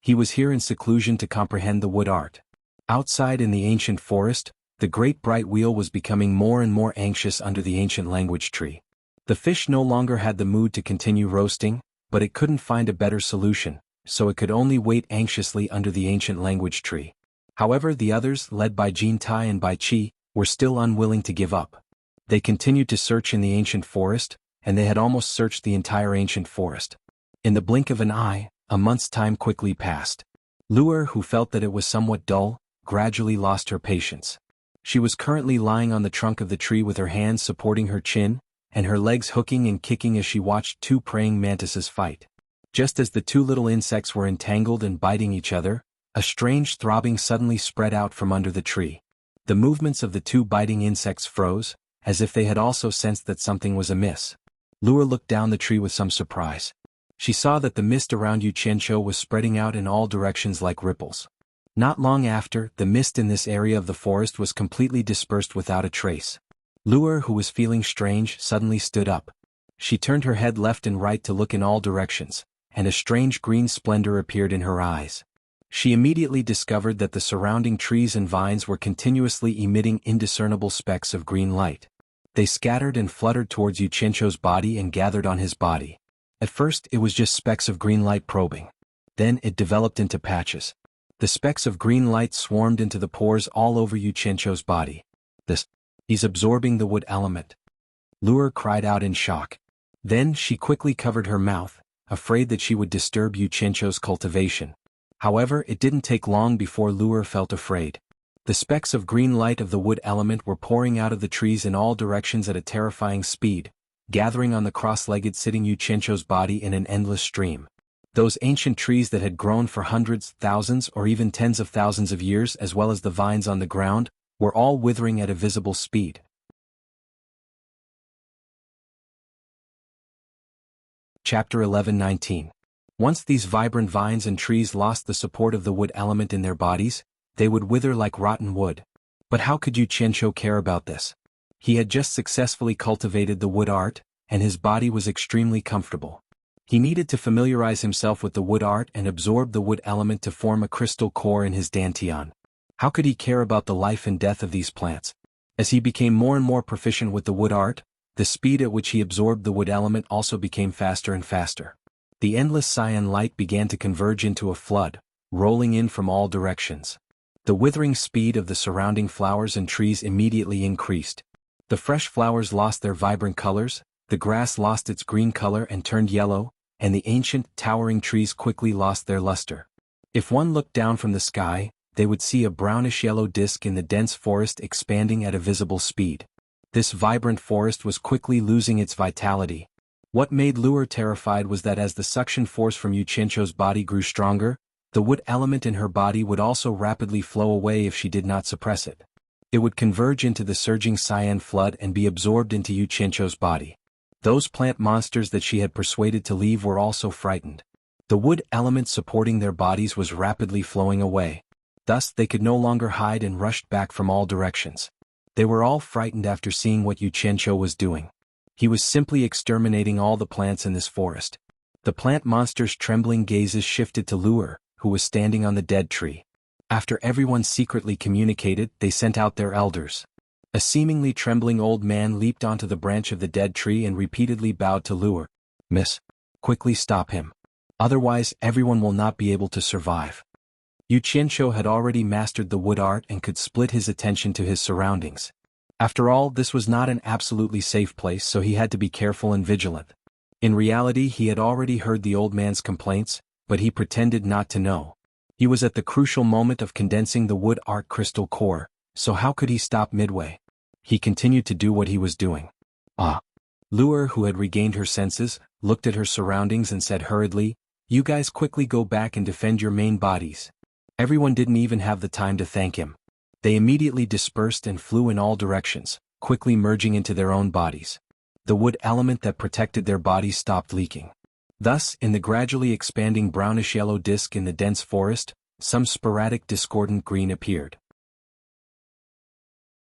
He was here in seclusion to comprehend the wood art. Outside in the ancient forest, the great bright wheel was becoming more and more anxious under the ancient language tree. The fish no longer had the mood to continue roasting, but it couldn't find a better solution, so it could only wait anxiously under the ancient language tree. However, the others, led by Jin Tai and Bai Chi, were still unwilling to give up. They continued to search in the ancient forest, and they had almost searched the entire ancient forest. In the blink of an eye, a month's time quickly passed. Luer, who felt that it was somewhat dull, gradually lost her patience. She was currently lying on the trunk of the tree with her hands supporting her chin, and her legs hooking and kicking as she watched two praying mantises fight. Just as the two little insects were entangled and biting each other, a strange throbbing suddenly spread out from under the tree. The movements of the two biting insects froze, as if they had also sensed that something was amiss. Luer looked down the tree with some surprise. She saw that the mist around Yuchencho was spreading out in all directions like ripples. Not long after, the mist in this area of the forest was completely dispersed without a trace. Luer, who was feeling strange, suddenly stood up. She turned her head left and right to look in all directions, and a strange green splendor appeared in her eyes. She immediately discovered that the surrounding trees and vines were continuously emitting indiscernible specks of green light. They scattered and fluttered towards Yuchencho's body and gathered on his body. At first, it was just specks of green light probing. Then it developed into patches. The specks of green light swarmed into the pores all over Yuchencho's body. He's absorbing the wood element. Luer cried out in shock. Then she quickly covered her mouth, afraid that she would disturb Yuchencho's cultivation. However, it didn't take long before Luer felt afraid. The specks of green light of the wood element were pouring out of the trees in all directions at a terrifying speed, gathering on the cross-legged sitting Yuchencho's body in an endless stream. Those ancient trees that had grown for hundreds, thousands, or even tens of thousands of years, as well as the vines on the ground, were all withering at a visible speed. Chapter 11:19. Once these vibrant vines and trees lost the support of the wood element in their bodies, they would wither like rotten wood. But how could Yu Qianqiu care about this? He had just successfully cultivated the wood art, and his body was extremely comfortable. He needed to familiarize himself with the wood art and absorb the wood element to form a crystal core in his dantian. How could he care about the life and death of these plants? As he became more and more proficient with the wood art, the speed at which he absorbed the wood element also became faster and faster. The endless cyan light began to converge into a flood, rolling in from all directions. The withering speed of the surrounding flowers and trees immediately increased. The fresh flowers lost their vibrant colors, the grass lost its green color and turned yellow, and the ancient, towering trees quickly lost their luster. If one looked down from the sky, they would see a brownish-yellow disk in the dense forest expanding at a visible speed. This vibrant forest was quickly losing its vitality. What made Luer terrified was that as the suction force from Yu Qianqiu's body grew stronger, the wood element in her body would also rapidly flow away if she did not suppress it. It would converge into the surging cyan flood and be absorbed into Yu Qianqiu's body. Those plant monsters that she had persuaded to leave were also frightened. The wood element supporting their bodies was rapidly flowing away. Thus they could no longer hide and rushed back from all directions. They were all frightened after seeing what Yu Qianqiu was doing. He was simply exterminating all the plants in this forest. The plant monster's trembling gazes shifted to Luer, who was standing on the dead tree. After everyone secretly communicated, they sent out their elders. A seemingly trembling old man leaped onto the branch of the dead tree and repeatedly bowed to Luer. "Miss, quickly stop him. Otherwise everyone will not be able to survive." Yu Qianqiu had already mastered the wood art and could split his attention to his surroundings. After all, this was not an absolutely safe place, so he had to be careful and vigilant. In reality, he had already heard the old man's complaints, but he pretended not to know. He was at the crucial moment of condensing the wood art crystal core, so how could he stop midway? He continued to do what he was doing. Luer, who had regained her senses, looked at her surroundings and said hurriedly, "You guys quickly go back and defend your main bodies." Everyone didn't even have the time to thank him. They immediately dispersed and flew in all directions, quickly merging into their own bodies. The wood element that protected their bodies stopped leaking. Thus, in the gradually expanding brownish-yellow disk in the dense forest, some sporadic discordant green appeared.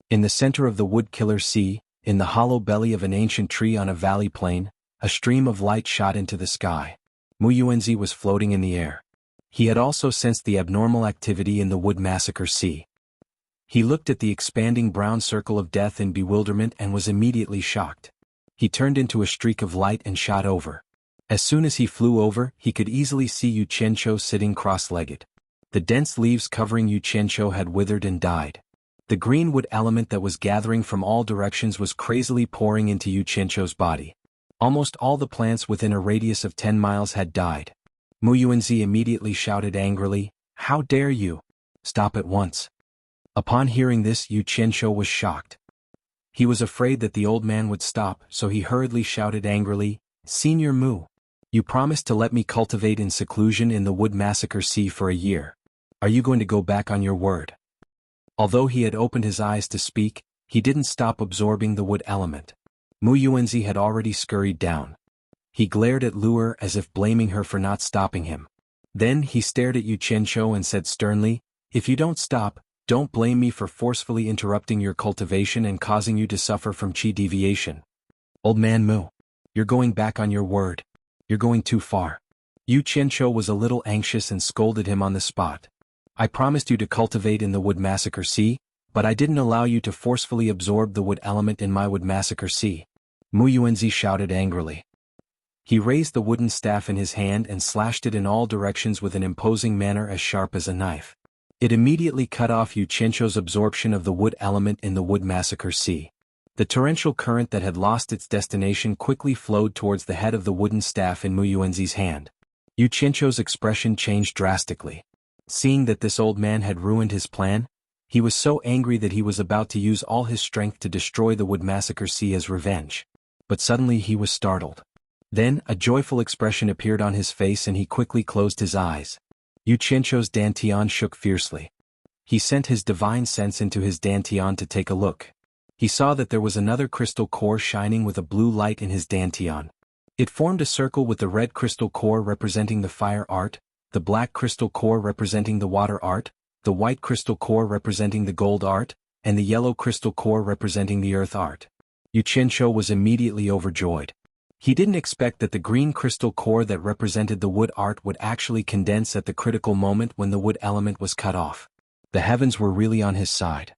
In the center of the wood-killer sea, in the hollow belly of an ancient tree on a valley plain, a stream of light shot into the sky. Mu Yuanzi was floating in the air. He had also sensed the abnormal activity in the wood massacre sea. He looked at the expanding brown circle of death in bewilderment and was immediately shocked. He turned into a streak of light and shot over. As soon as he flew over, he could easily see Yu Qianqiu sitting cross-legged. The dense leaves covering Yu Qianqiu had withered and died. The green wood element that was gathering from all directions was crazily pouring into Yu Qianqiu's body. Almost all the plants within a radius of 10 miles had died. Mu Yuanzi immediately shouted angrily, "How dare you? Stop at once." Upon hearing this, Yu Qianqiu was shocked. He was afraid that the old man would stop, so he hurriedly shouted angrily, "Senior Mu, you promised to let me cultivate in seclusion in the wood massacre sea for a year. Are you going to go back on your word?" Although he had opened his eyes to speak, he didn't stop absorbing the wood element. Mu Yuanzi had already scurried down. He glared at Luer as if blaming her for not stopping him. Then he stared at Yu Qianqiu and said sternly, "If you don't stop, don't blame me for forcefully interrupting your cultivation and causing you to suffer from qi deviation. Old man Mu, you're going back on your word. You're going too far." Yu Qianqiu was a little anxious and scolded him on the spot. "I promised you to cultivate in the wood massacre sea, but I didn't allow you to forcefully absorb the wood element in my wood massacre sea." Mu Yuanzi shouted angrily. He raised the wooden staff in his hand and slashed it in all directions with an imposing manner as sharp as a knife. It immediately cut off Yu Qianqiu's absorption of the wood element in the wood massacre sea. The torrential current that had lost its destination quickly flowed towards the head of the wooden staff in Mu Yuanzi's hand. Yu Qianqiu's expression changed drastically. Seeing that this old man had ruined his plan, he was so angry that he was about to use all his strength to destroy the wood massacre sea as revenge. But suddenly he was startled. Then a joyful expression appeared on his face and he quickly closed his eyes. Yu Qianqiu's dantian shook fiercely. He sent his divine sense into his dantian to take a look. He saw that there was another crystal core shining with a blue light in his dantian. It formed a circle with the red crystal core representing the fire art, the black crystal core representing the water art, the white crystal core representing the gold art, and the yellow crystal core representing the earth art. Yu Qianqiu was immediately overjoyed. He didn't expect that the green crystal core that represented the wood art would actually condense at the critical moment when the wood element was cut off. The heavens were really on his side.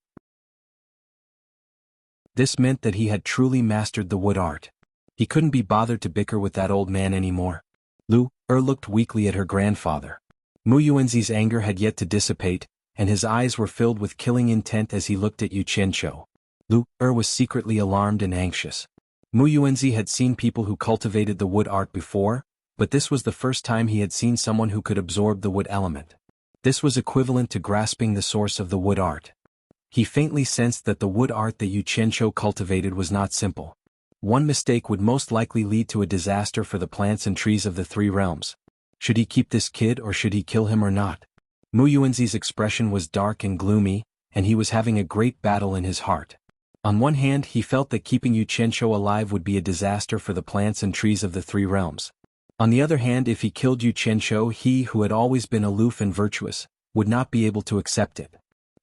This meant that he had truly mastered the wood art. He couldn't be bothered to bicker with that old man anymore. Lu looked weakly at her grandfather. Mu Yuanzi's anger had yet to dissipate, and his eyes were filled with killing intent as he looked at Yu Qianqiu. Lu was secretly alarmed and anxious. Mu Yuanzi had seen people who cultivated the wood art before, but this was the first time he had seen someone who could absorb the wood element. This was equivalent to grasping the source of the wood art. He faintly sensed that the wood art that Yu Qianqiu cultivated was not simple. One mistake would most likely lead to a disaster for the plants and trees of the three realms. Should he keep this kid or should he kill him or not? Mu Yuanzi's expression was dark and gloomy, and he was having a great battle in his heart. On one hand, he felt that keeping Yu Qianqiu alive would be a disaster for the plants and trees of the three realms. On the other hand, if he killed Yu Qianqiu, he who had always been aloof and virtuous, would not be able to accept it.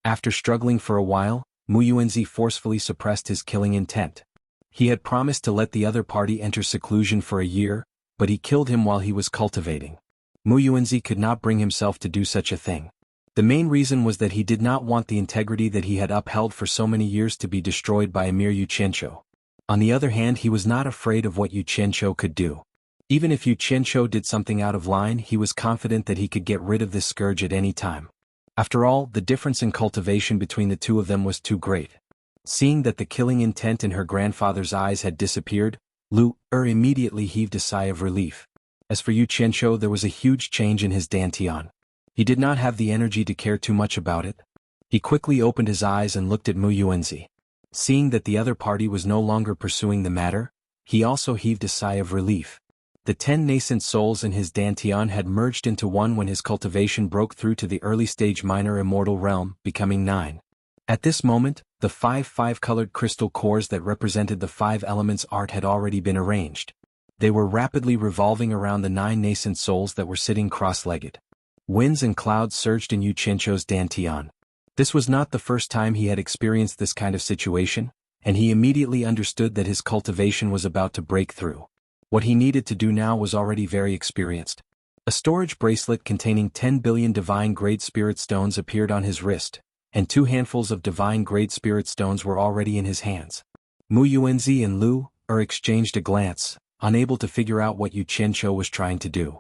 After struggling for a while, Mu Yuanzi forcefully suppressed his killing intent. He had promised to let the other party enter seclusion for a year, but he killed him while he was cultivating. Mu Yuanzi could not bring himself to do such a thing. The main reason was that he did not want the integrity that he had upheld for so many years to be destroyed by a mere Yu Qianqiu. On the other hand, he was not afraid of what Yu Qianqiu could do. Even if Yu Qianqiu did something out of line, he was confident that he could get rid of this scourge at any time. After all, the difference in cultivation between the two of them was too great. Seeing that the killing intent in her grandfather's eyes had disappeared, Lu immediately heaved a sigh of relief. As for Yu Qianqiu, there was a huge change in his dantian. He did not have the energy to care too much about it. He quickly opened his eyes and looked at Mu Yuanzi. Seeing that the other party was no longer pursuing the matter, he also heaved a sigh of relief. The 10 nascent souls in his dantian had merged into one when his cultivation broke through to the early-stage minor immortal realm, becoming 9. At this moment, the 5 colored crystal cores that represented the 5 elements art had already been arranged. They were rapidly revolving around the 9 nascent souls that were sitting cross-legged. Winds and clouds surged in Yu Qianqiu's dantian. This was not the first time he had experienced this kind of situation, and he immediately understood that his cultivation was about to break through. What he needed to do now was already very experienced. A storage bracelet containing 10 billion divine-grade spirit stones appeared on his wrist, and 2 handfuls of divine-grade spirit stones were already in his hands. Mu Yuanzi and Lu exchanged a glance, unable to figure out what Yu Qianqiu was trying to do.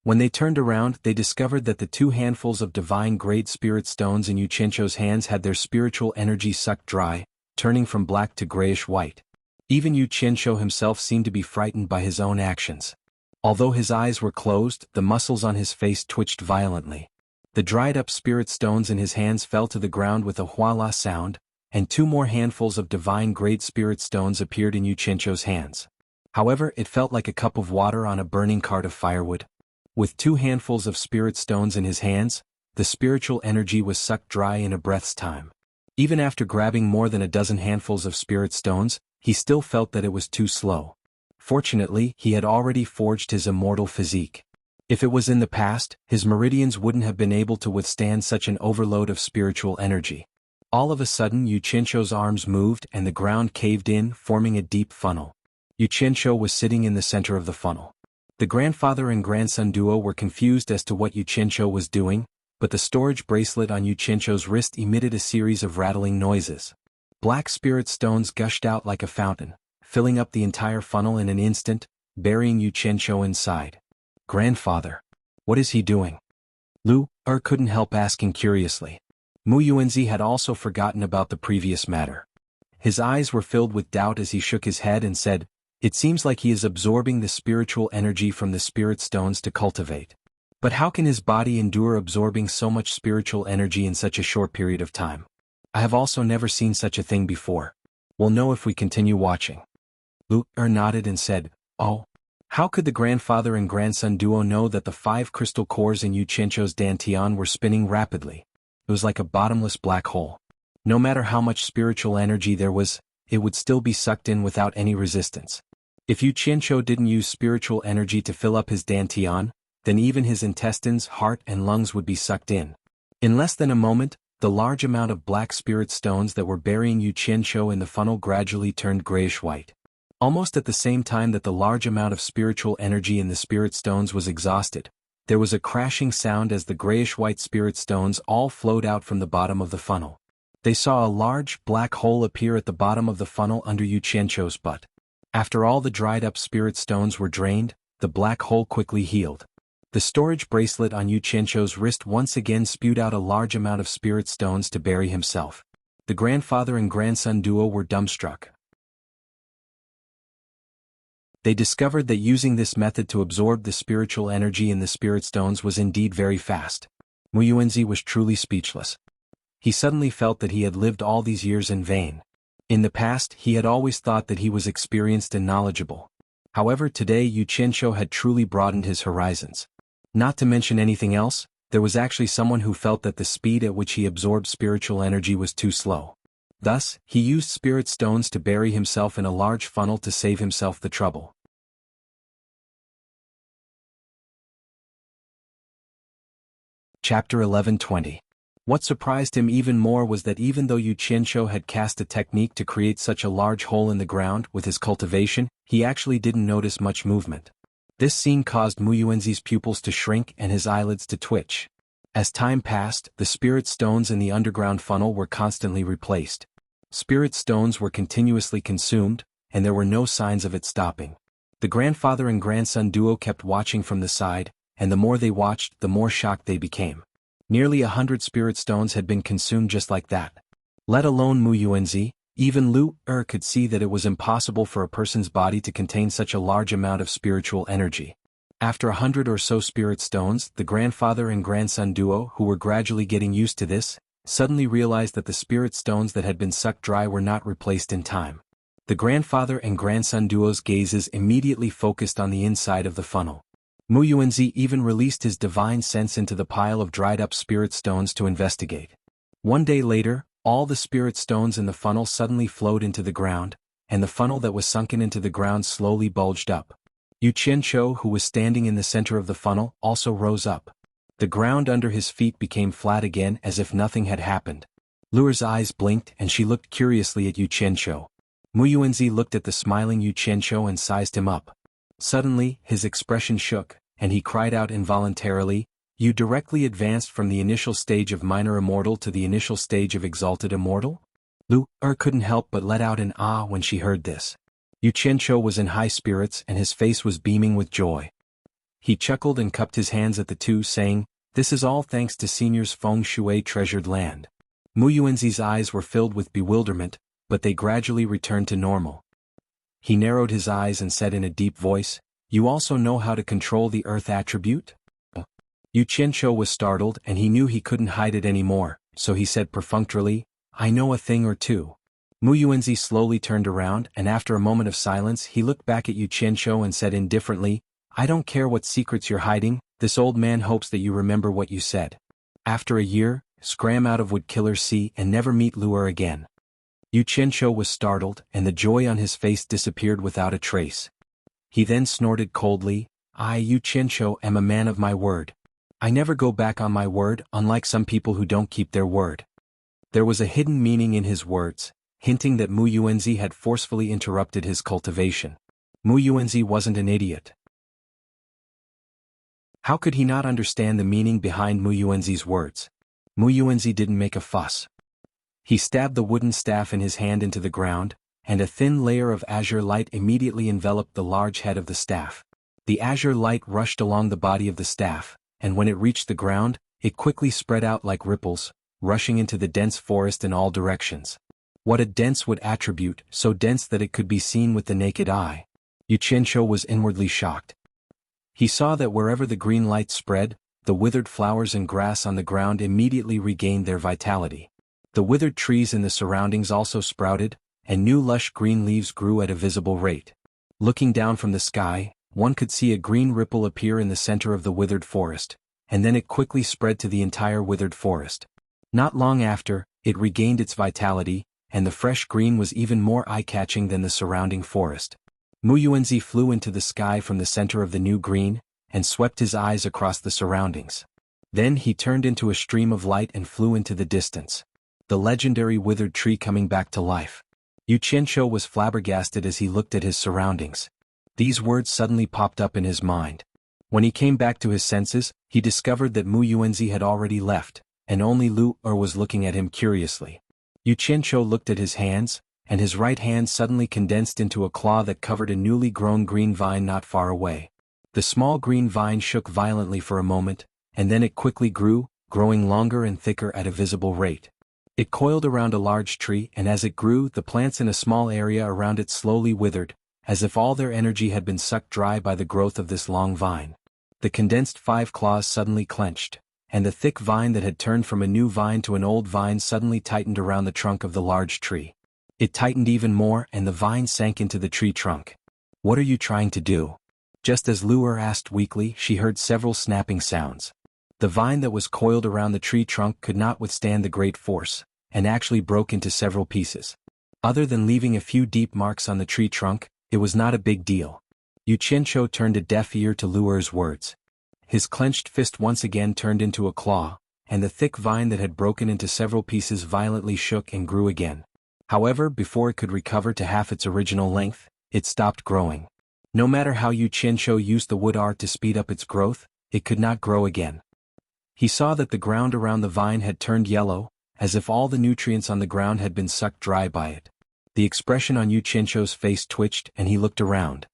When they turned around, they discovered that the 2 handfuls of divine-grade spirit stones in Yu Qianqiu's hands had their spiritual energy sucked dry, turning from black to grayish-white. Even Yu Qianqiu himself seemed to be frightened by his own actions. Although his eyes were closed, the muscles on his face twitched violently. The dried-up spirit stones in his hands fell to the ground with a huala sound, and 2 more handfuls of divine-grade spirit stones appeared in Yu Qianqiu's hands. However, it felt like a cup of water on a burning cart of firewood. With 2 handfuls of spirit stones in his hands, the spiritual energy was sucked dry in a breath's time. Even after grabbing more than a dozen handfuls of spirit stones, he still felt that it was too slow. Fortunately, he had already forged his immortal physique. If it was in the past, his meridians wouldn't have been able to withstand such an overload of spiritual energy. All of a sudden, Yu Qianqiu's arms moved and the ground caved in, forming a deep funnel. Yu Qianqiu was sitting in the center of the funnel. The grandfather and grandson duo were confused as to what Yu Qianqiu was doing, but the storage bracelet on Yu Qianqiu's wrist emitted a series of rattling noises. Black spirit stones gushed out like a fountain, filling up the entire funnel in an instant, burying Yu Qianqiu inside. Grandfather. What is he doing? Lu couldn't help asking curiously. Mu Yuanzi had also forgotten about the previous matter. His eyes were filled with doubt as he shook his head and said, "It seems like he is absorbing the spiritual energy from the spirit stones to cultivate. But how can his body endure absorbing so much spiritual energy in such a short period of time? I have also never seen such a thing before. We'll know if we continue watching." Lu nodded and said, "Oh, How could the grandfather and grandson duo know that the 5 crystal cores in Yu Qianqiu's dantian were spinning rapidly? It was like a bottomless black hole. No matter how much spiritual energy there was, it would still be sucked in without any resistance. If Yu Qianqiu didn't use spiritual energy to fill up his dantian, then even his intestines, heart and lungs would be sucked in. In less than a moment, the large amount of black spirit stones that were burying Yu Qianqiu in the funnel gradually turned grayish-white. Almost at the same time that the large amount of spiritual energy in the spirit stones was exhausted, there was a crashing sound as the grayish-white spirit stones all flowed out from the bottom of the funnel. They saw a large, black hole appear at the bottom of the funnel under Yu Qianqiu's butt. After all the dried-up spirit stones were drained, the black hole quickly healed. The storage bracelet on Yu Qianqiu's wrist once again spewed out a large amount of spirit stones to bury himself. The grandfather and grandson duo were dumbstruck. They discovered that using this method to absorb the spiritual energy in the spirit stones was indeed very fast. Mu Yuanzi was truly speechless. He suddenly felt that he had lived all these years in vain. In the past, he had always thought that he was experienced and knowledgeable. However, today Yu Qianqiu had truly broadened his horizons. Not to mention anything else, there was actually someone who felt that the speed at which he absorbed spiritual energy was too slow. Thus, he used spirit stones to bury himself in a large funnel to save himself the trouble. Chapter 11:20. What surprised him even more was that even though Yu Qianqiu had cast a technique to create such a large hole in the ground with his cultivation, he actually didn't notice much movement. This scene caused Mu Yuanzi's pupils to shrink and his eyelids to twitch. As time passed, the spirit stones in the underground funnel were constantly replaced. Spirit stones were continuously consumed, and there were no signs of it stopping. The grandfather and grandson duo kept watching from the side, and the more they watched, the more shocked they became. Nearly 100 spirit stones had been consumed just like that. Let alone Mu Yuanzi, even Lu could see that it was impossible for a person's body to contain such a large amount of spiritual energy. After 100 or so spirit stones, the grandfather and grandson duo, who were gradually getting used to this, suddenly realized that the spirit stones that had been sucked dry were not replaced in time. The grandfather and grandson duo's gazes immediately focused on the inside of the funnel. Mu Yuanzi even released his divine sense into the pile of dried-up spirit stones to investigate. One day later, all the spirit stones in the funnel suddenly flowed into the ground, and the funnel that was sunken into the ground slowly bulged up. Yu Qianqiu, who was standing in the center of the funnel, also rose up. The ground under his feet became flat again as if nothing had happened. Luer's eyes blinked and she looked curiously at Yu Qianqiu. Mu Yuanzi looked at the smiling Yu Qianqiu and sized him up. Suddenly, his expression shook, and he cried out involuntarily, "You directly advanced from the initial stage of minor immortal to the initial stage of exalted immortal?" Lu couldn't help but let out an ah when she heard this. Yu Qianqiu was in high spirits and his face was beaming with joy. He chuckled and cupped his hands at the two, saying, "This is all thanks to Senior's feng shui treasured land." Mu Yuanzi's eyes were filled with bewilderment, but they gradually returned to normal. He narrowed his eyes and said in a deep voice, "You also know how to control the earth attribute?" Yu Qianqiu was startled and he knew he couldn't hide it anymore, so he said perfunctorily, "I know a thing or two." Mu Yuanzi slowly turned around and after a moment of silence he looked back at Yu Qianqiu and said indifferently, "I don't care what secrets you're hiding, this old man hopes that you remember what you said. After a year, scram out of Wood Killer Sea and never meet Luer again." Yu Qianqiu was startled and the joy on his face disappeared without a trace. He then snorted coldly, "I, Yu Qianqiu, am a man of my word. I never go back on my word, unlike some people who don't keep their word." There was a hidden meaning in his words, hinting that Mu Yuanzi had forcefully interrupted his cultivation. Mu Yuanzi wasn't an idiot. How could he not understand the meaning behind Mu Yuanzi's words? Mu Yuanzi didn't make a fuss. He stabbed the wooden staff in his hand into the ground, and a thin layer of azure light immediately enveloped the large head of the staff. The azure light rushed along the body of the staff, and when it reached the ground, it quickly spread out like ripples, rushing into the dense forest in all directions. What a dense wood attribute, so dense that it could be seen with the naked eye. Yu Qianqiu was inwardly shocked. He saw that wherever the green light spread, the withered flowers and grass on the ground immediately regained their vitality. The withered trees in the surroundings also sprouted, and new lush green leaves grew at a visible rate. Looking down from the sky, one could see a green ripple appear in the center of the withered forest, and then it quickly spread to the entire withered forest. Not long after, it regained its vitality, and the fresh green was even more eye-catching than the surrounding forest. Mu Yuanzi flew into the sky from the center of the new green, and swept his eyes across the surroundings. Then he turned into a stream of light and flew into the distance. The legendary withered tree coming back to life. Yu Qianqiu was flabbergasted as he looked at his surroundings. These words suddenly popped up in his mind. When he came back to his senses, he discovered that Mu Yuanzi had already left, and only Lu Er was looking at him curiously. Yu Qianqiu looked at his hands, and his right hand suddenly condensed into a claw that covered a newly grown green vine not far away. The small green vine shook violently for a moment, and then it quickly grew, growing longer and thicker at a visible rate. It coiled around a large tree, and as it grew, the plants in a small area around it slowly withered, as if all their energy had been sucked dry by the growth of this long vine. The condensed 5 claws suddenly clenched, and the thick vine that had turned from a new vine to an old vine suddenly tightened around the trunk of the large tree. It tightened even more, and the vine sank into the tree trunk. "What are you trying to do?" Just as Lu Er asked weakly, she heard several snapping sounds. The vine that was coiled around the tree trunk could not withstand the great force, and actually broke into several pieces. Other than leaving a few deep marks on the tree trunk, it was not a big deal. Yu Qianqiu turned a deaf ear to Lu Er's words. His clenched fist once again turned into a claw, and the thick vine that had broken into several pieces violently shook and grew again. However, before it could recover to half its original length, it stopped growing. No matter how Yu Qianqiu used the wood art to speed up its growth, it could not grow again. He saw that the ground around the vine had turned yellow, as if all the nutrients on the ground had been sucked dry by it. The expression on Yu Qianqiu's face twitched, and he looked around.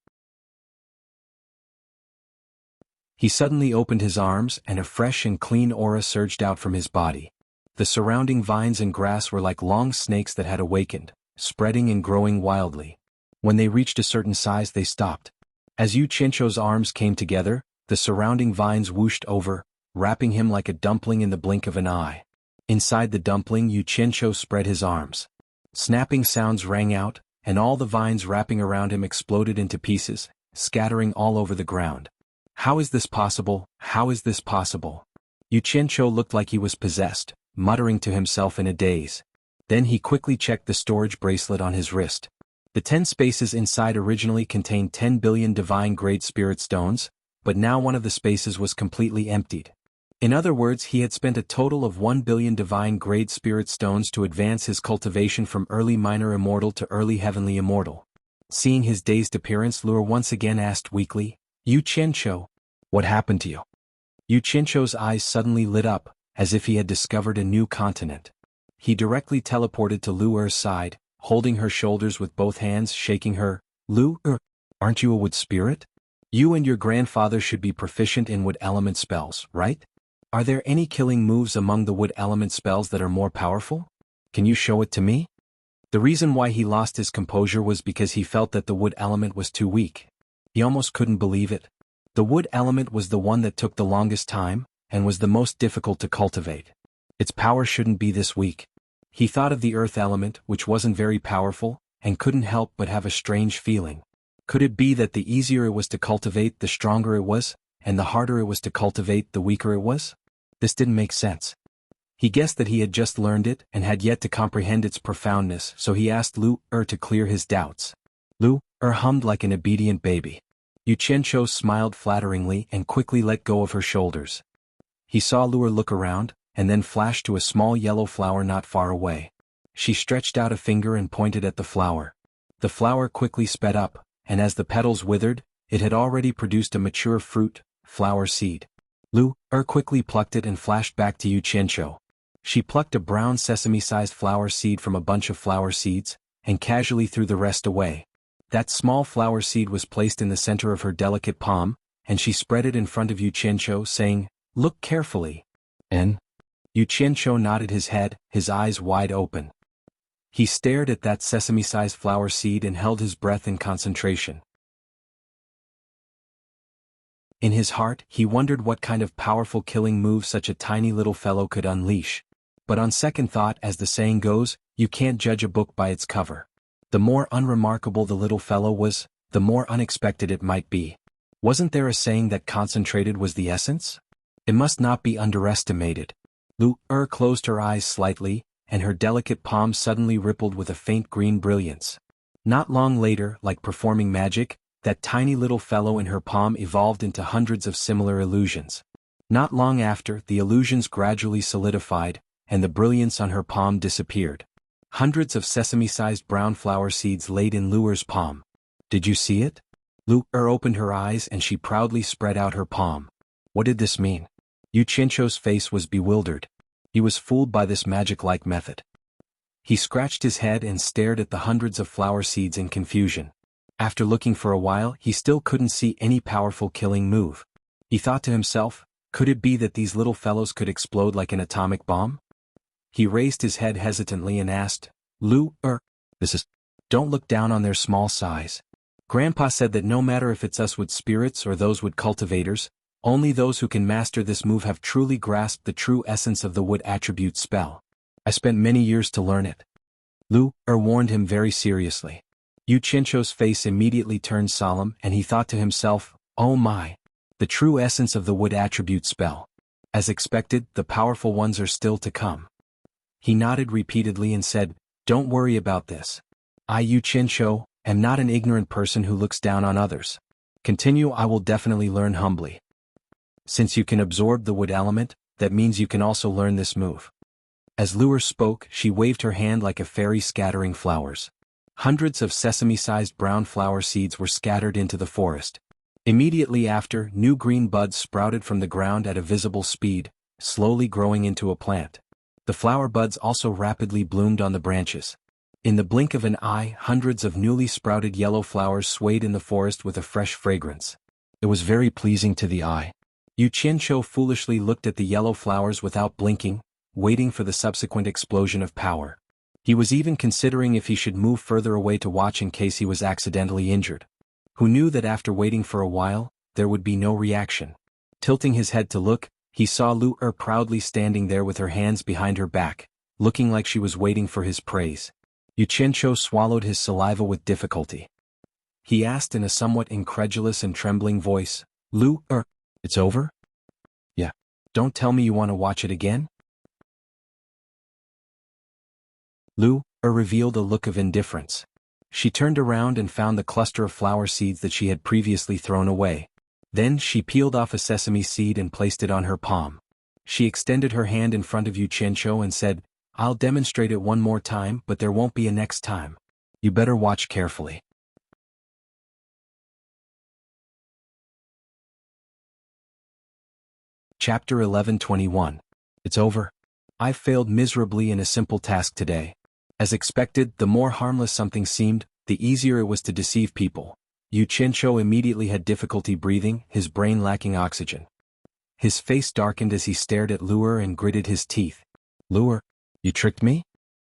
He suddenly opened his arms, and a fresh and clean aura surged out from his body. The surrounding vines and grass were like long snakes that had awakened, spreading and growing wildly. When they reached a certain size, they stopped. As Yu Qianqiu's arms came together, the surrounding vines whooshed over, wrapping him like a dumpling in the blink of an eye. Inside the dumpling, Yu Qianqiu spread his arms. Snapping sounds rang out, and all the vines wrapping around him exploded into pieces, scattering all over the ground. "How is this possible? How is this possible?" Yu Qianqiu looked like he was possessed, muttering to himself in a daze. Then he quickly checked the storage bracelet on his wrist. The 10 spaces inside originally contained 10 billion divine-grade spirit stones, but now one of the spaces was completely emptied. In other words, he had spent a total of 1 billion divine-grade spirit stones to advance his cultivation from early minor immortal to early heavenly immortal. Seeing his dazed appearance, Lu Er once again asked weakly, "Yu Qianqiu, what happened to you?" Yu Qianqiu's eyes suddenly lit up, as if he had discovered a new continent. He directly teleported to Lu Er's side, holding her shoulders with both hands, shaking her. "Lu Er, aren't you a wood spirit? You and your grandfather should be proficient in wood element spells, right? Are there any killing moves among the wood element spells that are more powerful? Can you show it to me?" The reason why he lost his composure was because he felt that the wood element was too weak. He almost couldn't believe it. The wood element was the one that took the longest time, and was the most difficult to cultivate. Its power shouldn't be this weak. He thought of the earth element, which wasn't very powerful, and couldn't help but have a strange feeling. Could it be that the easier it was to cultivate, the stronger it was, and the harder it was to cultivate, the weaker it was? This didn't make sense. He guessed that he had just learned it and had yet to comprehend its profoundness, so he asked Lu Er to clear his doubts. Lu Er hummed like an obedient baby. Yu Qianqiu smiled flatteringly and quickly let go of her shoulders. He saw Lu Er look around, and then flashed to a small yellow flower not far away. She stretched out a finger and pointed at the flower. The flower quickly sped up, and as the petals withered, it had already produced a mature fruit, flower seed. Lu Er quickly plucked it and flashed back to Yu Qianqiu. She plucked a brown sesame-sized flower seed from a bunch of flower seeds, and casually threw the rest away. That small flower seed was placed in the center of her delicate palm, and she spread it in front of Yu Qianqiu, saying, "Look carefully." "And?" Yu Qianqiu nodded his head, his eyes wide open. He stared at that sesame-sized flower seed and held his breath in concentration. In his heart, he wondered what kind of powerful killing move such a tiny little fellow could unleash. But on second thought, as the saying goes, you can't judge a book by its cover. The more unremarkable the little fellow was, the more unexpected it might be. Wasn't there a saying that concentrated was the essence? It must not be underestimated. Lu closed her eyes slightly, and her delicate palm suddenly rippled with a faint green brilliance. Not long later, like performing magic, that tiny little fellow in her palm evolved into hundreds of similar illusions. Not long after, the illusions gradually solidified, and the brilliance on her palm disappeared. Hundreds of sesame-sized brown flower seeds laid in Luer's palm. Did you see it? Luer opened her eyes and she proudly spread out her palm. What did this mean? Yu Qianzhou's face was bewildered. He was fooled by this magic-like method. He scratched his head and stared at the hundreds of flower seeds in confusion. After looking for a while, he still couldn't see any powerful killing move. He thought to himself, could it be that these little fellows could explode like an atomic bomb? He raised his head hesitantly and asked, Luer, don't look down on their small size. Grandpa said that no matter if it's us wood spirits or those wood cultivators, only those who can master this move have truly grasped the true essence of the wood attribute spell. I spent many years to learn it. Luer warned him very seriously. Yu Qianzhou's face immediately turned solemn and he thought to himself, oh my! The true essence of the wood attribute spell. As expected, the powerful ones are still to come. He nodded repeatedly and said, don't worry about this. I, Yu Qianzhou, am not an ignorant person who looks down on others. Continue, I will definitely learn humbly. Since you can absorb the wood element, that means you can also learn this move. As Luer spoke, she waved her hand like a fairy scattering flowers. Hundreds of sesame-sized brown flower seeds were scattered into the forest. Immediately after, new green buds sprouted from the ground at a visible speed, slowly growing into a plant. The flower buds also rapidly bloomed on the branches. In the blink of an eye, hundreds of newly sprouted yellow flowers swayed in the forest with a fresh fragrance. It was very pleasing to the eye. Yu Qianzhou foolishly looked at the yellow flowers without blinking, waiting for the subsequent explosion of power. He was even considering if he should move further away to watch in case he was accidentally injured. Who knew that after waiting for a while, there would be no reaction? Tilting his head to look, he saw Luer proudly standing there with her hands behind her back, looking like she was waiting for his praise. Yu Qianzhou swallowed his saliva with difficulty. He asked in a somewhat incredulous and trembling voice, Luer, it's over? Yeah. Don't tell me you want to watch it again? Luer revealed a look of indifference. She turned around and found the cluster of flower seeds that she had previously thrown away. Then she peeled off a sesame seed and placed it on her palm. She extended her hand in front of Yu Qianzhou and said, I'll demonstrate it one more time, but there won't be a next time. You better watch carefully. Chapter 11:21. It's over. I've failed miserably in a simple task today. As expected, the more harmless something seemed, the easier it was to deceive people. Yu Qianzhou immediately had difficulty breathing, his brain lacking oxygen. His face darkened as he stared at Luer and gritted his teeth. Luer, you tricked me?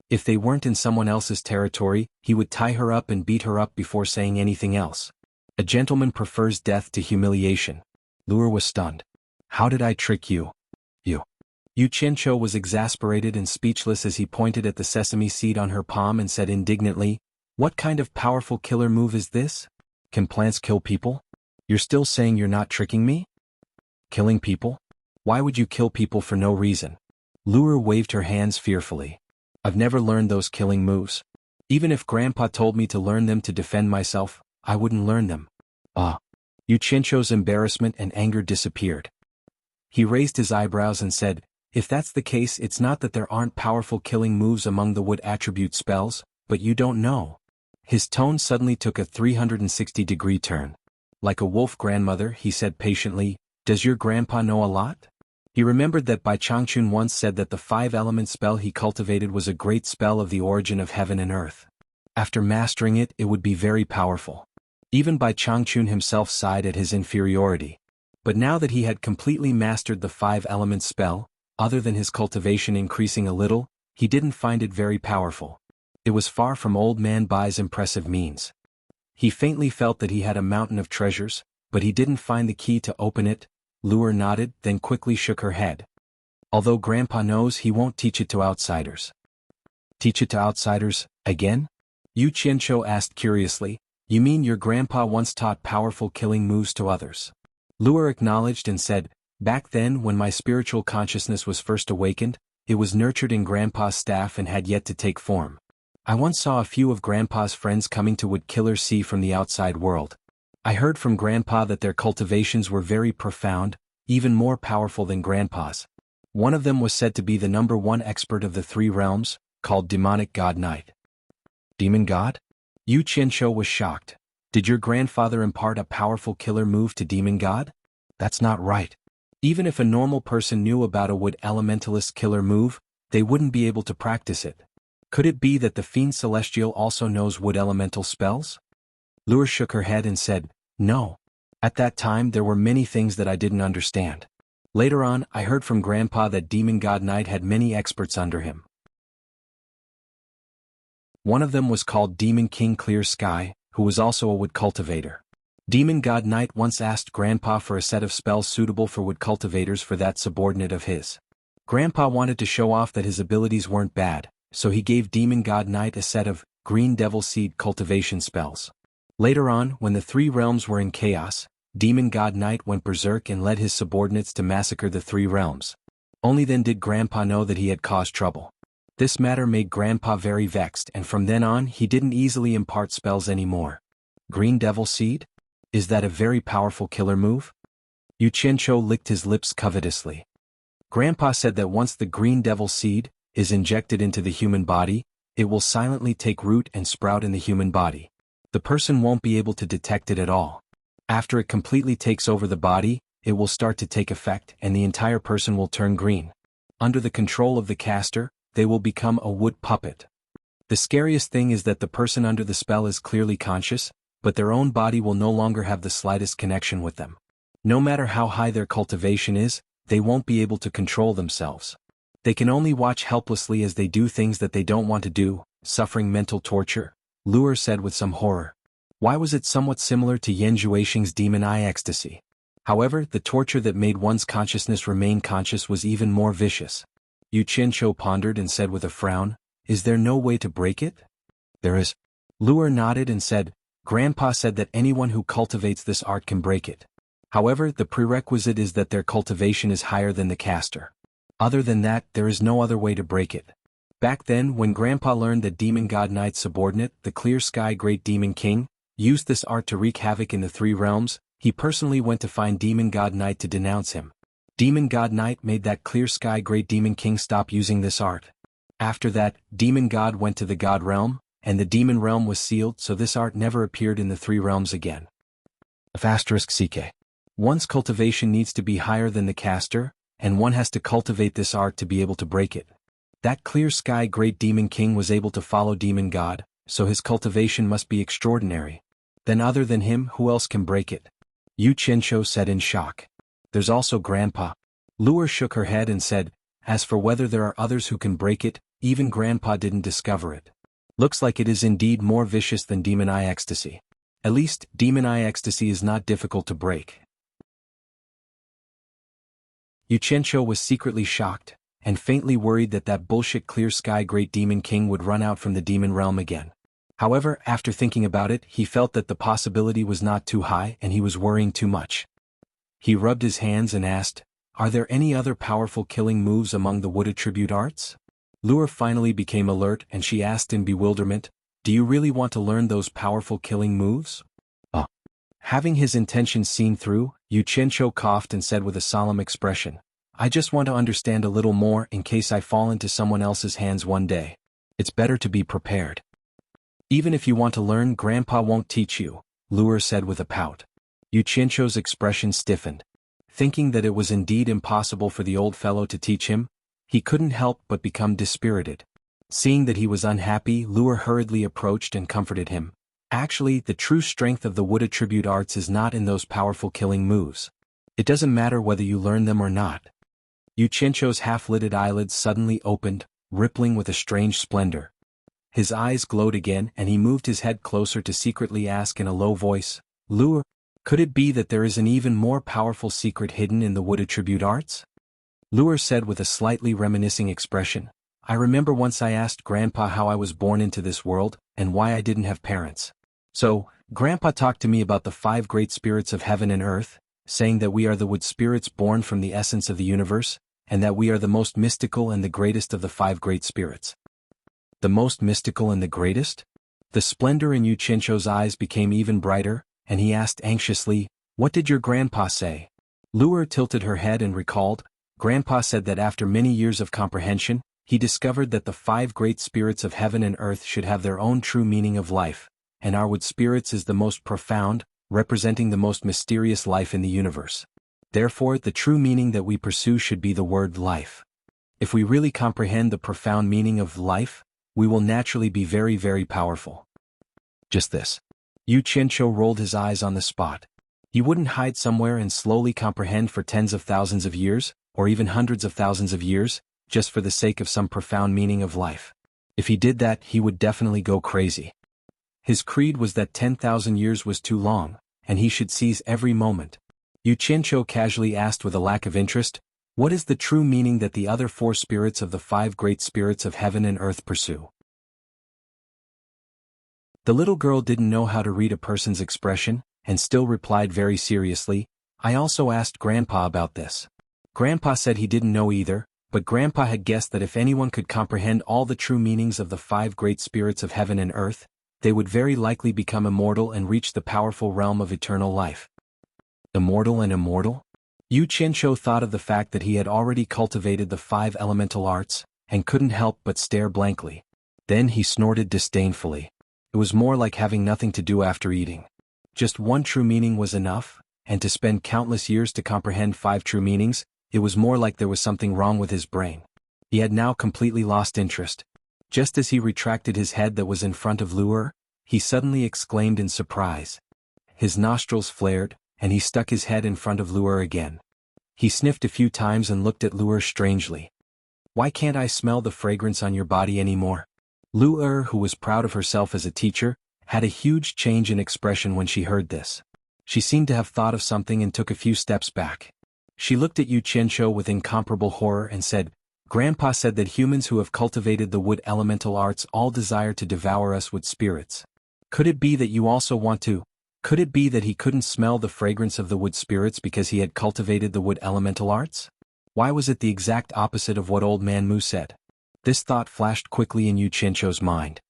If they weren't in someone else's territory, he would tie her up and beat her up before saying anything else. A gentleman prefers death to humiliation. Luer was stunned. How did I trick you? You. Yu Qianzhou was exasperated and speechless as he pointed at the sesame seed on her palm and said indignantly, what kind of powerful killer move is this? Can plants kill people? You're still saying you're not tricking me? Killing people? Why would you kill people for no reason? Luer waved her hands fearfully. I've never learned those killing moves. Even if Grandpa told me to learn them to defend myself, I wouldn't learn them. Yu Qianzhou's embarrassment and anger disappeared. He raised his eyebrows and said, if that's the case, it's not that there aren't powerful killing moves among the wood attribute spells, but you don't know. His tone suddenly took a 360-degree turn. Like a wolf grandmother, he said patiently, does your grandpa know a lot? He remembered that Bai Changchun once said that the 5-element spell he cultivated was a great spell of the origin of heaven and earth. After mastering it, it would be very powerful. Even Bai Changchun himself sighed at his inferiority. But now that he had completely mastered the 5-element spell, other than his cultivation increasing a little, he didn't find it very powerful. It was far from old man Bai's impressive means. He faintly felt that he had a mountain of treasures, but he didn't find the key to open it. Luer nodded, then quickly shook her head. Although Grandpa knows, he won't teach it to outsiders. Teach it to outsiders, again? Yu Qianzhou asked curiously. You mean your grandpa once taught powerful killing moves to others? Luer acknowledged and said, back then when my spiritual consciousness was first awakened, it was nurtured in grandpa's staff and had yet to take form. I once saw a few of grandpa's friends coming to what killers see from the outside world. I heard from grandpa that their cultivations were very profound, even more powerful than grandpa's. One of them was said to be the #1 expert of the 3 realms, called Demonic God Knight. Demon God? Yu Qianqiu was shocked. Did your grandfather impart a powerful killer move to Demon God? That's not right. Even if a normal person knew about a wood elementalist killer move, they wouldn't be able to practice it. Could it be that the Fiend Celestial also knows wood elemental spells? Luer shook her head and said, no. At that time there were many things that I didn't understand. Later on, I heard from Grandpa that Demon God Knight had many experts under him. One of them was called Demon King Clear Sky, who was also a wood cultivator. Demon God Knight once asked Grandpa for a set of spells suitable for wood cultivators for that subordinate of his. Grandpa wanted to show off that his abilities weren't bad, so he gave Demon God Knight a set of Green Devil Seed cultivation spells. Later on, when the 3 realms were in chaos, Demon God Knight went berserk and led his subordinates to massacre the 3 realms. Only then did Grandpa know that he had caused trouble. This matter made Grandpa very vexed, and from then on he didn't easily impart spells anymore. Green Devil Seed? Is that a very powerful killer move? Yu Qianqiu licked his lips covetously. Grandpa said that once the Green Devil Seed is injected into the human body, it will silently take root and sprout in the human body. The person won't be able to detect it at all. After it completely takes over the body, it will start to take effect and the entire person will turn green. Under the control of the caster, they will become a wood puppet. The scariest thing is that the person under the spell is clearly conscious, but their own body will no longer have the slightest connection with them. No matter how high their cultivation is, they won't be able to control themselves. They can only watch helplessly as they do things that they don't want to do, suffering mental torture, Luer said with some horror. Why was it somewhat similar to Yan Zhuixing's demon eye ecstasy? However, the torture that made one's consciousness remain conscious was even more vicious. Yu Qianqiu pondered and said with a frown, is there no way to break it? There is. Luer nodded and said, Grandpa said that anyone who cultivates this art can break it. However, the prerequisite is that their cultivation is higher than the caster. Other than that, there is no other way to break it. Back then, when Grandpa learned that Demon God Knight's subordinate, the Clear Sky Great Demon King, used this art to wreak havoc in the 3 realms, he personally went to find Demon God Knight to denounce him. Demon God Knight made that Clear Sky Great Demon King stop using this art. After that, Demon God went to the God Realm, and the Demon Realm was sealed, so this art never appeared in the 3 realms again. *CK. One's cultivation needs to be higher than the caster, and one has to cultivate this art to be able to break it. That Clear Sky Great Demon King was able to follow Demon God, so his cultivation must be extraordinary. Then other than him, who else can break it? Yu Qianqiu said in shock. There's also Grandpa. Luer shook her head and said, as for whether there are others who can break it, even Grandpa didn't discover it. Looks like it is indeed more vicious than Demon Eye Ecstasy. At least, Demon Eye Ecstasy is not difficult to break. Yu Qianqiu was secretly shocked, and faintly worried that that bullshit Clear Sky Great Demon King would run out from the Demon Realm again. However, after thinking about it, he felt that the possibility was not too high and he was worrying too much. He rubbed his hands and asked, are there any other powerful killing moves among the wood attribute arts? Luer finally became alert and she asked in bewilderment, do you really want to learn those powerful killing moves? Having his intentions seen through, Yu Qianqiu coughed and said with a solemn expression, I just want to understand a little more in case I fall into someone else's hands one day. It's better to be prepared. Even if you want to learn, Grandpa won't teach you, Luer said with a pout. Yu Qianqiu's expression stiffened. Thinking that it was indeed impossible for the old fellow to teach him, he couldn't help but become dispirited. Seeing that he was unhappy, Luer hurriedly approached and comforted him. Actually, the true strength of the wood attribute arts is not in those powerful killing moves. It doesn't matter whether you learn them or not. Yu Qianqiu's half-lidded eyelids suddenly opened, rippling with a strange splendor. His eyes glowed again and he moved his head closer to secretly ask in a low voice, Luer, could it be that there is an even more powerful secret hidden in the wood attribute arts? Luer said with a slightly reminiscing expression, I remember once I asked Grandpa how I was born into this world, and why I didn't have parents. So, Grandpa talked to me about the 5 great spirits of heaven and earth, saying that we are the wood spirits born from the essence of the universe, and that we are the most mystical and the greatest of the 5 great spirits. The most mystical and the greatest? The splendor in Yu Qianzhou's eyes became even brighter, and he asked anxiously, "What did your grandpa say?" Lu'er tilted her head and recalled, "Grandpa said that after many years of comprehension, he discovered that the 5 great spirits of heaven and earth should have their own true meaning of life, and our wood spirits is the most profound, representing the most mysterious life in the universe. Therefore, the true meaning that we pursue should be the word life. If we really comprehend the profound meaning of life, we will naturally be very, very powerful." Just this. Yu Qianzhou rolled his eyes on the spot. He wouldn't hide somewhere and slowly comprehend for tens of thousands of years, or even hundreds of thousands of years, just for the sake of some profound meaning of life. If he did that, he would definitely go crazy. His creed was that 10,000 years was too long, and he should seize every moment. Yu Qianzhou casually asked with a lack of interest, "What is the true meaning that the other 4 spirits of the 5 great spirits of heaven and earth pursue?" The little girl didn't know how to read a person's expression, and still replied very seriously, "I also asked Grandpa about this. Grandpa said he didn't know either, but Grandpa had guessed that if anyone could comprehend all the true meanings of the 5 great spirits of heaven and earth, they would very likely become immortal and reach the powerful realm of eternal life." Immortal and immortal? Yu Qianzhou thought of the fact that he had already cultivated the 5 elemental arts, and couldn't help but stare blankly. Then he snorted disdainfully. It was more like having nothing to do after eating. Just one true meaning was enough, and to spend countless years to comprehend 5 true meanings, it was more like there was something wrong with his brain. He had now completely lost interest. Just as he retracted his head that was in front of Lu'er, he suddenly exclaimed in surprise. His nostrils flared, and he stuck his head in front of Lu'er again. He sniffed a few times and looked at Lu'er strangely. "Why can't I smell the fragrance on your body anymore?" Lu'er, who was proud of herself as a teacher, had a huge change in expression when she heard this. She seemed to have thought of something and took a few steps back. She looked at Yu Qianzhou with incomparable horror and said, "Grandpa said that humans who have cultivated the wood elemental arts all desire to devour us wood spirits. Could it be that you also want to? Could it be that he couldn't smell the fragrance of the wood spirits because he had cultivated the wood elemental arts? Why was it the exact opposite of what old man Mu said?" This thought flashed quickly in Yu Qianzhou's mind.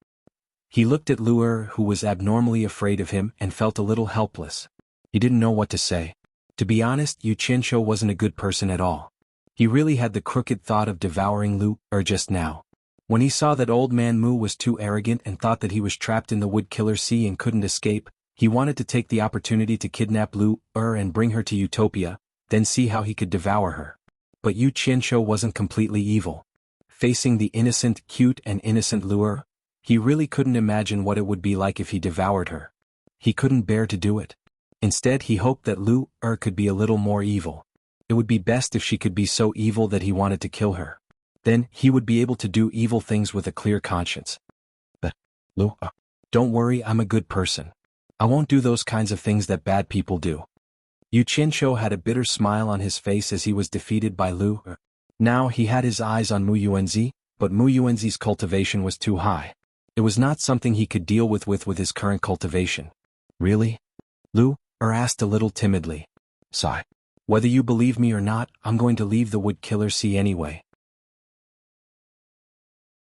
He looked at Lu'er, who was abnormally afraid of him, and felt a little helpless. He didn't know what to say. To be honest, Yu Qianzhou wasn't a good person at all. He really had the crooked thought of devouring Lu'er just now. When he saw that old man Mu was too arrogant and thought that he was trapped in the Wood Killer Sea and couldn't escape, he wanted to take the opportunity to kidnap Lu'er and bring her to Utopia, then see how he could devour her. But Yu Qianzhou wasn't completely evil. Facing the innocent, cute and innocent Lu'er, he really couldn't imagine what it would be like if he devoured her. He couldn't bear to do it. Instead, he hoped that Lu'er could be a little more evil. It would be best if she could be so evil that he wanted to kill her. Then, he would be able to do evil things with a clear conscience. But, Lu'er, don't worry, I'm a good person. I won't do those kinds of things that bad people do. Yu Qianzhou had a bitter smile on his face as he was defeated by Lu'er. Now he had his eyes on Mu Yuanzi, but Mu Yuanzi's cultivation was too high. It was not something he could deal with his current cultivation. "Really?" Lu'er asked a little timidly. "Sigh. Whether you believe me or not, I'm going to leave the Wood Killer Sea anyway."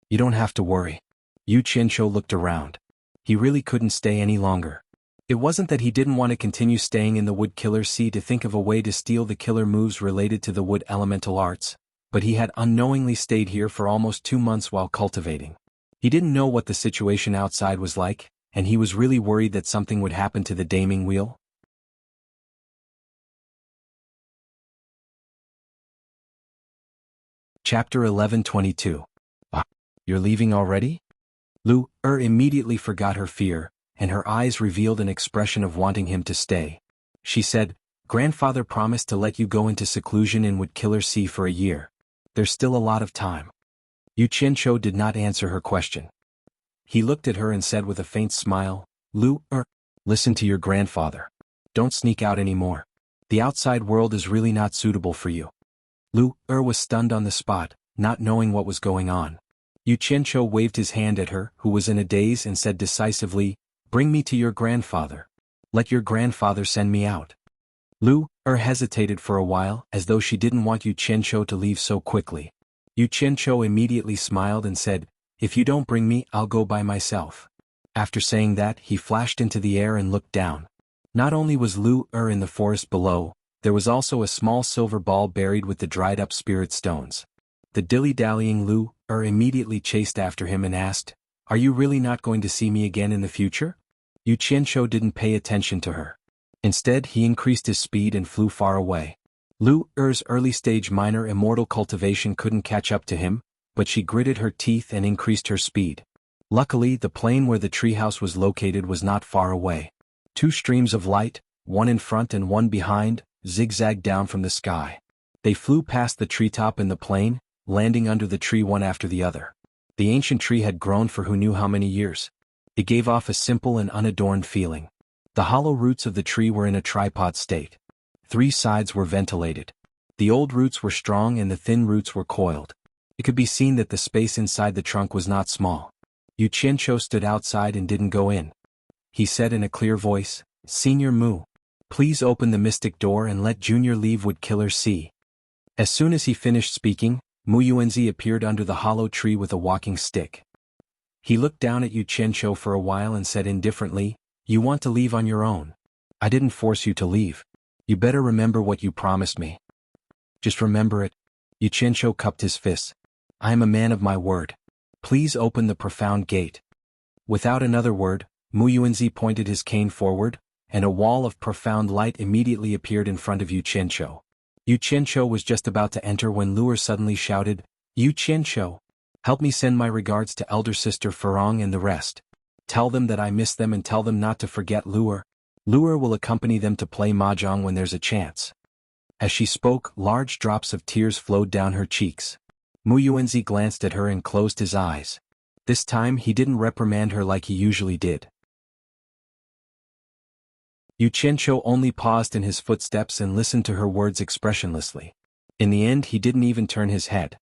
"You don't have to worry." Yu Qianzhou looked around. He really couldn't stay any longer. It wasn't that he didn't want to continue staying in the Wood Killer Sea to think of a way to steal the killer moves related to the wood elemental arts, but he had unknowingly stayed here for almost 2 months while cultivating. He didn't know what the situation outside was like, and he was really worried that something would happen to the daiming wheel. Chapter 11:22. You're leaving already? Lu'er immediately forgot her fear, and her eyes revealed an expression of wanting him to stay. She said, "Grandfather promised to let you go into seclusion in Wood Killer Sea for a year. There's still a lot of time." Yu Qianzhou did not answer her question. He looked at her and said with a faint smile, "Lu'er, listen to your grandfather. Don't sneak out anymore. The outside world is really not suitable for you." Lu'er was stunned on the spot, not knowing what was going on. Yu Qianzhou waved his hand at her, who was in a daze, and said decisively, Bring me to your grandfather. Let your grandfather send me out. Lu hesitated for a while, as though she didn't want Yu Qianqiu to leave so quickly. Yu Qianqiu immediately smiled and said, "If you don't bring me, I'll go by myself." After saying that, he flashed into the air and looked down. Not only was Lu in the forest below, there was also a small silver ball buried with the dried-up spirit stones. The dilly-dallying Lu immediately chased after him and asked, "Are you really not going to see me again in the future?" Yu Qianqiu didn't pay attention to her. Instead, he increased his speed and flew far away. Lu's early-stage minor immortal cultivation couldn't catch up to him, but she gritted her teeth and increased her speed. Luckily, the plain where the treehouse was located was not far away. Two streams of light, one in front and one behind, zigzagged down from the sky. They flew past the treetop in the plain, landing under the tree one after the other. The ancient tree had grown for who knew how many years. It gave off a simple and unadorned feeling. The hollow roots of the tree were in a tripod state. 3 sides were ventilated. The old roots were strong and the thin roots were coiled. It could be seen that the space inside the trunk was not small. Yu Qianqiu stood outside and didn't go in. He said in a clear voice, "Senior Mu, please open the mystic door and let Junior leave Wood Killer see." As soon as he finished speaking, Mu Yuanzi appeared under the hollow tree with a walking stick. He looked down at Yu Qianqiu for a while and said indifferently, "You want to leave on your own. I didn't force you to leave. You better remember what you promised me. Just remember it." Yu Qianqiu cupped his fists. "I am a man of my word. Please open the profound gate." Without another word, Mu Yuanzi pointed his cane forward, and a wall of profound light immediately appeared in front of Yu Qianqiu. Yu Qianqiu was just about to enter when Lu'er suddenly shouted, "Yu Qianqiu, help me send my regards to elder sister Farong and the rest. Tell them that I miss them and tell them not to forget Lu'er. Lu'er will accompany them to play mahjong when there's a chance." As she spoke, large drops of tears flowed down her cheeks. Mu Yuanzi glanced at her and closed his eyes. This time he didn't reprimand her like he usually did. Yu Qianqiu only paused in his footsteps and listened to her words expressionlessly. In the end he didn't even turn his head.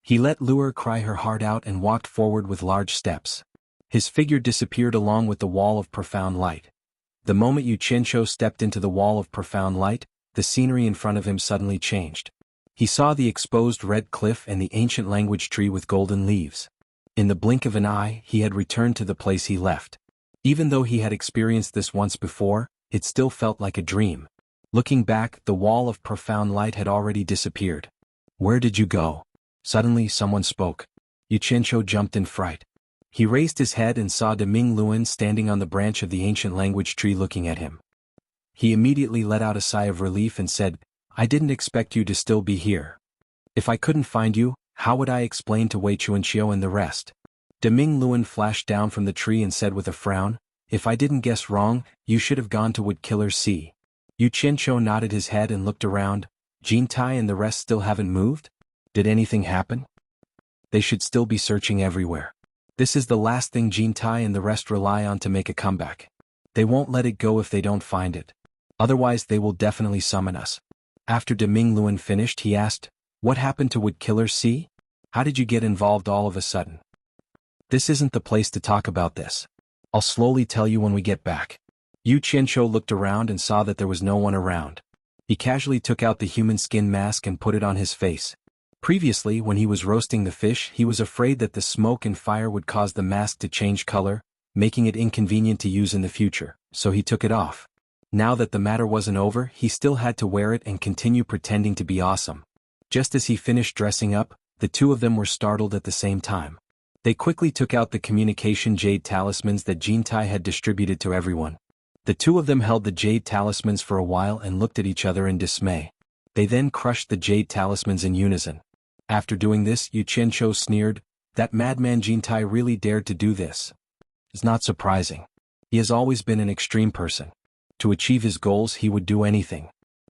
He let Lu'er cry her heart out and walked forward with large steps. His figure disappeared along with the wall of profound light. The moment Yu Qianqiu stepped into the wall of profound light, the scenery in front of him suddenly changed. He saw the exposed red cliff and the ancient language tree with golden leaves. In the blink of an eye, he had returned to the place he left. Even though he had experienced this once before, it still felt like a dream. Looking back, the wall of profound light had already disappeared. "Where did you go?" Suddenly someone spoke. Yu Qianqiu jumped in fright. He raised his head and saw Deming Luan standing on the branch of the ancient language tree looking at him. He immediately let out a sigh of relief and said, "I didn't expect you to still be here. If I couldn't find you, how would I explain to Wei Chuanqiu and the rest?" Deming Luan flashed down from the tree and said with a frown, "If I didn't guess wrong, you should have gone to Wood Killer C." Yu Qianqiu nodded his head and looked around. "Jintai and the rest still haven't moved? Did anything happen? They should still be searching everywhere. This is the last thing Jintai and the rest rely on to make a comeback. They won't let it go if they don't find it. Otherwise they will definitely summon us." After Deming Luan finished, he asked, "What happened to Wood Killer C? How did you get involved all of a sudden?" "This isn't the place to talk about this. I'll slowly tell you when we get back." Yu Qianqiu looked around and saw that there was no one around. He casually took out the human skin mask and put it on his face. Previously, when he was roasting the fish, he was afraid that the smoke and fire would cause the mask to change color, making it inconvenient to use in the future, so he took it off. Now that the matter wasn't over, he still had to wear it and continue pretending to be awesome. Just as he finished dressing up, the two of them were startled at the same time. They quickly took out the communication jade talismans that Jintai had distributed to everyone. The two of them held the jade talismans for a while and looked at each other in dismay. They then crushed the jade talismans in unison. After doing this, Yu Qianqiu sneered, "That madman Jintai really dared to do this. It's not surprising. He has always been an extreme person. To achieve his goals he would do anything."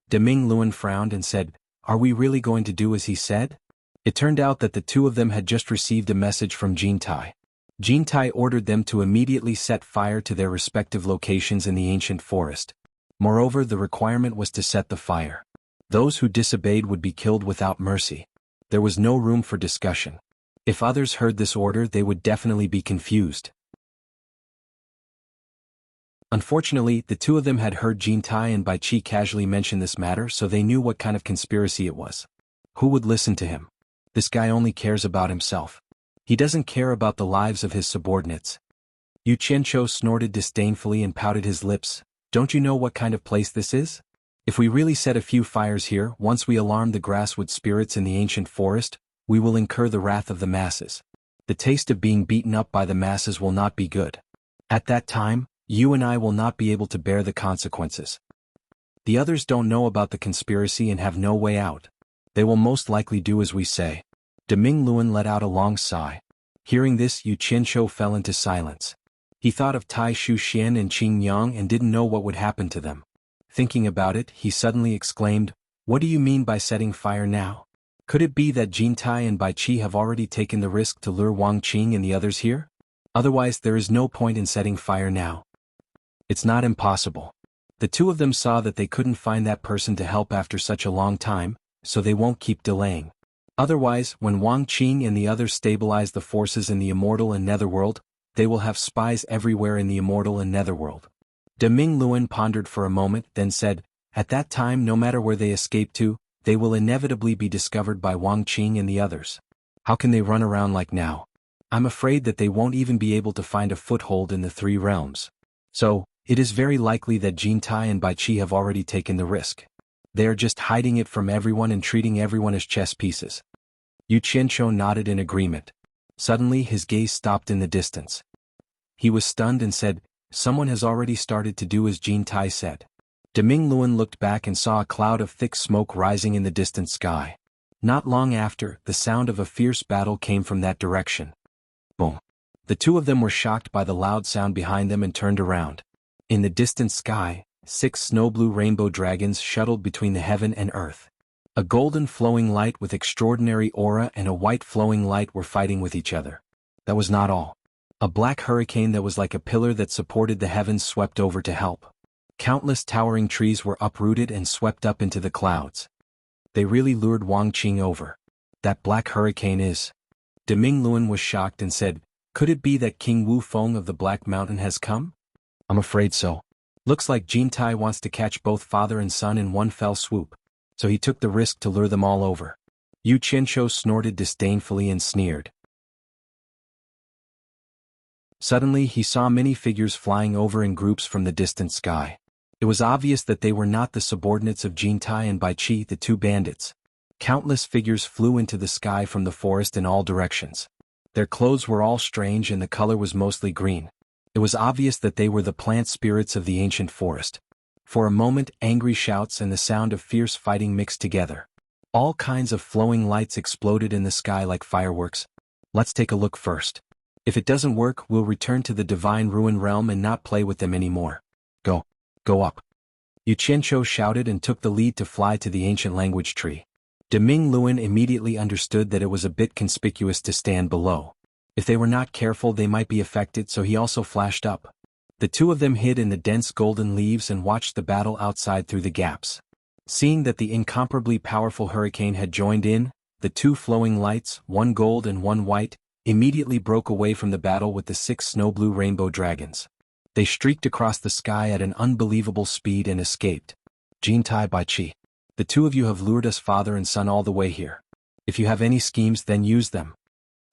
Deming Luan frowned and said, "Are we really going to do as he said?" It turned out that the two of them had just received a message from Jintai. Jintai ordered them to immediately set fire to their respective locations in the ancient forest. Moreover, the requirement was to set the fire. Those who disobeyed would be killed without mercy. There was no room for discussion. If others heard this order, they would definitely be confused. Unfortunately, the two of them had heard Jin Tai and Bai Qi casually mention this matter, so they knew what kind of conspiracy it was. Who would listen to him? This guy only cares about himself. He doesn't care about the lives of his subordinates. Yu Qianqiu snorted disdainfully and pouted his lips. Don't you know what kind of place this is? If we really set a few fires here, once we alarm the grasswood spirits in the ancient forest, we will incur the wrath of the masses. The taste of being beaten up by the masses will not be good. At that time, you and I will not be able to bear the consequences. The others don't know about the conspiracy and have no way out. They will most likely do as we say. Deming Luan let out a long sigh. Hearing this, Yu Qianqiu fell into silence. He thought of Tai Shuxian and Qing Yang and didn't know what would happen to them. Thinking about it, he suddenly exclaimed, "What do you mean by setting fire now? Could it be that Jin Tai and Bai Qi have already taken the risk to lure Wang Qing and the others here? Otherwise there is no point in setting fire now. It's not impossible. The two of them saw that they couldn't find that person to help after such a long time, so they won't keep delaying. Otherwise, when Wang Qing and the others stabilize the forces in the Immortal and Netherworld, they will have spies everywhere in the Immortal and Netherworld." Deming Luan pondered for a moment, then said, "At that time, no matter where they escape to, they will inevitably be discovered by Wang Qing and the others. How can they run around like now? I'm afraid that they won't even be able to find a foothold in the three realms. So, it is very likely that Jin Tai and Bai Qi have already taken the risk. They are just hiding it from everyone and treating everyone as chess pieces." Yu Qianqiu nodded in agreement. Suddenly his gaze stopped in the distance. He was stunned and said, "Someone has already started to do as Jin Tai said." Deming Luan looked back and saw a cloud of thick smoke rising in the distant sky. Not long after, the sound of a fierce battle came from that direction. Boom. The two of them were shocked by the loud sound behind them and turned around. In the distant sky, 6 snow-blue rainbow dragons shuttled between the heaven and earth. A golden flowing light with extraordinary aura and a white flowing light were fighting with each other. That was not all. A black hurricane that was like a pillar that supported the heavens swept over to help. Countless towering trees were uprooted and swept up into the clouds. They really lured Wang Qing over. That black hurricane is... Deming Luan was shocked and said, "Could it be that King Wu Feng of the Black Mountain has come?" "I'm afraid so. Looks like Jin Tai wants to catch both father and son in one fell swoop. So he took the risk to lure them all over." Yu Qianqiu snorted disdainfully and sneered. Suddenly he saw many figures flying over in groups from the distant sky. It was obvious that they were not the subordinates of Jin Tai and Bai Qi, the two bandits. Countless figures flew into the sky from the forest in all directions. Their clothes were all strange and the color was mostly green. It was obvious that they were the plant spirits of the ancient forest. For a moment, angry shouts and the sound of fierce fighting mixed together. All kinds of flowing lights exploded in the sky like fireworks. "Let's take a look first. If it doesn't work, we'll return to the Divine Ruin Realm and not play with them anymore. Go up." Yu Qianqiu shouted and took the lead to fly to the ancient language tree. Deming Luan immediately understood that it was a bit conspicuous to stand below. If they were not careful they might be affected, so he also flashed up. The two of them hid in the dense golden leaves and watched the battle outside through the gaps. Seeing that the incomparably powerful hurricane had joined in, the two flowing lights, one gold and one white, immediately broke away from the battle with the 6 snow-blue rainbow dragons. They streaked across the sky at an unbelievable speed and escaped. "Jin Tai, Bai Qi, the two of you have lured us father and son all the way here. If you have any schemes, then use them."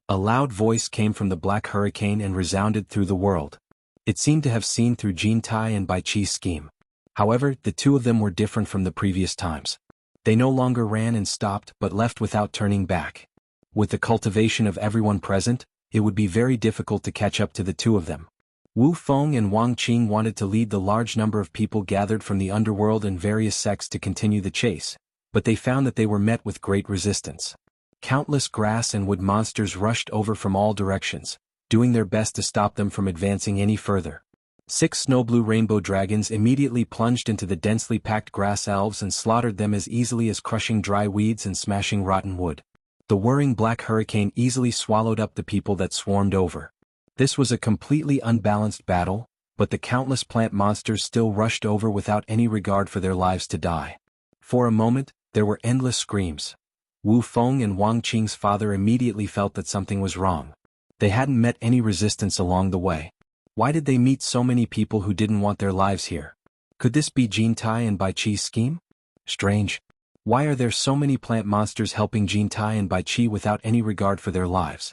A loud voice came from the black hurricane and resounded through the world. It seemed to have seen through Jin Tai and Bai Qi's scheme. However, the two of them were different from the previous times. They no longer ran and stopped but left without turning back. With the cultivation of everyone present, it would be very difficult to catch up to the two of them. Wu Feng and Wang Qing wanted to lead the large number of people gathered from the underworld and various sects to continue the chase, but they found that they were met with great resistance. Countless grass and wood monsters rushed over from all directions, doing their best to stop them from advancing any further. 6 snow-blue rainbow dragons immediately plunged into the densely packed grass elves and slaughtered them as easily as crushing dry weeds and smashing rotten wood. The whirring black hurricane easily swallowed up the people that swarmed over. This was a completely unbalanced battle, but the countless plant monsters still rushed over without any regard for their lives to die. For a moment, there were endless screams. Wu Feng and Wang Qing's father immediately felt that something was wrong. They hadn't met any resistance along the way. Why did they meet so many people who didn't want their lives here? Could this be Jintai and Baichi's scheme? Strange. Why are there so many plant monsters helping Jintai and Baichi without any regard for their lives?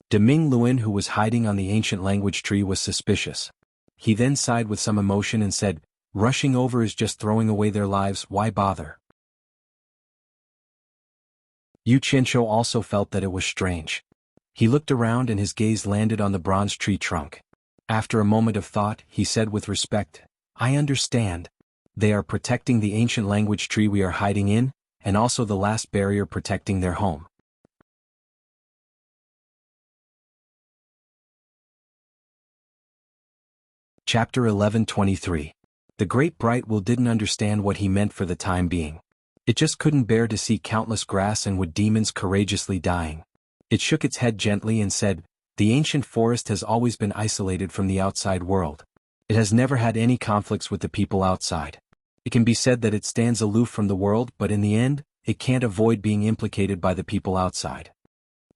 Deming Luan, who was hiding on the ancient language tree, was suspicious. He then sighed with some emotion and said, "Rushing over is just throwing away their lives, why bother?" Yu Qianqiu also felt that it was strange. He looked around and his gaze landed on the bronze tree trunk. After a moment of thought, he said with respect, "I understand. They are protecting the ancient language tree we are hiding in, and also the last barrier protecting their home." Chapter 11:23. The Great Bright Will didn't understand what he meant for the time being. It just couldn't bear to see countless grass and wood demons courageously dying. It shook its head gently and said, "The ancient forest has always been isolated from the outside world. It has never had any conflicts with the people outside. It can be said that it stands aloof from the world, but in the end, it can't avoid being implicated by the people outside."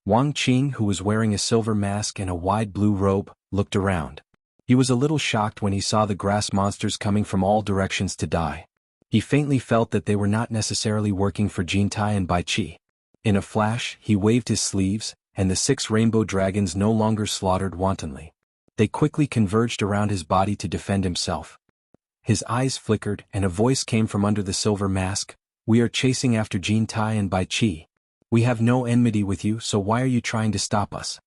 Wang Qing, who was wearing a silver mask and a wide blue robe, looked around. He was a little shocked when he saw the grass monsters coming from all directions to die. He faintly felt that they were not necessarily working for Jintai and Baichi. In a flash, he waved his sleeves, and the 6 rainbow dragons no longer slaughtered wantonly. They quickly converged around his body to defend himself. His eyes flickered, and a voice came from under the silver mask, "We are chasing after Jintai and Baichi. We have no enmity with you, so why are you trying to stop us?"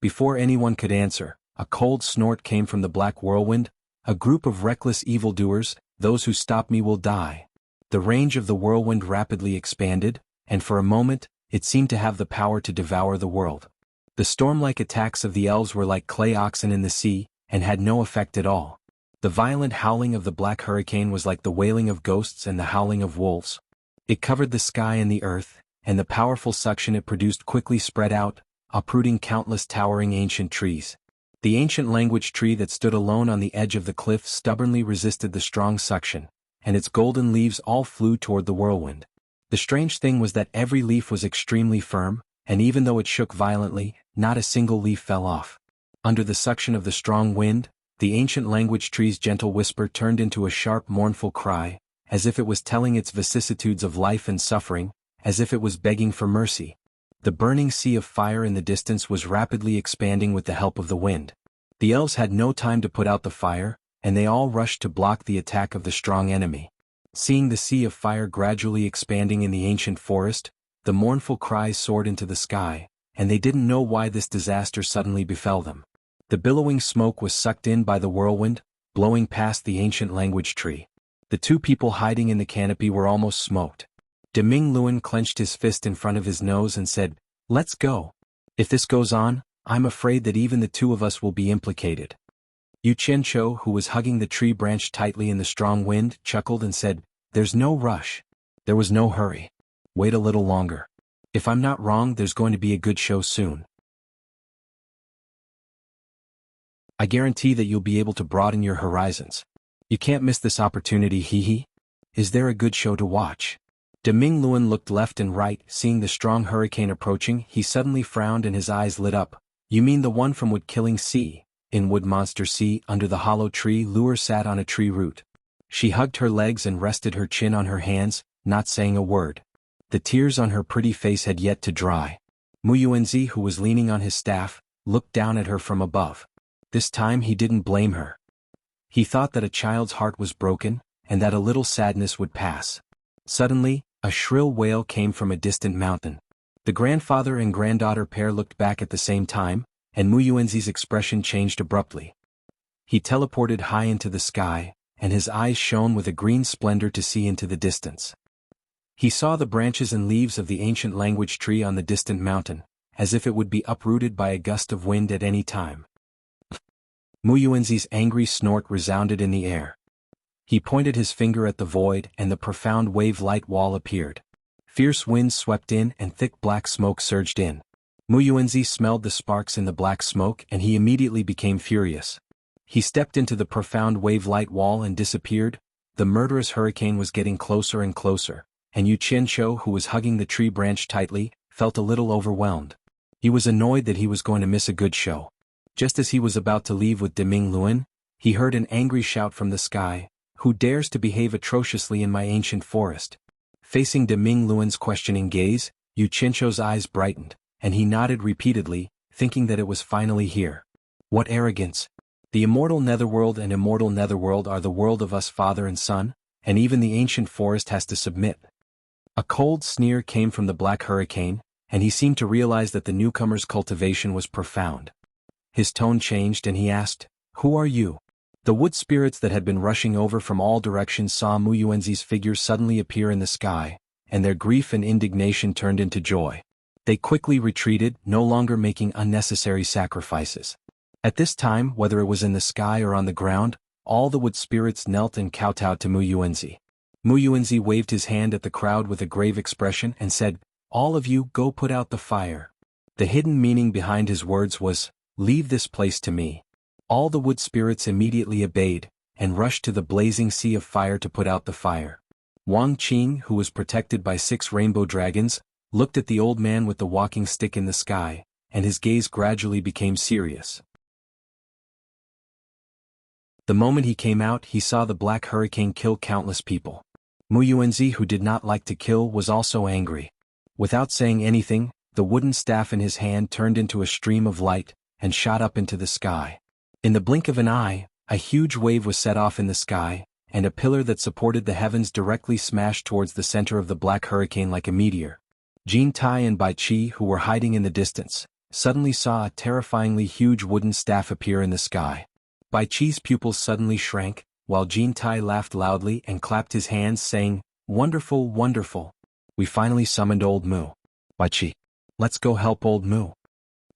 Before anyone could answer, a cold snort came from the black whirlwind. "A group of reckless evildoers, those who stop me will die." The range of the whirlwind rapidly expanded, and for a moment, it seemed to have the power to devour the world. The storm-like attacks of the elves were like clay oxen in the sea, and had no effect at all. The violent howling of the black hurricane was like the wailing of ghosts and the howling of wolves. It covered the sky and the earth, and the powerful suction it produced quickly spread out, uprooting countless towering ancient trees. The ancient language tree that stood alone on the edge of the cliff stubbornly resisted the strong suction, and its golden leaves all flew toward the whirlwind. The strange thing was that every leaf was extremely firm, and even though it shook violently, not a single leaf fell off. Under the suction of the strong wind, the ancient language tree's gentle whisper turned into a sharp mournful cry, as if it was telling its vicissitudes of life and suffering, as if it was begging for mercy. The burning sea of fire in the distance was rapidly expanding with the help of the wind. The elves had no time to put out the fire, and they all rushed to block the attack of the strong enemy. Seeing the sea of fire gradually expanding in the ancient forest, the mournful cries soared into the sky, and they didn't know why this disaster suddenly befell them. The billowing smoke was sucked in by the whirlwind, blowing past the ancient language tree. The 2 people hiding in the canopy were almost smoked. Deming Luan clenched his fist in front of his nose and said, "Let's go. If this goes on, I'm afraid that even the 2 of us will be implicated." Yu Qianqiu, who was hugging the tree branch tightly in the strong wind, chuckled and said, "There's no rush." There was no hurry. Wait a little longer. If I'm not wrong, there's going to be a good show soon. I guarantee that you'll be able to broaden your horizons. You can't miss this opportunity, hee. Is there a good show to watch? Deming Luan looked left and right, seeing the strong hurricane approaching. He suddenly frowned and his eyes lit up. "You mean the one from Wood Killing Sea?" In Wood Monster Sea, under the hollow tree, Lure sat on a tree root. She hugged her legs and rested her chin on her hands, not saying a word. The tears on her pretty face had yet to dry. Mu Yuanzi, who was leaning on his staff, looked down at her from above. This time he didn't blame her. He thought that a child's heart was broken, and that a little sadness would pass. Suddenly, a shrill wail came from a distant mountain. The grandfather and granddaughter pair looked back at the same time, and Mu Yuanzi's expression changed abruptly. He teleported high into the sky, and his eyes shone with a green splendor to see into the distance. He saw the branches and leaves of the ancient language tree on the distant mountain, as if it would be uprooted by a gust of wind at any time. Mu Yuanzi's angry snort resounded in the air. He pointed his finger at the void, and the profound wave-light wall appeared. Fierce winds swept in and thick black smoke surged in. Mu Yuanzi smelled the sparks in the black smoke and he immediately became furious. He stepped into the profound wave-light wall and disappeared. The murderous hurricane was getting closer and closer, and Yu Qianqiu, who was hugging the tree branch tightly, felt a little overwhelmed. He was annoyed that he was going to miss a good show. Just as he was about to leave with Deming Luan, he heard an angry shout from the sky, "Who dares to behave atrociously in my ancient forest?" Facing Deming Luan's questioning gaze, Yu Qianzhou's eyes brightened, and he nodded repeatedly, thinking that it was finally here. What arrogance! The immortal netherworld and immortal netherworld are the world of us father and son, and even the ancient forest has to submit. A cold sneer came from the black hurricane, and he seemed to realize that the newcomer's cultivation was profound. His tone changed and he asked, "Who are you?" The wood spirits that had been rushing over from all directions saw Mu Yuanzi's figure suddenly appear in the sky, and their grief and indignation turned into joy. They quickly retreated, no longer making unnecessary sacrifices. At this time, whether it was in the sky or on the ground, all the wood spirits knelt and kowtowed to Mu Yuanzi. Mu Yuanzi waved his hand at the crowd with a grave expression and said, "All of you go put out the fire." The hidden meaning behind his words was, "Leave this place to me." All the wood spirits immediately obeyed, and rushed to the blazing sea of fire to put out the fire. Wang Qing, who was protected by 6 rainbow dragons, looked at the old man with the walking stick in the sky, and his gaze gradually became serious. The moment he came out, he saw the black hurricane kill countless people. Mu Yuanzi, who did not like to kill, was also angry. Without saying anything, the wooden staff in his hand turned into a stream of light, and shot up into the sky. In the blink of an eye, a huge wave was set off in the sky, and a pillar that supported the heavens directly smashed towards the center of the black hurricane like a meteor. Jin Tai and Bai Qi, who were hiding in the distance, suddenly saw a terrifyingly huge wooden staff appear in the sky. Bai Qi's pupils suddenly shrank, while Jin Tai laughed loudly and clapped his hands saying, "Wonderful, wonderful. We finally summoned old Mu. Bai Qi, let's go help old Mu."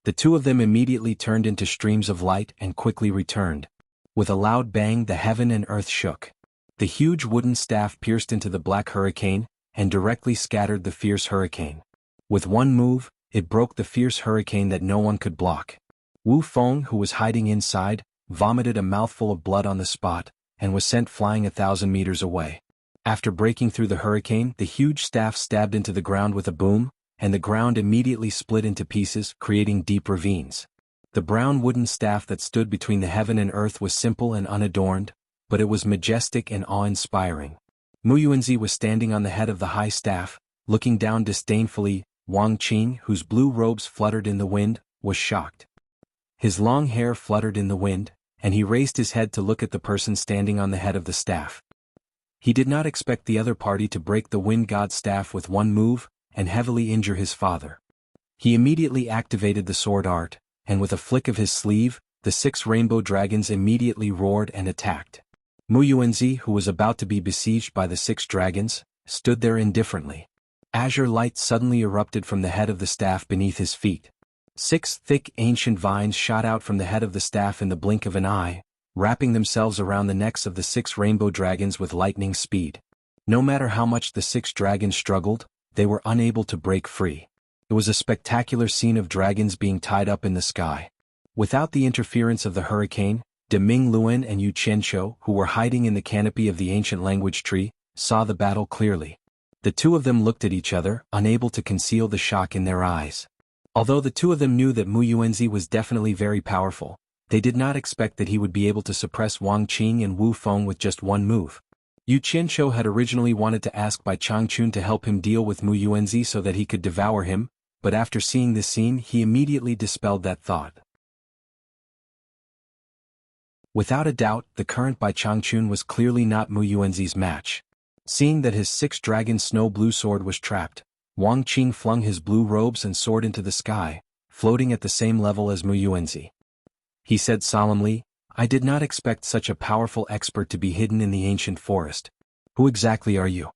The two of them immediately turned into streams of light and quickly returned. With a loud bang, the heaven and earth shook. The huge wooden staff pierced into the black hurricane, and directly scattered the fierce hurricane. With one move, it broke the fierce hurricane that no one could block. Wu Feng, who was hiding inside, vomited a mouthful of blood on the spot, and was sent flying 1,000 meters away. After breaking through the hurricane, the huge staff stabbed into the ground with a boom, and the ground immediately split into pieces, creating deep ravines. The brown wooden staff that stood between the heaven and earth was simple and unadorned, but it was majestic and awe-inspiring. Mu Yuanzi was standing on the head of the high staff, looking down disdainfully. Wang Qing, whose blue robes fluttered in the wind, was shocked. His long hair fluttered in the wind, and he raised his head to look at the person standing on the head of the staff. He did not expect the other party to break the wind god's staff with one move, and heavily injure his father. He immediately activated the sword art, and with a flick of his sleeve, the 6 rainbow dragons immediately roared and attacked. Mu Yuanzi, who was about to be besieged by the 6 dragons, stood there indifferently. Azure light suddenly erupted from the head of the staff beneath his feet. 6 thick ancient vines shot out from the head of the staff in the blink of an eye, wrapping themselves around the necks of the 6 rainbow dragons with lightning speed. No matter how much the 6 dragons struggled, they were unable to break free. It was a spectacular scene of dragons being tied up in the sky. Without the interference of the hurricane, Deming Luan and Yu Qianzhou, who were hiding in the canopy of the ancient language tree, saw the battle clearly. The two of them looked at each other, unable to conceal the shock in their eyes. Although the two of them knew that Mu Yuanzi was definitely very powerful, they did not expect that he would be able to suppress Wang Qing and Wu Feng with just one move. Yu Qianzhou had originally wanted to ask Bai Changchun to help him deal with Mu Yuanzi so that he could devour him, but after seeing this scene he immediately dispelled that thought. Without a doubt, the current Bai Changchun was clearly not Mu Yuanzi's match. Seeing that his 6-dragon snow blue sword was trapped, Wang Qing flung his blue robes and sword into the sky, floating at the same level as Mu Yuanzi. He said solemnly, "I did not expect such a powerful expert to be hidden in the ancient forest. Who exactly are you?"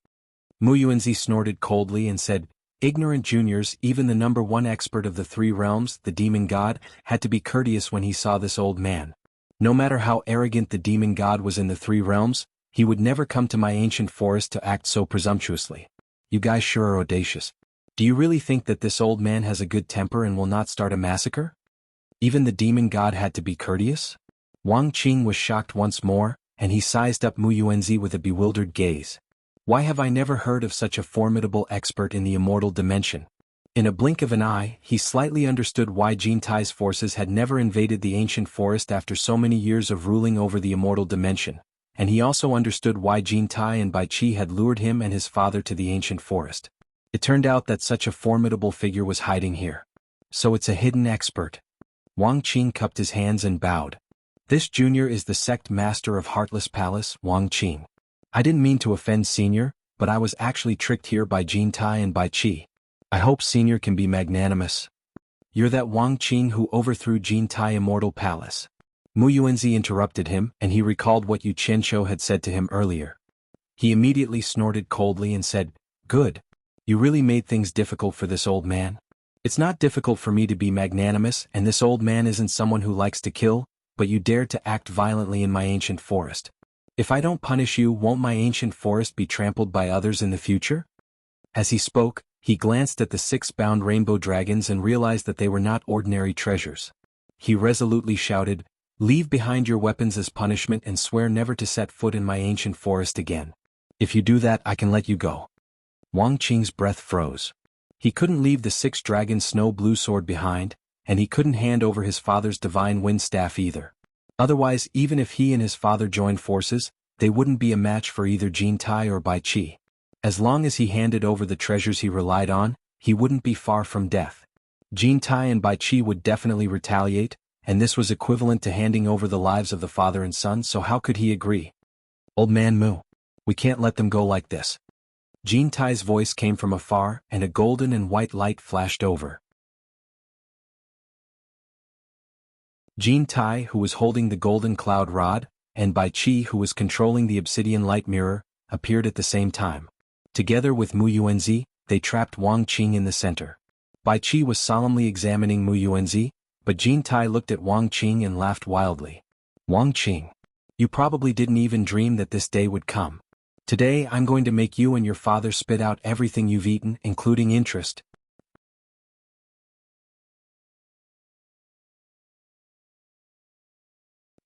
Mu Yuanzi snorted coldly and said, "Ignorant juniors, even the #1 expert of the 3 realms, the demon god, had to be courteous when he saw this old man. No matter how arrogant the demon god was in the 3 realms, he would never come to my ancient forest to act so presumptuously. You guys sure are audacious. Do you really think that this old man has a good temper and will not start a massacre? Even the demon god had to be courteous?" Wang Qing was shocked once more, and he sized up Mu Yuanzi with a bewildered gaze. "Why have I never heard of such a formidable expert in the immortal dimension? In a blink of an eye, he slightly understood why Jin Tai's forces had never invaded the ancient forest after so many years of ruling over the immortal dimension, and he also understood why Jin Tai and Bai Qi had lured him and his father to the ancient forest. It turned out that such a formidable figure was hiding here. So it's a hidden expert. Wang Qing cupped his hands and bowed. This junior is the sect master of Heartless Palace, Wang Qing. I didn't mean to offend senior, but I was actually tricked here by Jin Tai and Bai Qi. I hope senior can be magnanimous. You're that Wang Qing who overthrew Jin Tai Immortal Palace. Mu Yuanzi interrupted him, and he recalled what Yu Qianqiu had said to him earlier. He immediately snorted coldly and said, "Good. You really made things difficult for this old man. It's not difficult for me to be magnanimous, and this old man isn't someone who likes to kill, but you dared to act violently in my ancient forest. If I don't punish you, won't my ancient forest be trampled by others in the future?" As he spoke, he glanced at the 6 bound rainbow dragons and realized that they were not ordinary treasures. He resolutely shouted, "Leave behind your weapons as punishment and swear never to set foot in my ancient forest again. If you do that, I can let you go." Wang Qing's breath froze. He couldn't leave the 6 dragon snow blue sword behind, and he couldn't hand over his father's divine wind staff either. Otherwise, even if he and his father joined forces, they wouldn't be a match for either Jin Tai or Bai Qi. As long as he handed over the treasures he relied on, he wouldn't be far from death. Jin Tai and Bai Qi would definitely retaliate, and this was equivalent to handing over the lives of the father and son, so how could he agree? "Old man Mu, we can't let them go like this." Jin Tai's voice came from afar, and a golden and white light flashed over. Jin Tai, who was holding the golden cloud rod, and Bai Qi, who was controlling the obsidian light mirror, appeared at the same time. Together with Mu Yuanzi, they trapped Wang Qing in the center. Bai Qi was solemnly examining Mu Yuanzi, but Jin Tai looked at Wang Qing and laughed wildly. "Wang Qing, you probably didn't even dream that this day would come. Today I'm going to make you and your father spit out everything you've eaten, including interest."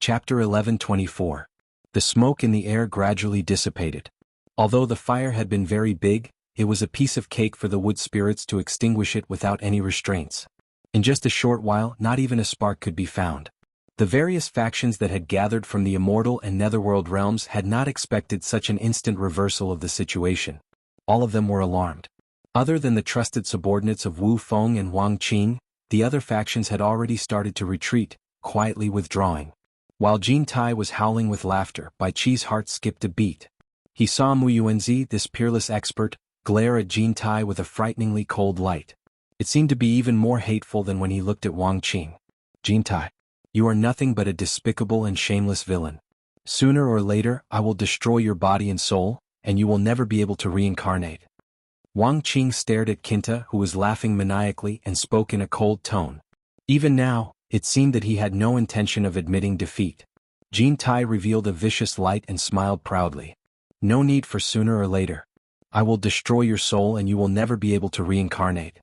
Chapter 11:24. The smoke in the air gradually dissipated. Although the fire had been very big, it was a piece of cake for the wood spirits to extinguish it without any restraints. In just a short while, not even a spark could be found. The various factions that had gathered from the immortal and netherworld realms had not expected such an instant reversal of the situation. All of them were alarmed. Other than the trusted subordinates of Wu Feng and Wang Qing, the other factions had already started to retreat, quietly withdrawing. While Jin Tai was howling with laughter, Bai Qi's heart skipped a beat. He saw Mu Yuanzi, this peerless expert, glare at Jin Tai with a frighteningly cold light. It seemed to be even more hateful than when he looked at Wang Qing. "Jin Tai, you are nothing but a despicable and shameless villain. Sooner or later, I will destroy your body and soul, and you will never be able to reincarnate." Wang Qing stared at Kinta, who was laughing maniacally, and spoke in a cold tone. Even now, it seemed that he had no intention of admitting defeat. Jin Tai revealed a vicious light and smiled proudly. "No need for sooner or later. I will destroy your soul and you will never be able to reincarnate."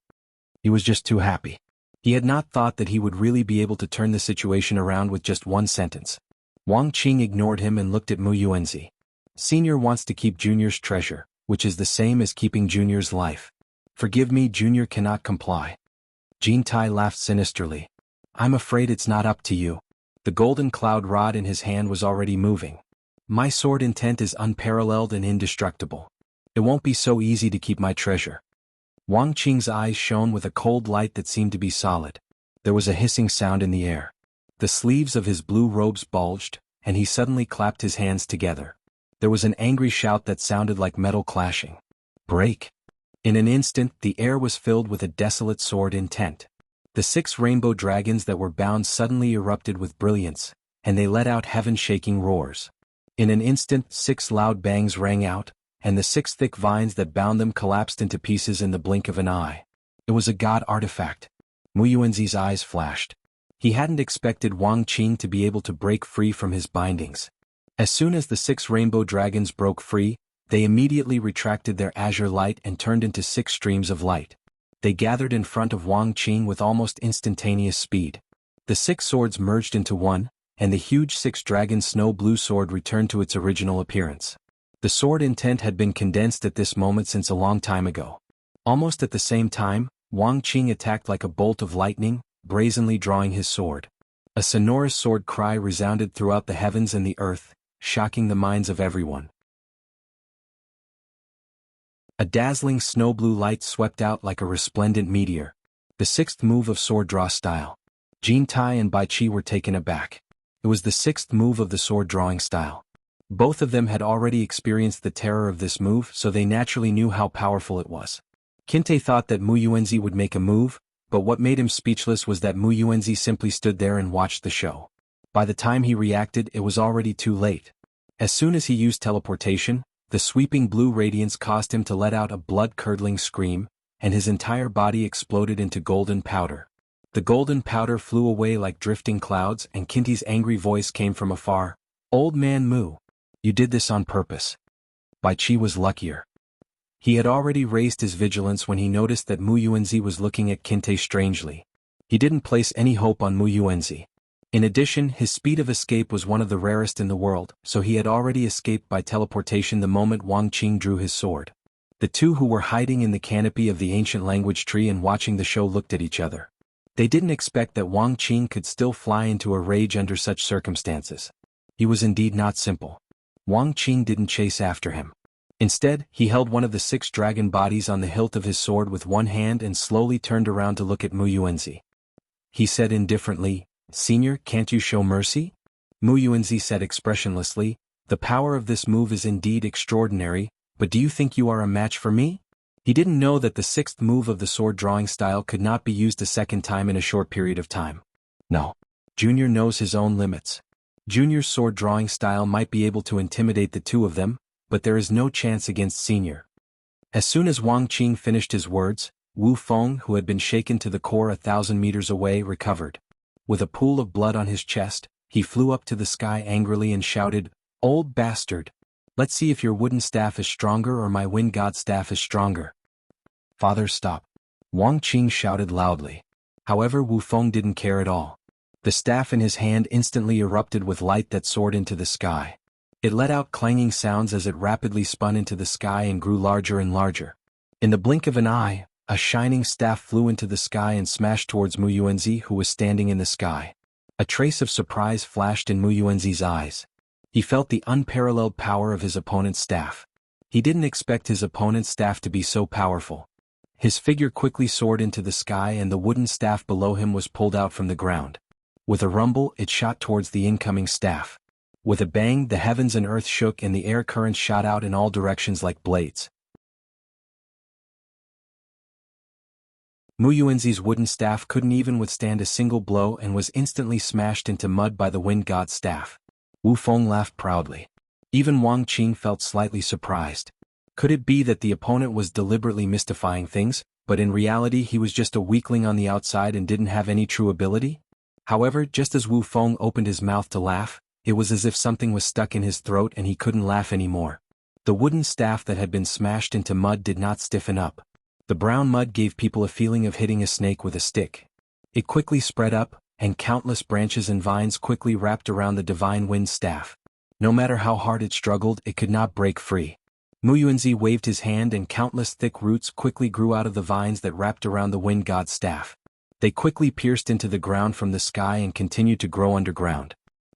He was just too happy. He had not thought that he would really be able to turn the situation around with just one sentence. Wang Qing ignored him and looked at Mu Yuanzi. "Senior wants to keep Junior's treasure, which is the same as keeping Junior's life. Forgive me, Junior cannot comply." Jin Tai laughed sinisterly. "I'm afraid it's not up to you." The golden cloud rod in his hand was already moving. "My sword intent is unparalleled and indestructible. It won't be so easy to keep my treasure." Wang Qing's eyes shone with a cold light that seemed to be solid. There was a hissing sound in the air. The sleeves of his blue robes bulged, and he suddenly clapped his hands together. There was an angry shout that sounded like metal clashing. "Break!" In an instant, the air was filled with a desolate sword intent. The 6 rainbow dragons that were bound suddenly erupted with brilliance, and they let out heaven-shaking roars. In an instant, 6 loud bangs rang out, and the 6 thick vines that bound them collapsed into pieces in the blink of an eye. It was a god artifact. Mu Yuanzi's eyes flashed. He hadn't expected Wang Qing to be able to break free from his bindings. As soon as the 6 rainbow dragons broke free, they immediately retracted their azure light and turned into 6 streams of light. They gathered in front of Wang Qing with almost instantaneous speed. The 6 swords merged into one, and the huge 6-dragon snow blue sword returned to its original appearance. The sword intent had been condensed at this moment since a long time ago. Almost at the same time, Wang Qing attacked like a bolt of lightning, brazenly drawing his sword. A sonorous sword cry resounded throughout the heavens and the earth, shocking the minds of everyone. A dazzling snow-blue light swept out like a resplendent meteor. The sixth move of sword draw style. Jin Tai and Bai Qi were taken aback. It was the sixth move of the sword drawing style. Both of them had already experienced the terror of this move, so they naturally knew how powerful it was. Kinte thought that Mu Yuanzi would make a move, but what made him speechless was that Mu Yuanzi simply stood there and watched the show. By the time he reacted, it was already too late. As soon as he used teleportation, the sweeping blue radiance caused him to let out a blood-curdling scream, and his entire body exploded into golden powder. The golden powder flew away like drifting clouds, and Kinte's angry voice came from afar. "Old man Mu, you did this on purpose." Bai Qi was luckier. He had already raised his vigilance when he noticed that Mu Yuanzi was looking at Kinte strangely. He didn't place any hope on Mu Yuanzi. In addition, his speed of escape was one of the rarest in the world, so he had already escaped by teleportation the moment Wang Qing drew his sword. The two who were hiding in the canopy of the ancient language tree and watching the show looked at each other. They didn't expect that Wang Qing could still fly into a rage under such circumstances. He was indeed not simple. Wang Qing didn't chase after him. Instead, he held one of the 6 dragon bodies on the hilt of his sword with one hand and slowly turned around to look at Mu Yuanzi. He said indifferently, "Senior, can't you show mercy?" Mu Yuanzi said expressionlessly, "The power of this move is indeed extraordinary, but do you think you are a match for me?" He didn't know that the 6th move of the sword drawing style could not be used a second time in a short period of time. No. Junior knows his own limits. Junior's sword drawing style might be able to intimidate the two of them, but there is no chance against Senior. As soon as Wang Qing finished his words, Wu Feng, who had been shaken to the core 1,000 meters away, recovered. With a pool of blood on his chest, he flew up to the sky angrily and shouted, "Old bastard! Let's see if your wooden staff is stronger or my wind god staff is stronger." "Father, stop!" Wang Qing shouted loudly. However, Wu Feng didn't care at all. The staff in his hand instantly erupted with light that soared into the sky. It let out clanging sounds as it rapidly spun into the sky and grew larger and larger. In the blink of an eye, a shining staff flew into the sky and smashed towards Mu Yuanzi, who was standing in the sky. A trace of surprise flashed in Mu Yuanzi's eyes. He felt the unparalleled power of his opponent's staff. He didn't expect his opponent's staff to be so powerful. His figure quickly soared into the sky and the wooden staff below him was pulled out from the ground. With a rumble, it shot towards the incoming staff. With a bang, the heavens and earth shook and the air currents shot out in all directions like blades. Mu Yuanzi's wooden staff couldn't even withstand a single blow and was instantly smashed into mud by the wind god's staff. Wu Feng laughed proudly. Even Wang Qing felt slightly surprised. Could it be that the opponent was deliberately mystifying things, but in reality he was just a weakling on the outside and didn't have any true ability? However, just as Wu Feng opened his mouth to laugh, it was as if something was stuck in his throat and he couldn't laugh anymore. The wooden staff that had been smashed into mud did not stiffen up. The brown mud gave people a feeling of hitting a snake with a stick. It quickly spread up, and countless branches and vines quickly wrapped around the divine wind staff. No matter how hard it struggled, it could not break free. Mu Yuanzi waved his hand and countless thick roots quickly grew out of the vines that wrapped around the wind god's staff. They quickly pierced into the ground from the sky and continued to grow underground.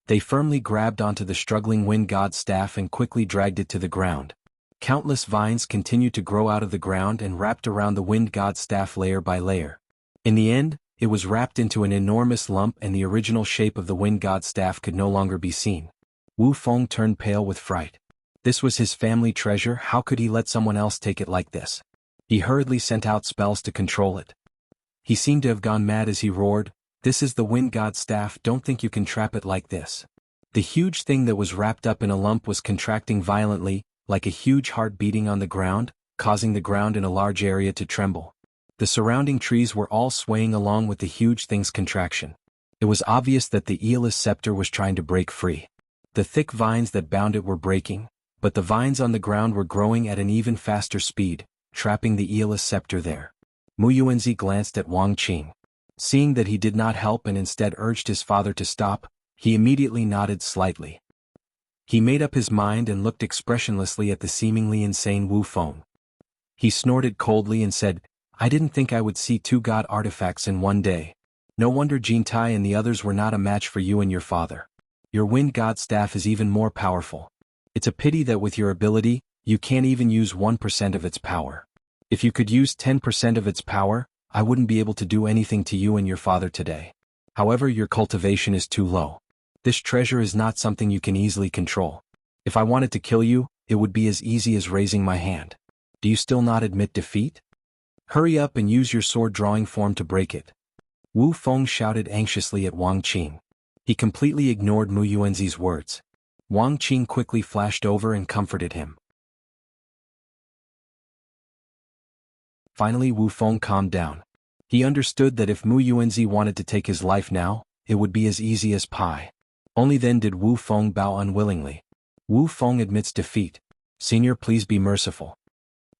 They firmly grabbed onto the struggling wind god's staff and quickly dragged it to the ground. Countless vines continued to grow out of the ground and wrapped around the wind god's staff layer by layer. In the end, it was wrapped into an enormous lump and the original shape of the wind god's staff could no longer be seen. Wu Feng turned pale with fright. This was his family treasure, how could he let someone else take it like this? He hurriedly sent out spells to control it. He seemed to have gone mad as he roared, "This is the wind god's staff, don't think you can trap it like this." The huge thing that was wrapped up in a lump was contracting violently, like a huge heart beating on the ground, causing the ground in a large area to tremble. The surrounding trees were all swaying along with the huge thing's contraction. It was obvious that the Aeolus scepter was trying to break free. The thick vines that bound it were breaking, but the vines on the ground were growing at an even faster speed, trapping the Aeolus scepter there. Mu Yuanzi glanced at Wang Qing. Seeing that he did not help and instead urged his father to stop, he immediately nodded slightly. He made up his mind and looked expressionlessly at the seemingly insane Wu Feng. He snorted coldly and said, I didn't think I would see two god artifacts in one day. No wonder Jintai and the others were not a match for you and your father. Your wind god staff is even more powerful. It's a pity that with your ability, you can't even use 1% of its power. If you could use 10% of its power, I wouldn't be able to do anything to you and your father today. However, your cultivation is too low. This treasure is not something you can easily control. If I wanted to kill you, it would be as easy as raising my hand. Do you still not admit defeat? Hurry up and use your sword drawing form to break it. Wu Feng shouted anxiously at Wang Qing. He completely ignored Mu Yuanzi's words. Wang Qing quickly flashed over and comforted him. Finally Wu Feng calmed down. He understood that if Mu Yuanzi wanted to take his life now, it would be as easy as pie. Only then did Wu Feng bow unwillingly. Wu Feng admits defeat. Senior, please be merciful.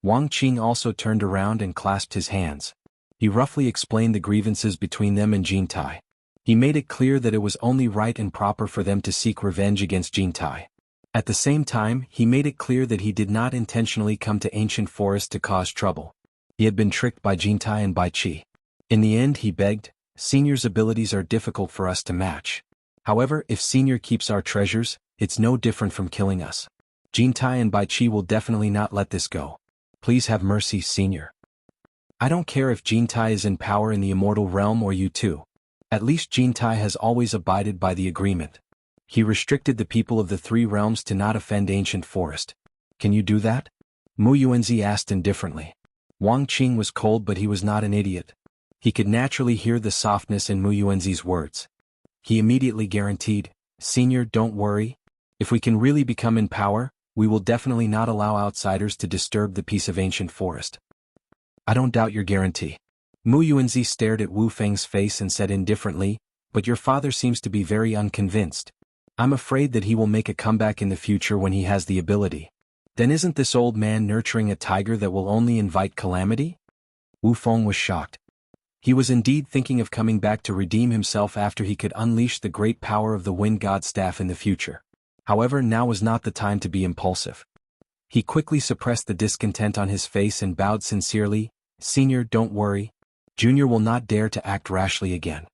Wang Qing also turned around and clasped his hands. He roughly explained the grievances between them and Jintai. He made it clear that it was only right and proper for them to seek revenge against Jintai. At the same time, he made it clear that he did not intentionally come to Ancient Forest to cause trouble. He had been tricked by Jintai and by Qi. In the end, he begged, Senior's abilities are difficult for us to match. However, if Senior keeps our treasures, it's no different from killing us. Jintai and Bai Qi will definitely not let this go. Please have mercy, Senior. I don't care if Jintai is in power in the immortal realm or you too. At least Jintai has always abided by the agreement. He restricted the people of the three realms to not offend Ancient Forest. Can you do that? Mu Yuanzi asked indifferently. Wang Qing was cold, but he was not an idiot. He could naturally hear the softness in Mu Yuanzi's words. He immediately guaranteed, Senior, don't worry. If we can really become in power, we will definitely not allow outsiders to disturb the peace of Ancient Forest. I don't doubt your guarantee. Mu Yuanzi stared at Wu Feng's face and said indifferently, but your father seems to be very unconvinced. I'm afraid that he will make a comeback in the future when he has the ability. Then isn't this old man nurturing a tiger that will only invite calamity? Wu Feng was shocked. He was indeed thinking of coming back to redeem himself after he could unleash the great power of the Wind God staff in the future. However, now was not the time to be impulsive. He quickly suppressed the discontent on his face and bowed sincerely, Senior, don't worry. Junior will not dare to act rashly again.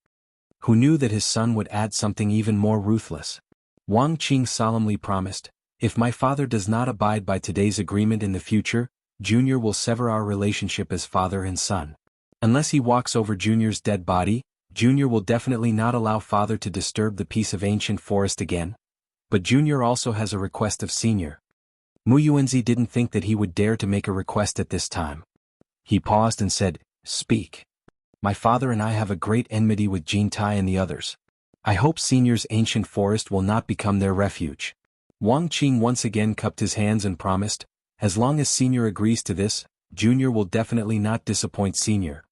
Who knew that his son would add something even more ruthless? Wang Qing solemnly promised, if my father does not abide by today's agreement in the future, Junior will sever our relationship as father and son. Unless he walks over Junior's dead body, Junior will definitely not allow father to disturb the peace of Ancient Forest again. But Junior also has a request of Senior. Mu Yuanzi didn't think that he would dare to make a request at this time. He paused and said, Speak. My father and I have a great enmity with Jintai and the others. I hope Senior's Ancient Forest will not become their refuge. Wang Qing once again cupped his hands and promised, as long as Senior agrees to this, Junior will definitely not disappoint Senior.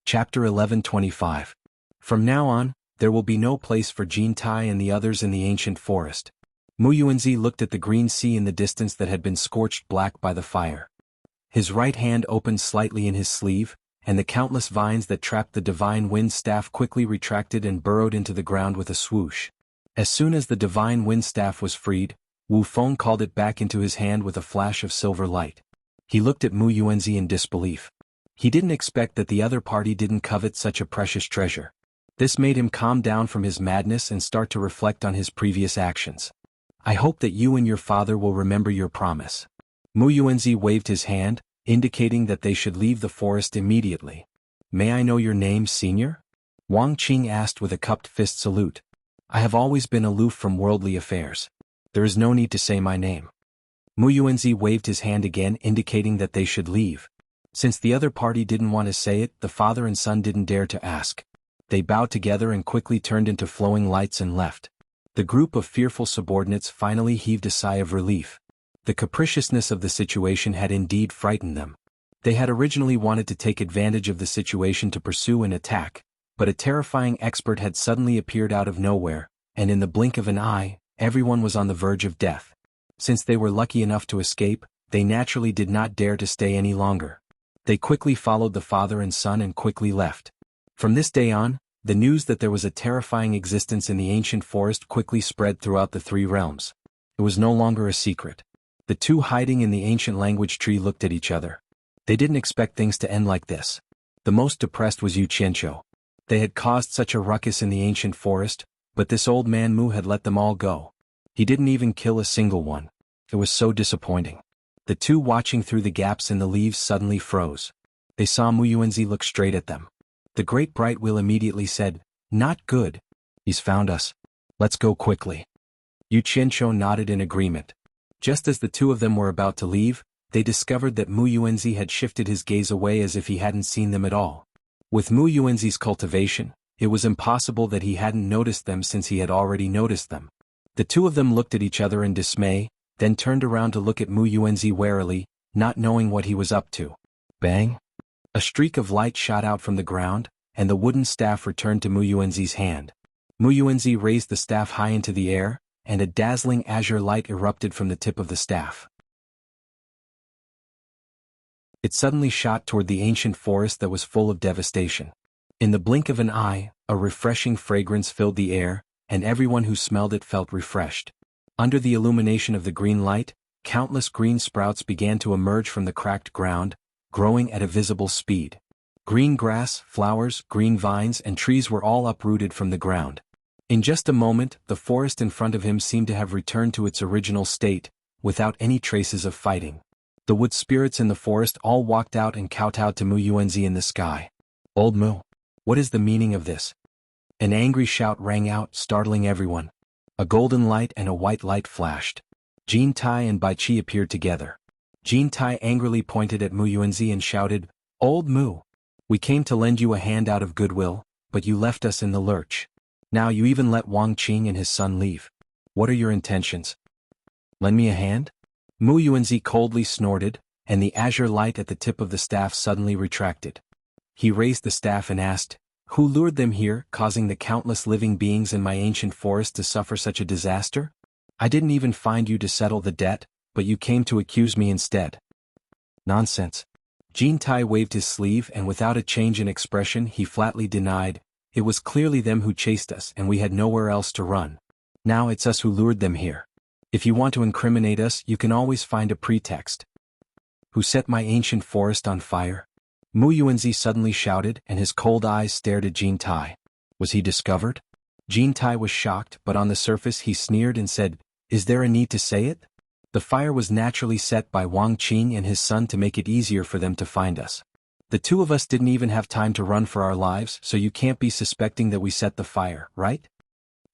Chapter 1125. From now on, there will be no place for Jintai and the others in the Ancient Forest. Mu Yuanzi looked at the green sea in the distance that had been scorched black by the fire. His right hand opened slightly in his sleeve, and the countless vines that trapped the divine wind staff quickly retracted and burrowed into the ground with a swoosh. As soon as the divine wind staff was freed, Wu Feng called it back into his hand with a flash of silver light. He looked at Mu Yuanzi in disbelief. He didn't expect that the other party didn't covet such a precious treasure. This made him calm down from his madness and start to reflect on his previous actions. I hope that you and your father will remember your promise. Mu Yuanzi waved his hand, indicating that they should leave the forest immediately. May I know your name, Senior? Wang Qing asked with a cupped fist salute. I have always been aloof from worldly affairs. There is no need to say my name. Mu Yuanzi waved his hand again, indicating that they should leave. Since the other party didn't want to say it, the father and son didn't dare to ask. They bowed together and quickly turned into flowing lights and left. The group of fearful subordinates finally heaved a sigh of relief. The capriciousness of the situation had indeed frightened them. They had originally wanted to take advantage of the situation to pursue an attack, but a terrifying expert had suddenly appeared out of nowhere, and in the blink of an eye, everyone was on the verge of death. Since they were lucky enough to escape, they naturally did not dare to stay any longer. They quickly followed the father and son and quickly left. From this day on, the news that there was a terrifying existence in the ancient forest quickly spread throughout the three realms. It was no longer a secret. The two hiding in the ancient language tree looked at each other. They didn't expect things to end like this. The most depressed was Yu Qianqiu. They had caused such a ruckus in the ancient forest, but this old man Mu had let them all go. He didn't even kill a single one. It was so disappointing. The two watching through the gaps in the leaves suddenly froze. They saw Mu Yuanzi look straight at them. The great bright wheel immediately said, "Not good. He's found us. Let's go quickly." Yu Qianqiu nodded in agreement. Just as the two of them were about to leave, they discovered that Mu Yuanzi had shifted his gaze away as if he hadn't seen them at all. With Mu Yuanzi's cultivation, it was impossible that he hadn't noticed them since he had already noticed them. The two of them looked at each other in dismay, then turned around to look at Mu Yuanzi warily, not knowing what he was up to. Bang! A streak of light shot out from the ground, and the wooden staff returned to Mu Yuanzi's hand. Mu Yuanzi raised the staff high into the air, and a dazzling azure light erupted from the tip of the staff. It suddenly shot toward the ancient forest that was full of devastation. In the blink of an eye, a refreshing fragrance filled the air, and everyone who smelled it felt refreshed. Under the illumination of the green light, countless green sprouts began to emerge from the cracked ground, growing at a visible speed. Green grass, flowers, green vines, and trees were all uprooted from the ground. In just a moment, the forest in front of him seemed to have returned to its original state, without any traces of fighting. The wood spirits in the forest all walked out and kowtowed to Mu Yuanzi in the sky. "Old Mu, what is the meaning of this?" An angry shout rang out, startling everyone. A golden light and a white light flashed. Jin Tai and Bai Qi appeared together. Jin Tai angrily pointed at Mu Yuanzi and shouted, "Old Mu, we came to lend you a hand out of goodwill, but you left us in the lurch. Now you even let Wang Qing and his son leave. What are your intentions? Lend me a hand?" Mu Yuanzi coldly snorted, and the azure light at the tip of the staff suddenly retracted. He raised the staff and asked, "Who lured them here, causing the countless living beings in my ancient forest to suffer such a disaster? I didn't even find you to settle the debt, but you came to accuse me instead." "Nonsense." Jin Tai waved his sleeve and without a change in expression he flatly denied, "It was clearly them who chased us and we had nowhere else to run. Now it's us who lured them here. If you want to incriminate us, you can always find a pretext." "Who set my ancient forest on fire?" Mu Yuanzi suddenly shouted and his cold eyes stared at Jin Tai. Was he discovered? Jin Tai was shocked, but on the surface he sneered and said, "Is there a need to say it? The fire was naturally set by Wang Qing and his son to make it easier for them to find us. The two of us didn't even have time to run for our lives, so you can't be suspecting that we set the fire, right?"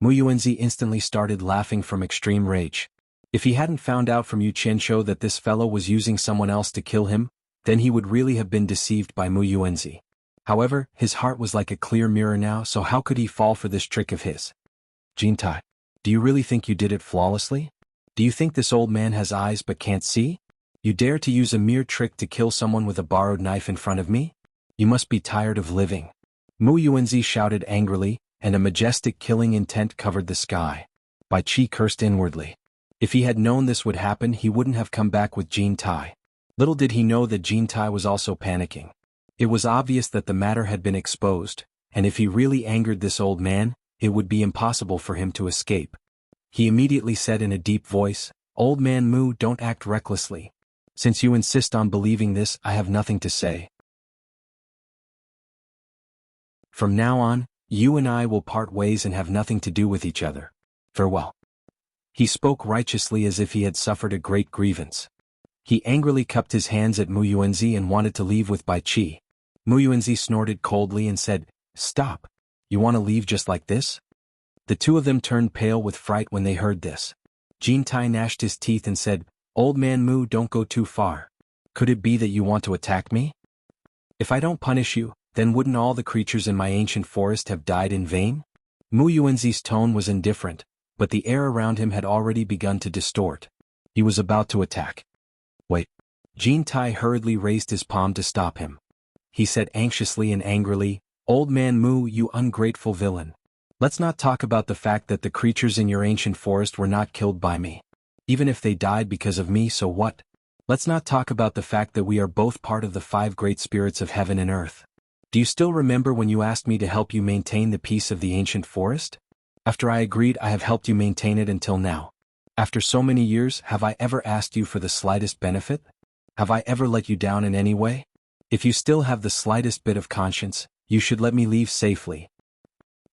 Mu Yuanzi instantly started laughing from extreme rage. If he hadn't found out from Yu Qianqiu that this fellow was using someone else to kill him, then he would really have been deceived by Mu Yuanzi. However, his heart was like a clear mirror now, so how could he fall for this trick of his? "Jin Tai, do you really think you did it flawlessly? Do you think this old man has eyes but can't see? You dare to use a mere trick to kill someone with a borrowed knife in front of me? You must be tired of living." Mu Yuanzi shouted angrily, and a majestic killing intent covered the sky. Bai Qi cursed inwardly. If he had known this would happen, he wouldn't have come back with Jin Tai. Little did he know that Jin Tai was also panicking. It was obvious that the matter had been exposed, and if he really angered this old man, it would be impossible for him to escape. He immediately said in a deep voice, "Old man Mu, don't act recklessly. Since you insist on believing this, I have nothing to say. From now on, you and I will part ways and have nothing to do with each other. Farewell." He spoke righteously as if he had suffered a great grievance. He angrily cupped his hands at Mu Yuanzi and wanted to leave with Bai Qi. Mu Yuanzi snorted coldly and said, "Stop. You want to leave just like this?" The two of them turned pale with fright when they heard this. Jin Tai gnashed his teeth and said, "Old man Mu, don't go too far. Could it be that you want to attack me? If I don't punish you, then wouldn't all the creatures in my ancient forest have died in vain?" Mu Yuanzi's tone was indifferent, but the air around him had already begun to distort. He was about to attack. "Wait." Jin Tai hurriedly raised his palm to stop him. He said anxiously and angrily, "Old man Mu, you ungrateful villain. Let's not talk about the fact that the creatures in your ancient forest were not killed by me. Even if they died because of me, so what? Let's not talk about the fact that we are both part of the 5 great spirits of heaven and earth. Do you still remember when you asked me to help you maintain the peace of the ancient forest? After I agreed, I have helped you maintain it until now. After so many years, have I ever asked you for the slightest benefit? Have I ever let you down in any way? If you still have the slightest bit of conscience, you should let me leave safely.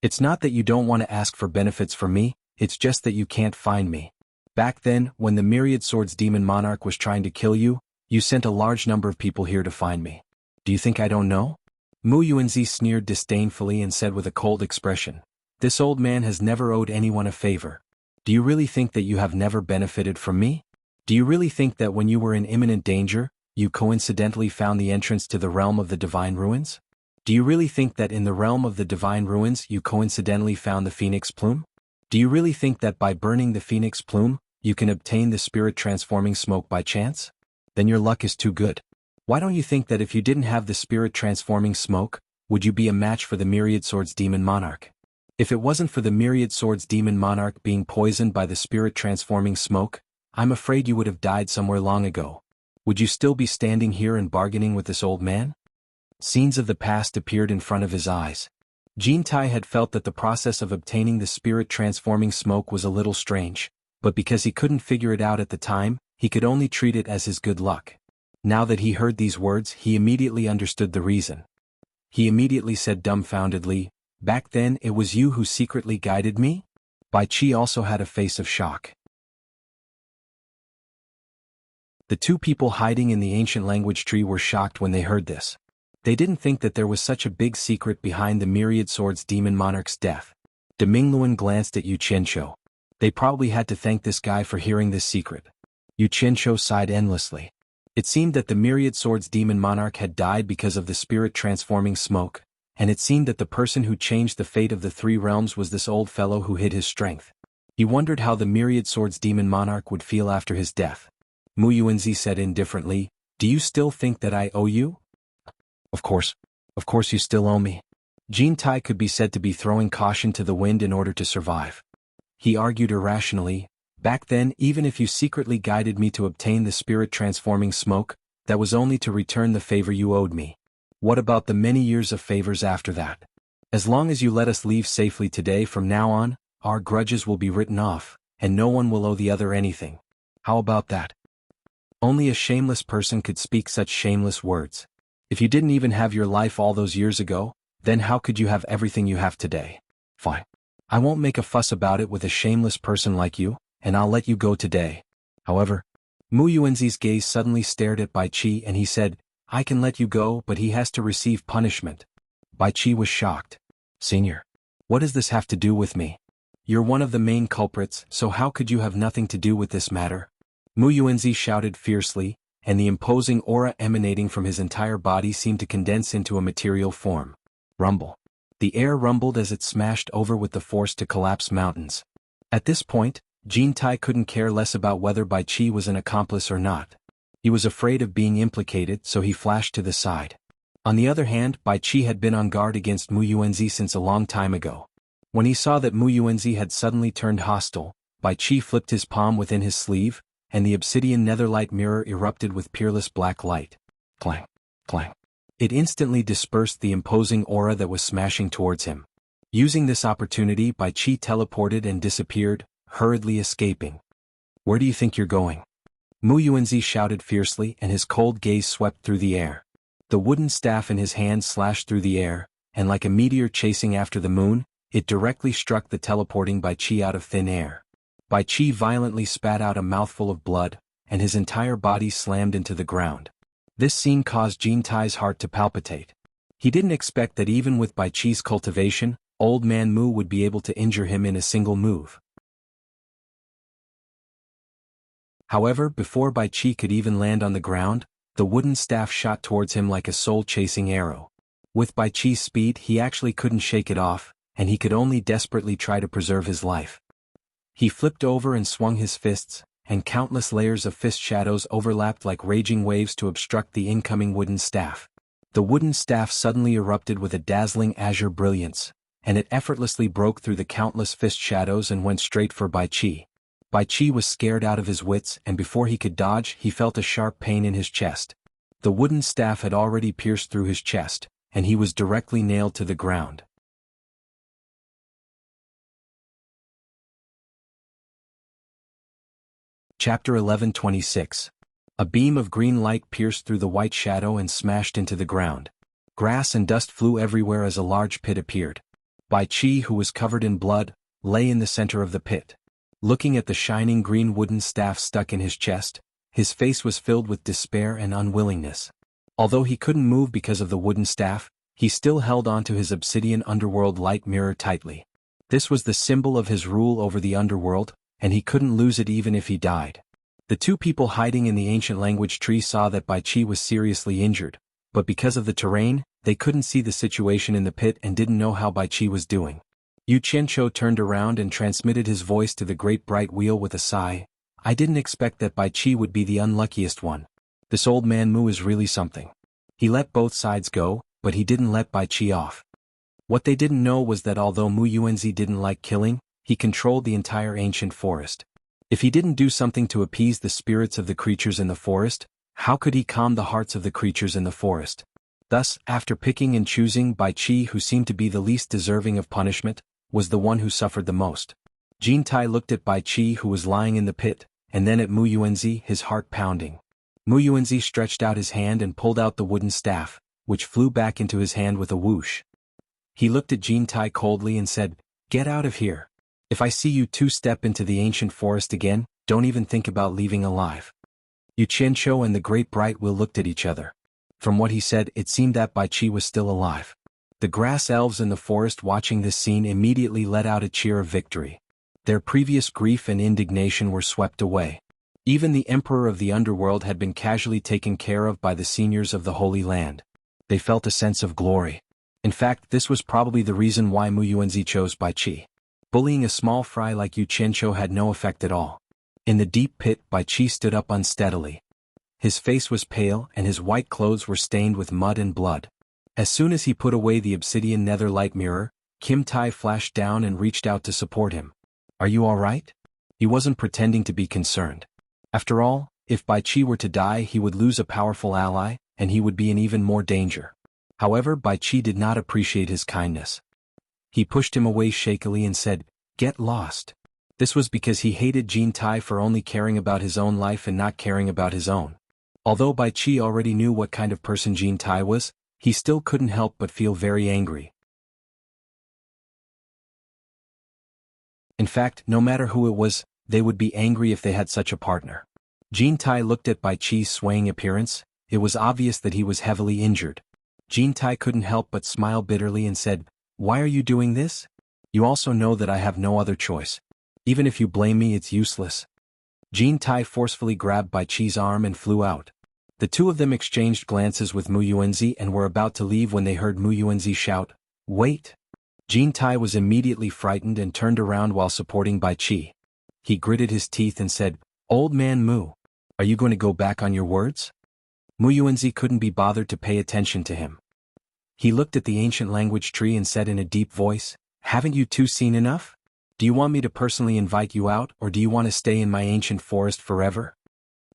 It's not that you don't want to ask for benefits from me, it's just that you can't find me. Back then, when the Myriad Swords Demon Monarch was trying to kill you, you sent a large number of people here to find me. Do you think I don't know? Mu Yuanzi sneered disdainfully and said with a cold expression, "This old man has never owed anyone a favor. Do you really think that you have never benefited from me? Do you really think that when you were in imminent danger, you coincidentally found the entrance to the realm of the Divine Ruins? Do you really think that in the realm of the Divine Ruins you coincidentally found the Phoenix Plume? Do you really think that by burning the Phoenix Plume, you can obtain the spirit-transforming smoke by chance? Then your luck is too good. Why don't you think that if you didn't have the spirit-transforming smoke, would you be a match for the Myriad Swords Demon Monarch? If it wasn't for the Myriad Swords Demon Monarch being poisoned by the spirit-transforming smoke, I'm afraid you would have died somewhere long ago. Would you still be standing here and bargaining with this old man?" Scenes of the past appeared in front of his eyes. Jin Tai had felt that the process of obtaining the spirit-transforming smoke was a little strange, but because he couldn't figure it out at the time, he could only treat it as his good luck. Now that he heard these words, he immediately understood the reason. He immediately said dumbfoundedly, "Back then it was you who secretly guided me?" Bai Qi also had a face of shock. The two people hiding in the ancient language tree were shocked when they heard this. They didn't think that there was such a big secret behind the Myriad Swords Demon Monarch's death. De Mingluan glanced at Yu Qianqiu. They probably had to thank this guy for hearing this secret. Yu Qianqiu sighed endlessly. It seemed that the Myriad Swords Demon Monarch had died because of the spirit-transforming smoke, and it seemed that the person who changed the fate of the three realms was this old fellow who hid his strength. He wondered how the Myriad Swords Demon Monarch would feel after his death. Mu Yuanzi said indifferently, "Do you still think that I owe you?" Of course you still owe me." Jin Tai could be said to be throwing caution to the wind in order to survive. He argued irrationally, "Back then, even if you secretly guided me to obtain the spirit-transforming smoke, that was only to return the favor you owed me. What about the many years of favors after that? As long as you let us leave safely today, from now on, our grudges will be written off, and no one will owe the other anything. How about that?" Only a shameless person could speak such shameless words. If you didn't even have your life all those years ago, then how could you have everything you have today? Fine. I won't make a fuss about it with a shameless person like you, and I'll let you go today. However, Mu Yuanzi's gaze suddenly stared at Bai Qi and he said, "I can let you go, but he has to receive punishment." Bai Qi was shocked. "Senior, what does this have to do with me? You're one of the main culprits, so how could you have nothing to do with this matter?" Mu Yuanzi shouted fiercely, and the imposing aura emanating from his entire body seemed to condense into a material form. Rumble. The air rumbled as it smashed over with the force to collapse mountains. At this point, Jin Tai couldn't care less about whether Bai Qi was an accomplice or not. He was afraid of being implicated, so he flashed to the side. On the other hand, Bai Qi had been on guard against Mu Yuanzi since a long time ago. When he saw that Mu Yuanzi had suddenly turned hostile, Bai Qi flipped his palm within his sleeve, and the obsidian netherlight mirror erupted with peerless black light. Clang, clang. It instantly dispersed the imposing aura that was smashing towards him. Using this opportunity, Bai Qi teleported and disappeared, hurriedly escaping. "Where do you think you're going?" Mu Yuanzi shouted fiercely, and his cold gaze swept through the air. The wooden staff in his hand slashed through the air, and like a meteor chasing after the moon, it directly struck the teleporting Bai Qi out of thin air. Bai Qi violently spat out a mouthful of blood, and his entire body slammed into the ground. This scene caused Jin Tai's heart to palpitate. He didn't expect that even with Bai Qi's cultivation, Old Man Mu would be able to injure him in a single move. However, before Bai Qi could even land on the ground, the wooden staff shot towards him like a soul-chasing arrow. With Bai Qi's speed, he actually couldn't shake it off, and he could only desperately try to preserve his life. He flipped over and swung his fists, and countless layers of fist shadows overlapped like raging waves to obstruct the incoming wooden staff. The wooden staff suddenly erupted with a dazzling azure brilliance, and it effortlessly broke through the countless fist shadows and went straight for Bai Qi. Bai Qi was scared out of his wits, and before he could dodge, he felt a sharp pain in his chest. The wooden staff had already pierced through his chest, and he was directly nailed to the ground. Chapter 11:26. A beam of green light pierced through the white shadow and smashed into the ground. Grass and dust flew everywhere as a large pit appeared. Bai Qi, who was covered in blood, lay in the center of the pit. Looking at the shining green wooden staff stuck in his chest, his face was filled with despair and unwillingness. Although he couldn't move because of the wooden staff, he still held on to his obsidian underworld light mirror tightly. This was the symbol of his rule over the underworld, and he couldn't lose it even if he died. The two people hiding in the ancient language tree saw that Bai Qi was seriously injured, but because of the terrain, they couldn't see the situation in the pit and didn't know how Bai Qi was doing. Yu Qianqiu turned around and transmitted his voice to the great bright wheel with a sigh. I didn't expect that Bai Qi would be the unluckiest one. This old man Mu is really something. He let both sides go, but he didn't let Bai Qi off. What they didn't know was that although Mu Yuanzi didn't like killing, he controlled the entire ancient forest. If he didn't do something to appease the spirits of the creatures in the forest, how could he calm the hearts of the creatures in the forest? Thus, after picking and choosing, Bai Qi, who seemed to be the least deserving of punishment, was the one who suffered the most. Jin Tai looked at Bai Qi, who was lying in the pit, and then at Mu Yuanzi, his heart pounding. Mu Yuanzi stretched out his hand and pulled out the wooden staff, which flew back into his hand with a whoosh. He looked at Jin Tai coldly and said, "Get out of here. If I see you two step into the ancient forest again, don't even think about leaving alive." Yu Qianqiu and the great bright wheel looked at each other. From what he said, it seemed that Bai Qi was still alive. The grass elves in the forest watching this scene immediately let out a cheer of victory. Their previous grief and indignation were swept away. Even the emperor of the underworld had been casually taken care of by the seniors of the Holy Land. They felt a sense of glory. In fact, this was probably the reason why Mu Yuanzi chose Bai Qi. Bullying a small fry like Yu Qianqiu had no effect at all. In the deep pit, Bai Qi stood up unsteadily. His face was pale and his white clothes were stained with mud and blood. As soon as he put away the obsidian nether light mirror, Kim Tai flashed down and reached out to support him. Are you all right? He wasn't pretending to be concerned. After all, if Bai Qi were to die, he would lose a powerful ally, and he would be in even more danger. However, Bai Qi did not appreciate his kindness. He pushed him away shakily and said, "Get lost." This was because he hated Jin Tai for only caring about his own life and not caring about his own. Although Bai Qi already knew what kind of person Jin Tai was, he still couldn't help but feel very angry. In fact, no matter who it was, they would be angry if they had such a partner. Jin Tai looked at Bai Qi's swaying appearance. It was obvious that he was heavily injured. Jin Tai couldn't help but smile bitterly and said, "Why are you doing this? You also know that I have no other choice. Even if you blame me, it's useless." Jin Tai forcefully grabbed Bai Qi's arm and flew out. The two of them exchanged glances with Mu Yuanzi and were about to leave when they heard Mu Yuanzi shout, "Wait!" Jin Tai was immediately frightened and turned around while supporting Bai Qi. He gritted his teeth and said, "Old man Mu, are you going to go back on your words?" Mu Yuanzi couldn't be bothered to pay attention to him. He looked at the ancient language tree and said in a deep voice, "Haven't you two seen enough? Do you want me to personally invite you out, or do you want to stay in my ancient forest forever?"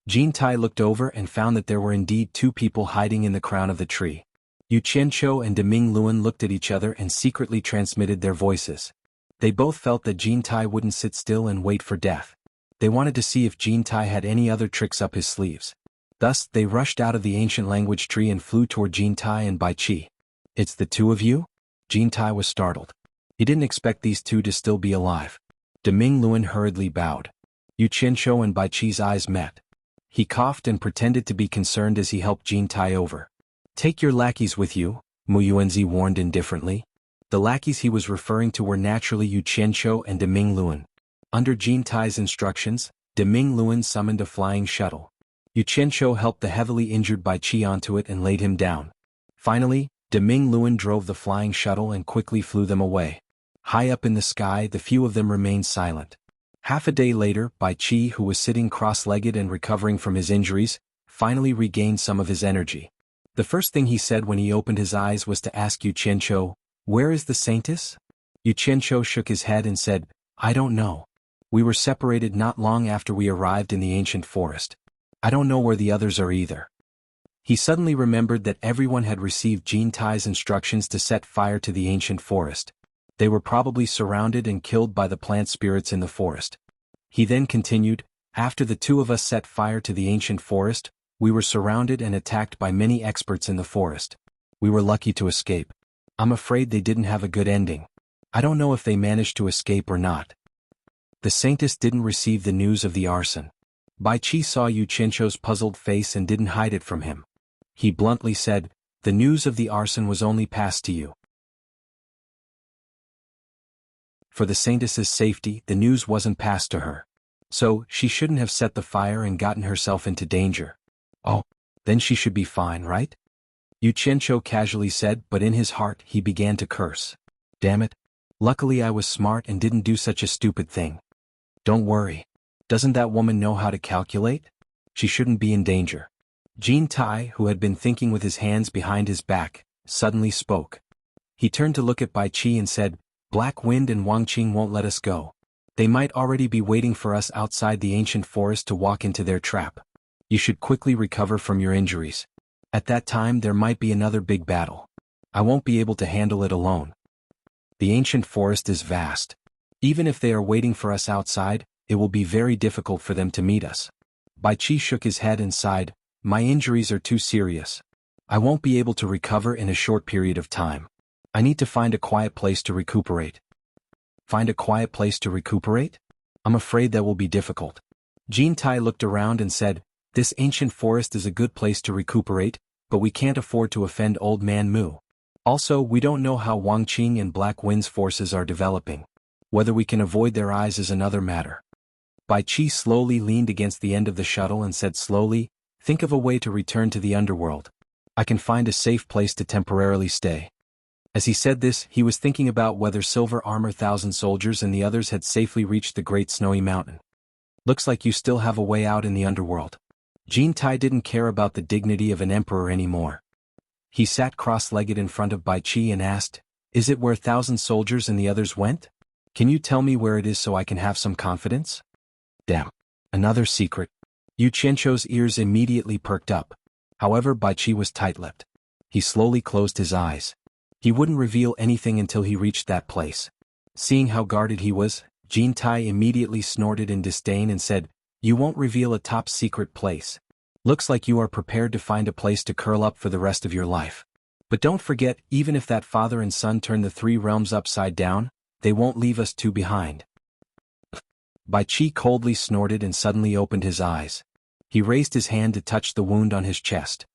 Jin Tai looked over and found that there were indeed two people hiding in the crown of the tree. Yu Qianqiu and Deming Luan looked at each other and secretly transmitted their voices. They both felt that Jin Tai wouldn't sit still and wait for death. They wanted to see if Jin Tai had any other tricks up his sleeves. Thus, they rushed out of the ancient language tree and flew toward Jin Tai and Bai Qi. "It's the two of you?" Jin Tai was startled. He didn't expect these two to still be alive. Deming Luan hurriedly bowed. Yu Qianqiu and Bai Qi's eyes met. He coughed and pretended to be concerned as he helped Jin Tai over. "Take your lackeys with you," Mu Yuanzi warned indifferently. The lackeys he was referring to were naturally Yu Qianqiu and Deming Luan. Under Jin Tai's instructions, Deming Luan summoned a flying shuttle. Yu Qianqiu helped the heavily injured Bai Qi onto it and laid him down. Finally, Deming Luan drove the flying shuttle and quickly flew them away. High up in the sky, the few of them remained silent. Half a day later, Bai Qi, who was sitting cross-legged and recovering from his injuries, finally regained some of his energy. The first thing he said when he opened his eyes was to ask Yu Qianqiu, "Where is the saintess?" Yu Qianqiu shook his head and said, "I don't know. We were separated not long after we arrived in the ancient forest. I don't know where the others are either." He suddenly remembered that everyone had received Jin Tai's instructions to set fire to the ancient forest. They were probably surrounded and killed by the plant spirits in the forest. He then continued, After the two of us set fire to the ancient forest, we were surrounded and attacked by many experts in the forest. We were lucky to escape. I'm afraid they didn't have a good ending. I don't know if they managed to escape or not. The Saintess didn't receive the news of the arson. Bai Qi saw Yu Qianqiu's puzzled face and didn't hide it from him. He bluntly said, "The news of the arson was only passed to you. For the Saintess's safety, the news wasn't passed to her. So, she shouldn't have set the fire and gotten herself into danger. Oh, then she should be fine, right?" Yu Qianqiu casually said, but in his heart he began to curse. Damn it. Luckily I was smart and didn't do such a stupid thing. Don't worry. Doesn't that woman know how to calculate? She shouldn't be in danger. Jin Tai, who had been thinking with his hands behind his back, suddenly spoke. He turned to look at Bai Qi and said, "Black Wind and Wang Qing won't let us go. They might already be waiting for us outside the ancient forest to walk into their trap. You should quickly recover from your injuries. At that time there might be another big battle. I won't be able to handle it alone. The ancient forest is vast. Even if they are waiting for us outside, it will be very difficult for them to meet us." Bai Qi shook his head and sighed, "My injuries are too serious. I won't be able to recover in a short period of time. I need to find a quiet place to recuperate." Find a quiet place to recuperate? I'm afraid that will be difficult. Jin Tai looked around and said, "This ancient forest is a good place to recuperate, but we can't afford to offend Old Man Mu. Also, we don't know how Wang Qing and Black Wind's forces are developing. Whether we can avoid their eyes is another matter." Bai Qi slowly leaned against the end of the shuttle and said slowly, "Think of a way to return to the underworld. I can find a safe place to temporarily stay." As he said this, he was thinking about whether Silver Armor 1,000 soldiers and the others had safely reached the Great Snowy Mountain. "Looks like you still have a way out in the underworld." Jin Tai didn't care about the dignity of an emperor anymore. He sat cross-legged in front of Bai Qi and asked, "Is it where 1,000 soldiers and the others went? Can you tell me where it is so I can have some confidence?" Damn. Another secret. Yu Qianqiu's ears immediately perked up. However, Bai Qi was tight-lipped. He slowly closed his eyes. He wouldn't reveal anything until he reached that place. Seeing how guarded he was, Jin Tai immediately snorted in disdain and said, "You won't reveal a top-secret place. Looks like you are prepared to find a place to curl up for the rest of your life. But don't forget, even if that father and son turn the 3 realms upside down, they won't leave us two behind." Bai Qi coldly snorted and suddenly opened his eyes. He raised his hand to touch the wound on his chest.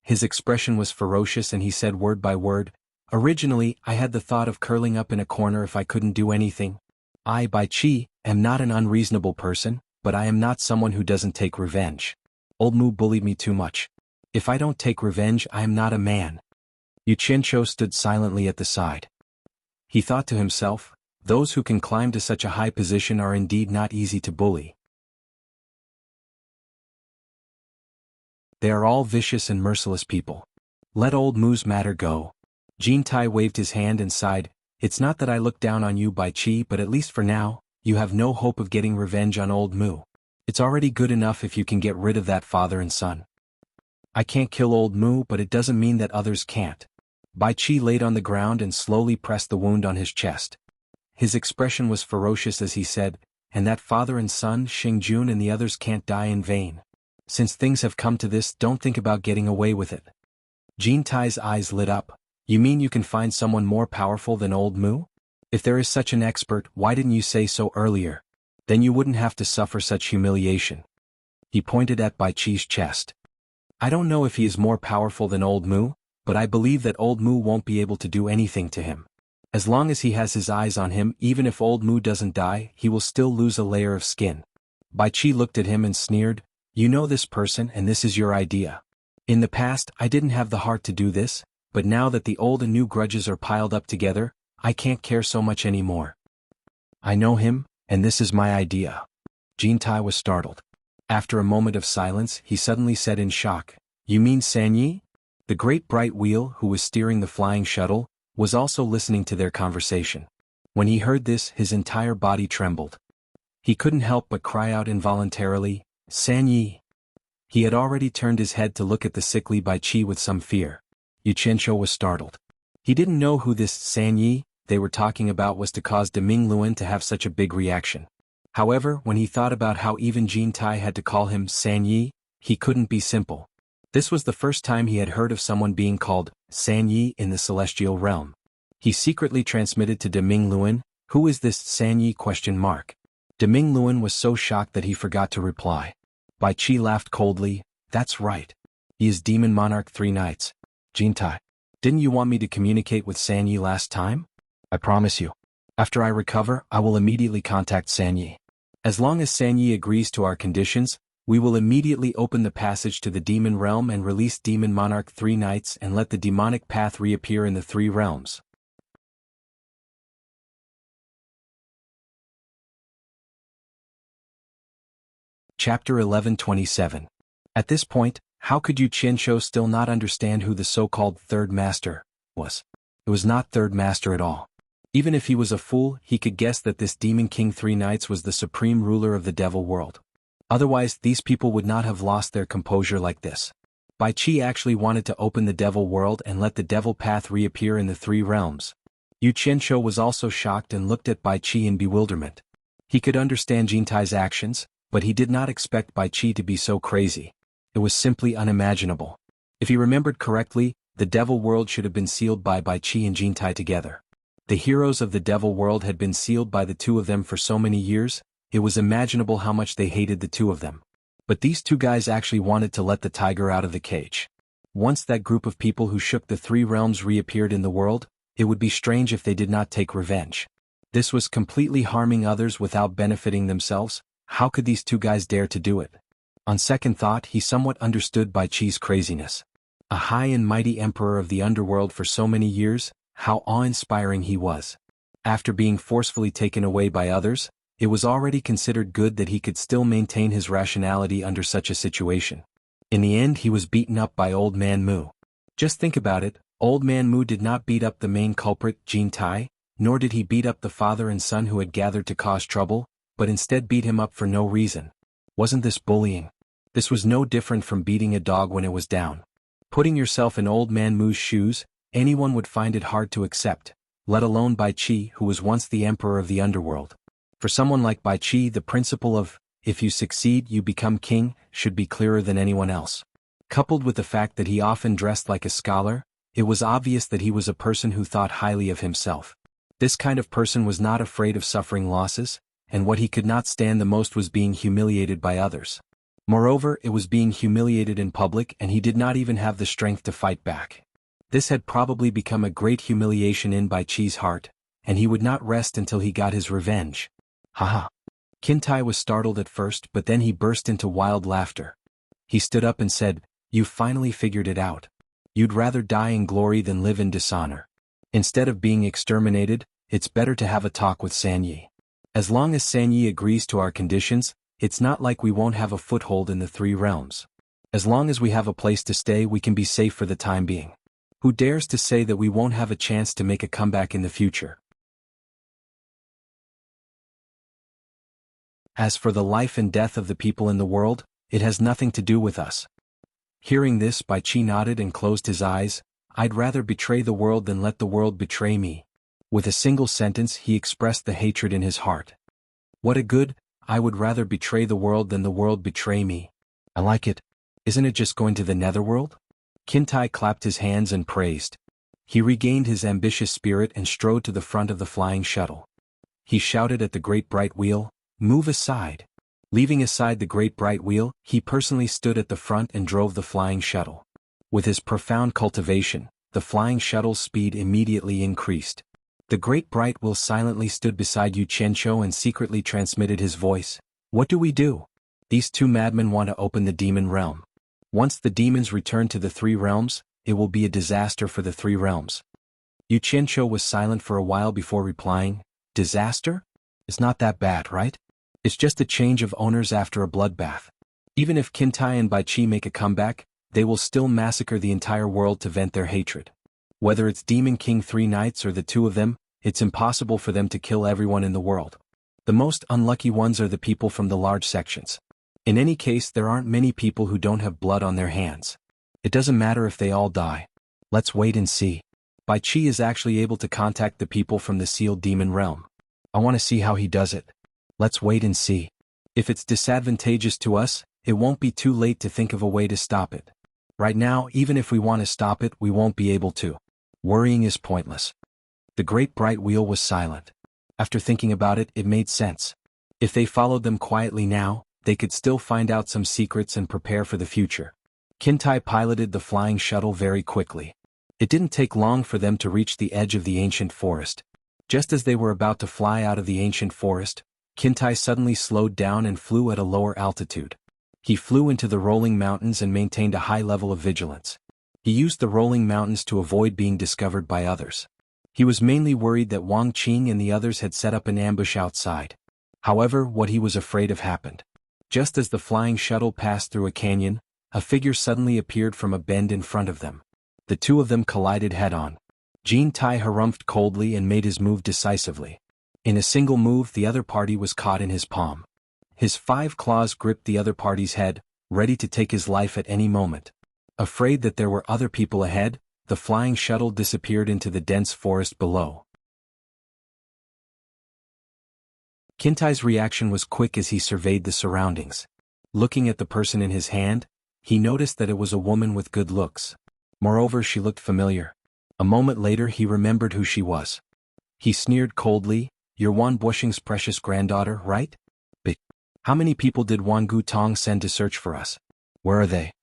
His expression was ferocious and he said word by word, "Originally, I had the thought of curling up in a corner if I couldn't do anything. I, Bai Qi, am not an unreasonable person, but I am not someone who doesn't take revenge. Old Mu bullied me too much. If I don't take revenge, I am not a man." Yu Qianqiu stood silently at the side. He thought to himself, those who can climb to such a high position are indeed not easy to bully. They are all vicious and merciless people. Let Old Mu's matter go. Jin Tai waved his hand and sighed, "It's not that I look down on you, Bai Qi, but at least for now, you have no hope of getting revenge on Old Mu. It's already good enough if you can get rid of that father and son. I can't kill Old Mu, but it doesn't mean that others can't." Bai Qi laid on the ground and slowly pressed the wound on his chest. His expression was ferocious as he said, "And that father and son, Xingjun and the others can't die in vain. Since things have come to this, don't think about getting away with it." Jin Tai's eyes lit up. "You mean you can find someone more powerful than Old Mu? If there is such an expert, why didn't you say so earlier? Then you wouldn't have to suffer such humiliation." He pointed at Bai Qi's chest. "I don't know if he is more powerful than Old Mu, but I believe that Old Mu won't be able to do anything to him. As long as he has his eyes on him, even if Old Mu doesn't die, he will still lose a layer of skin." Bai Qi looked at him and sneered, "You know this person and this is your idea. In the past, I didn't have the heart to do this, but now that the old and new grudges are piled up together, I can't care so much anymore. I know him, and this is my idea." Jin Tai was startled. After a moment of silence, he suddenly said in shock, "You mean Sanyi?" The great bright wheel, who was steering the flying shuttle, was also listening to their conversation. When he heard this, his entire body trembled. He couldn't help but cry out involuntarily, "Sanyi!" He had already turned his head to look at the sickly Bai Qi with some fear. Yu Qianqiu was startled. He didn't know who this Sanyi they were talking about was to cause de Mingluan to have such a big reaction. However, when he thought about how even Jin Tai had to call him San Yi, he couldn't be simple. This was the first time he had heard of someone being called San Yi in the celestial realm. He secretly transmitted to De Ming Luan, "Who is this San Yi?" De Ming Luan was so shocked that he forgot to reply. Bai Qi laughed coldly, "That's right. He is Demon Monarch 3 Nights. Jin Tai, didn't you want me to communicate with San Yi last time? I promise you. After I recover, I will immediately contact San Yi. As long as San Yi agrees to our conditions, we will immediately open the passage to the demon realm and release Demon Monarch 3 Nights and let the demonic path reappear in the 3 realms." Chapter 11:27. At this point, how could Yu Qianqiu still not understand who the so-called Third Master was? It was not Third Master at all. Even if he was a fool, he could guess that this Demon King 3 Nights was the supreme ruler of the devil world. Otherwise, these people would not have lost their composure like this. Bai Qi actually wanted to open the devil world and let the devil path reappear in the 3 realms. Yu Qianqiu was also shocked and looked at Bai Qi in bewilderment. He could understand Jin Tai's actions, but he did not expect Bai Qi to be so crazy. It was simply unimaginable. If he remembered correctly, the devil world should have been sealed by Bai Qi and Jin Tai together. The heroes of the devil world had been sealed by the two of them for so many years, it was imaginable how much they hated the two of them. But these two guys actually wanted to let the tiger out of the cage. Once that group of people who shook the 3 realms reappeared in the world, it would be strange if they did not take revenge. This was completely harming others without benefiting themselves. How could these two guys dare to do it? On second thought, he somewhat understood Bai Qi's craziness. A high and mighty emperor of the underworld for so many years, how awe-inspiring he was. After being forcefully taken away by others, it was already considered good that he could still maintain his rationality under such a situation. In the end, he was beaten up by Old Man Mu. Just think about it, Old Man Mu did not beat up the main culprit, Jin Tai, nor did he beat up the father and son who had gathered to cause trouble, but instead beat him up for no reason. Wasn't this bullying? This was no different from beating a dog when it was down. Putting yourself in Old Man Mu's shoes, anyone would find it hard to accept, let alone Bai Qi, who was once the emperor of the underworld. For someone like Bai Qi, the principle of, if you succeed you become king, should be clearer than anyone else. Coupled with the fact that he often dressed like a scholar, it was obvious that he was a person who thought highly of himself. This kind of person was not afraid of suffering losses, and what he could not stand the most was being humiliated by others. Moreover, it was being humiliated in public and he did not even have the strength to fight back. This had probably become a great humiliation in Bai Qi's heart, and he would not rest until he got his revenge. Haha. Qin Tai was startled at first, but then he burst into wild laughter. He stood up and said, "You finally figured it out. You'd rather die in glory than live in dishonor. Instead of being exterminated, it's better to have a talk with San Yi. As long as San Yi agrees to our conditions, it's not like we won't have a foothold in the 3 realms. As long as we have a place to stay, we can be safe for the time being. Who dares to say that we won't have a chance to make a comeback in the future?" As for the life and death of the people in the world, it has nothing to do with us. Hearing this, Bai Qi nodded and closed his eyes. "I'd rather betray the world than let the world betray me." With a single sentence, he expressed the hatred in his heart. What a good, "I would rather betray the world than the world betray me." I like it. Isn't it just going to the netherworld? Qin Tai clapped his hands and praised. He regained his ambitious spirit and strode to the front of the flying shuttle. He shouted at the great bright wheel, "Move aside." Leaving aside the great bright wheel, he personally stood at the front and drove the flying shuttle. With his profound cultivation, the flying shuttle's speed immediately increased. The great bright wheel silently stood beside Yu Qianqiu and secretly transmitted his voice. "What do we do? These two madmen want to open the demon realm. Once the demons return to the 3 realms, it will be a disaster for the 3 realms." Yu Qianqiu was silent for a while before replying, "Disaster? It's not that bad, right? It's just a change of owners after a bloodbath. Even if Qin Tai and Bai Qi make a comeback, they will still massacre the entire world to vent their hatred. Whether it's Demon King 3 Nights or the two of them, it's impossible for them to kill everyone in the world. The most unlucky ones are the people from the large sections. In any case, there aren't many people who don't have blood on their hands. It doesn't matter if they all die. Let's wait and see. Bai Qi is actually able to contact the people from the sealed demon realm. I want to see how he does it. Let's wait and see. If it's disadvantageous to us, it won't be too late to think of a way to stop it. Right now, even if we want to stop it, we won't be able to. Worrying is pointless. The great bright wheel was silent. After thinking about it, it made sense. If they followed them quietly now, they could still find out some secrets and prepare for the future. Kintai piloted the flying shuttle very quickly. It didn't take long for them to reach the edge of the ancient forest. Just as they were about to fly out of the ancient forest, Kintai suddenly slowed down and flew at a lower altitude. He flew into the rolling mountains and maintained a high level of vigilance. He used the rolling mountains to avoid being discovered by others. He was mainly worried that Wang Qing and the others had set up an ambush outside. However, what he was afraid of happened. Just as the flying shuttle passed through a canyon, a figure suddenly appeared from a bend in front of them. The two of them collided head-on. Jin Tai harumphed coldly and made his move decisively. In a single move, the other party was caught in his palm. His 5 claws gripped the other party's head, ready to take his life at any moment. Afraid that there were other people ahead, the flying shuttle disappeared into the dense forest below. Kintai's reaction was quick as he surveyed the surroundings. Looking at the person in his hand, he noticed that it was a woman with good looks. Moreover, she looked familiar. A moment later he remembered who she was. He sneered coldly, "You're Wan Bushing's precious granddaughter, right? But how many people did Wan Gutong send to search for us? Where are they?"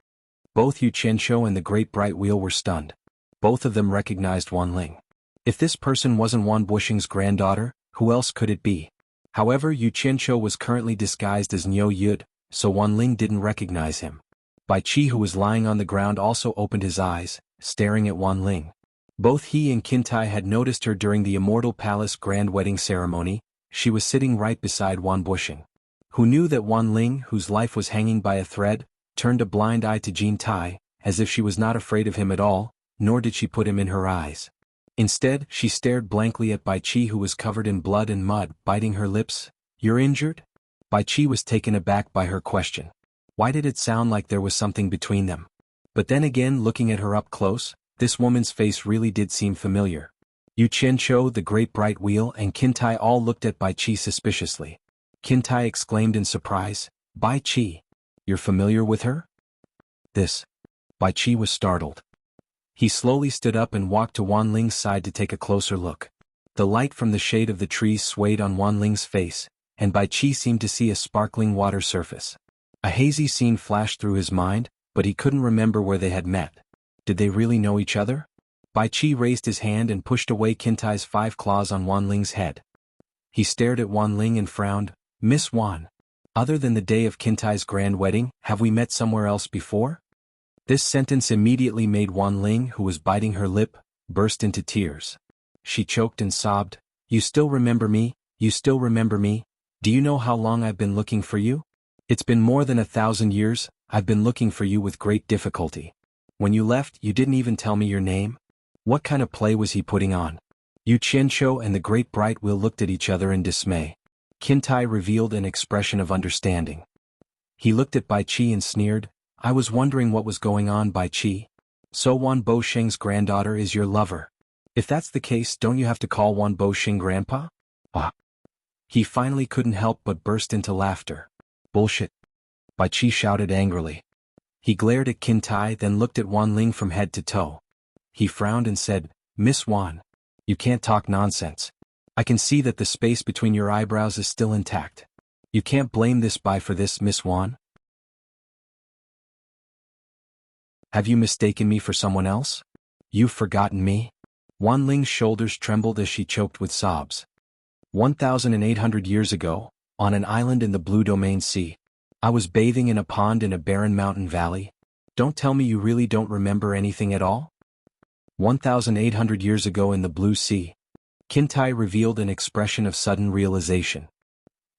Both Yu Qianqiu and the Great Bright Wheel were stunned. Both of them recognized Wan Ling. If this person wasn't Wan Bushing's granddaughter, who else could it be? However, Yu Qianqiu was currently disguised as Niu Yud, so Wan Ling didn't recognize him. Bai Qi, who was lying on the ground, also opened his eyes, staring at Wan Ling. Both he and Kintai had noticed her during the Immortal Palace grand wedding ceremony. She was sitting right beside Wan Bushing. Who knew that Wan Ling, whose life was hanging by a thread, turned a blind eye to Jin Tai, as if she was not afraid of him at all, nor did she put him in her eyes. Instead, she stared blankly at Bai Qi, who was covered in blood and mud, biting her lips. "You're injured?" Bai Qi was taken aback by her question. Why did it sound like there was something between them? But then again, looking at her up close, this woman's face really did seem familiar. Yu Qianqiu, the Great Bright Wheel, and Kintai all looked at Bai Qi suspiciously. Kintai exclaimed in surprise, "Bai Qi, you're familiar with her?" This. Bai Qi was startled. He slowly stood up and walked to Wan Ling's side to take a closer look. The light from the shade of the trees swayed on Wan Ling's face, and Bai Qi seemed to see a sparkling water surface. A hazy scene flashed through his mind, but he couldn't remember where they had met. Did they really know each other? Bai Qi raised his hand and pushed away Kintai's 5 claws on Wan Ling's head. He stared at Wan Ling and frowned. "Miss Wan, other than the day of Kintai's grand wedding, have we met somewhere else before?" This sentence immediately made Wan Ling, who was biting her lip, burst into tears. She choked and sobbed, "You still remember me? You still remember me? Do you know how long I've been looking for you? It's been more than 1,000 years, I've been looking for you with great difficulty. When you left, you didn't even tell me your name?" What kind of play was he putting on? Yu Qianqiu and the Great Bright Wheel looked at each other in dismay. Kintai revealed an expression of understanding. He looked at Bai Qi and sneered, "I was wondering what was going on, Bai Qi. So Wan Bosheng's granddaughter is your lover. If that's the case, don't you have to call Wan Bosheng grandpa?" Ah. He finally couldn't help but burst into laughter. "Bullshit!" Bai Qi shouted angrily. He glared at Kintai, then looked at Wan Ling from head to toe. He frowned and said, "Miss Wan, you can't talk nonsense. I can see that the space between your eyebrows is still intact. You can't blame this Bai for this, Miss Wan. Have you mistaken me for someone else? You've forgotten me?" Wan Ling's shoulders trembled as she choked with sobs. 1,800 years ago, on an island in the Blue Domain Sea, I was bathing in a pond in a barren mountain valley. Don't tell me you really don't remember anything at all? 1,800 years ago in the Blue Sea. Kintai revealed an expression of sudden realization.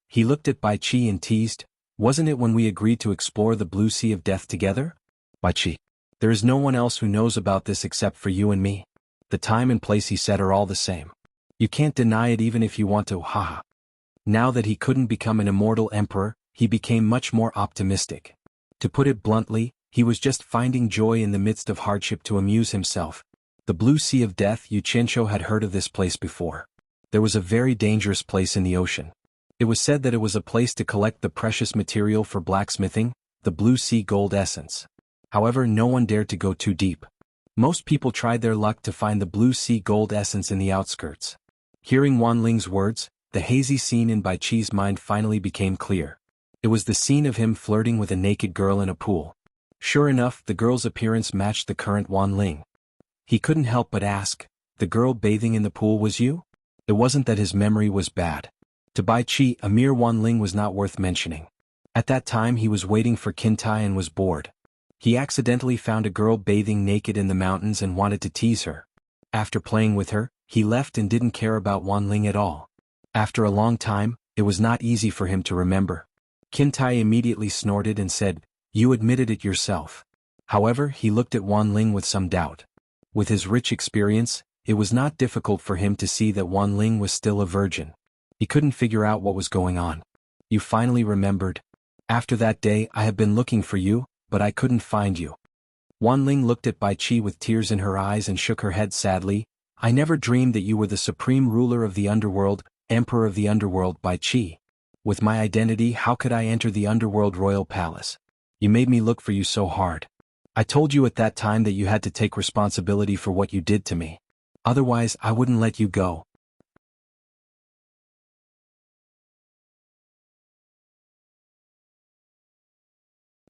He looked at Bai Qi and teased, "Wasn't it when we agreed to explore the Blue Sea of Death together?" Bai Qi. "There is no one else who knows about this except for you and me. The time and place he said are all the same. You can't deny it even if you want to, haha." Now that he couldn't become an immortal emperor, he became much more optimistic. To put it bluntly, he was just finding joy in the midst of hardship to amuse himself. The Blue Sea of Death. Yu Qianqiu had heard of this place before. There was a very dangerous place in the ocean. It was said that it was a place to collect the precious material for blacksmithing, the blue sea gold essence. However, no one dared to go too deep. Most people tried their luck to find the blue sea gold essence in the outskirts. Hearing Wan Ling's words, the hazy scene in Bai Chi's mind finally became clear. It was the scene of him flirting with a naked girl in a pool. Sure enough, the girl's appearance matched the current Wan Ling. He couldn't help but ask, "The girl bathing in the pool was you?" It wasn't that his memory was bad. To Bai Chi, a mere Wan Ling was not worth mentioning. At that time he was waiting for Qintai and was bored. He accidentally found a girl bathing naked in the mountains and wanted to tease her. After playing with her, he left and didn't care about Wan Ling at all. After a long time, it was not easy for him to remember. Qintai immediately snorted and said, "You admitted it yourself." However, he looked at Wan Ling with some doubt. With his rich experience, it was not difficult for him to see that Wan Ling was still a virgin. He couldn't figure out what was going on. "You finally remembered. After that day I have been looking for you, but I couldn't find you." Wan Ling looked at Bai Chi with tears in her eyes and shook her head sadly. "I never dreamed that you were the supreme ruler of the underworld, emperor of the underworld, Bai Chi. With my identity, how could I enter the underworld royal palace? You made me look for you so hard. I told you at that time that you had to take responsibility for what you did to me. Otherwise, I wouldn't let you go."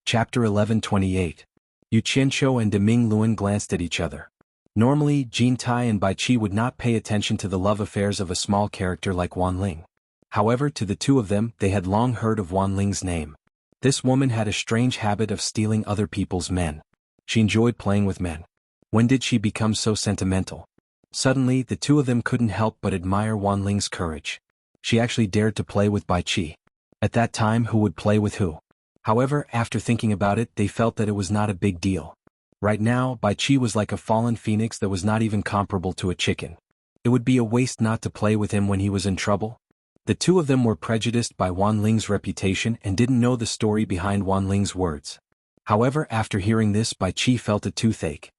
Chapter 11:28. Yu Qianqiu and Deming Luan glanced at each other. Normally, Jin Tai and Bai Chi would not pay attention to the love affairs of a small character like Wan Ling. However, to the two of them, they had long heard of Wan Ling's name. This woman had a strange habit of stealing other people's men. She enjoyed playing with men. When did she become so sentimental? Suddenly, the two of them couldn't help but admire Wan Ling's courage. She actually dared to play with Bai Chi. At that time, who would play with who? However, after thinking about it, they felt that it was not a big deal. Right now, Bai Chi was like a fallen phoenix that was not even comparable to a chicken. It would be a waste not to play with him when he was in trouble. The two of them were prejudiced by Wan Ling's reputation and didn't know the story behind Wan Ling's words. However, after hearing this, Bai Chi felt a toothache.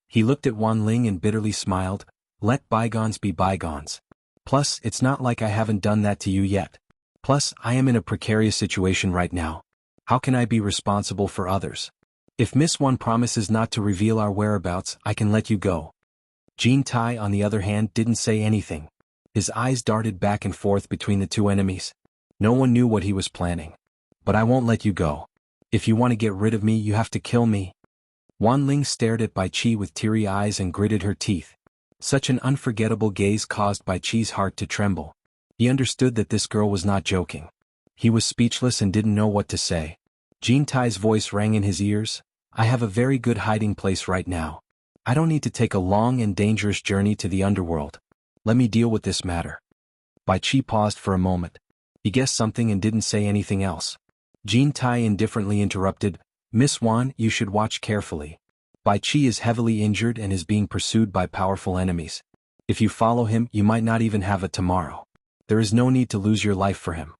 He looked at Wan Ling and bitterly smiled, "Let bygones be bygones. Plus, it's not like I haven't done that to you yet. Plus, I am in a precarious situation right now. How can I be responsible for others? If Miss Wan promises not to reveal our whereabouts, I can let you go." Jin Tai, on the other hand, didn't say anything. His eyes darted back and forth between the two enemies. No one knew what he was planning. "But I won't let you go. If you want to get rid of me, you have to kill me." Wan Ling stared at Bai Chi with teary eyes and gritted her teeth. Such an unforgettable gaze caused Bai Chi's heart to tremble. He understood that this girl was not joking. He was speechless and didn't know what to say. Jin Tai's voice rang in his ears, "I have a very good hiding place right now. I don't need to take a long and dangerous journey to the underworld. Let me deal with this matter." Bai Chi paused for a moment. He guessed something and didn't say anything else. Jin Tai indifferently interrupted, "Miss Wan, you should watch carefully. Bai Chi is heavily injured and is being pursued by powerful enemies. If you follow him, you might not even have a tomorrow. There is no need to lose your life for him.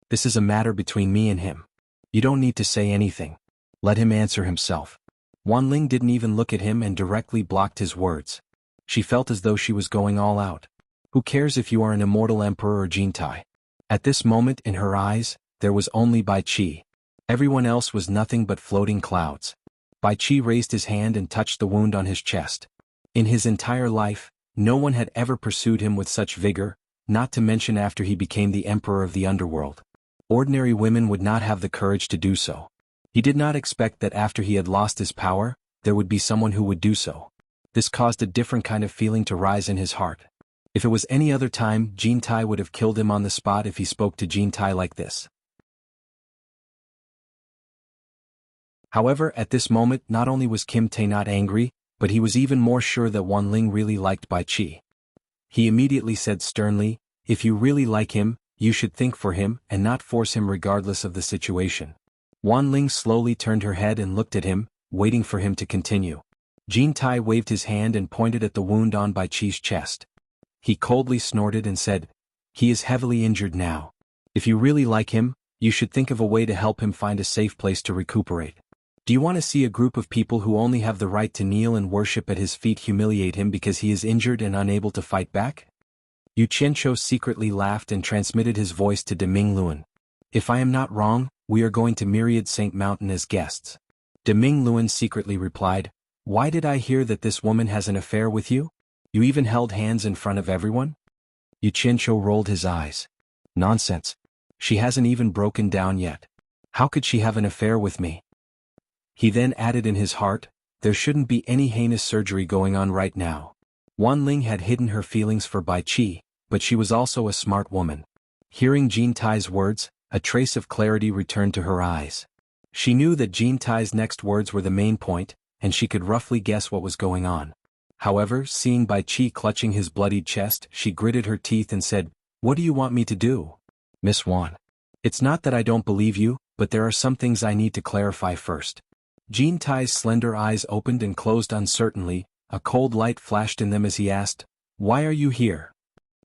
This is a matter between me and him. You don't need to say anything. Let him answer himself." Wan Ling didn't even look at him and directly blocked his words. She felt as though she was going all out. Who cares if you are an immortal emperor or Jin Tai? At this moment, in her eyes, there was only Bai Chi. Everyone else was nothing but floating clouds. Bai Chi raised his hand and touched the wound on his chest. In his entire life, no one had ever pursued him with such vigor, not to mention after he became the emperor of the underworld. Ordinary women would not have the courage to do so. He did not expect that after he had lost his power, there would be someone who would do so. This caused a different kind of feeling to rise in his heart. If it was any other time, Jin Tai would have killed him on the spot if he spoke to Jin Tai like this. However, at this moment, not only was Kim Tae not angry, but he was even more sure that Wan Ling really liked Bai Chi. He immediately said sternly, "If you really like him, you should think for him and not force him regardless of the situation." Wan Ling slowly turned her head and looked at him, waiting for him to continue. Jin Tai waved his hand and pointed at the wound on Bai Chi's chest. He coldly snorted and said, "He is heavily injured now. If you really like him, you should think of a way to help him find a safe place to recuperate. Do you want to see a group of people who only have the right to kneel and worship at his feet humiliate him because he is injured and unable to fight back? Yu Qianqiu secretly laughed and transmitted his voice to Deming Luan. If I am not wrong, we are going to Myriad Saint Mountain as guests. Deming Luan secretly replied, why did I hear that this woman has an affair with you? You even held hands in front of everyone? Yu Qianqiu rolled his eyes. Nonsense. She hasn't even broken down yet. How could she have an affair with me? He then added in his heart, there shouldn't be any heinous surgery going on right now. Wan Ling had hidden her feelings for Bai Qi, but she was also a smart woman. Hearing Jin Tai's words, a trace of clarity returned to her eyes. She knew that Jin Tai's next words were the main point, and she could roughly guess what was going on. However, seeing Bai Qi clutching his bloodied chest, she gritted her teeth and said, what do you want me to do? Miss Wan. It's not that I don't believe you, but there are some things I need to clarify first. Jin Tai's slender eyes opened and closed uncertainly, a cold light flashed in them as he asked, why are you here?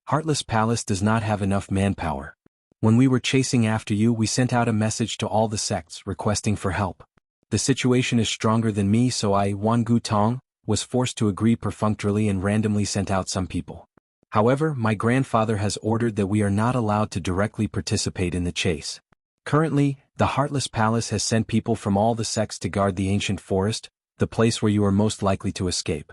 Heartless Palace does not have enough manpower. When we were chasing after you, we sent out a message to all the sects requesting for help. The situation is stronger than me, so I, Wan Gu Tong, was forced to agree perfunctorily and randomly sent out some people. However, my grandfather has ordered that we are not allowed to directly participate in the chase. Currently, the Heartless Palace has sent people from all the sects to guard the ancient forest, the place where you are most likely to escape.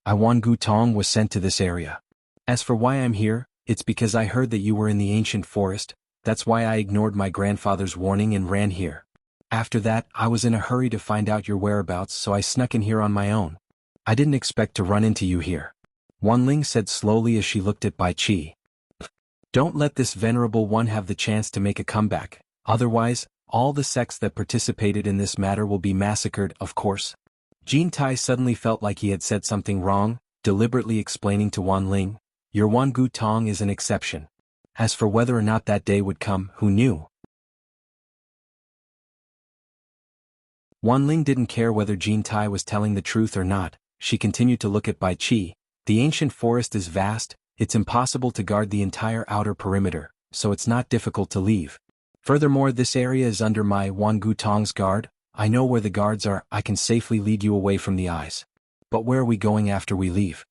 I, Wan Gu Tong, was sent to this area. As for why I'm here, it's because I heard that you were in the ancient forest, that's why I ignored my grandfather's warning and ran here. After that, I was in a hurry to find out your whereabouts, so I snuck in here on my own. I didn't expect to run into you here. Wan Ling said slowly as she looked at Bai Qi. Don't let this venerable one have the chance to make a comeback, otherwise, all the sects that participated in this matter will be massacred, of course. Jin Tai suddenly felt like he had said something wrong, deliberately explaining to Wan Ling, your Wan Gu Tong is an exception. As for whether or not that day would come, who knew? Wan Ling didn't care whether Jin Tai was telling the truth or not. She continued to look at Bai Qi. The ancient forest is vast, it's impossible to guard the entire outer perimeter, so it's not difficult to leave. Furthermore, this area is under my Wan Gu Tong's guard. I know where the guards are, I can safely lead you away from the eyes. But where are we going after we leave?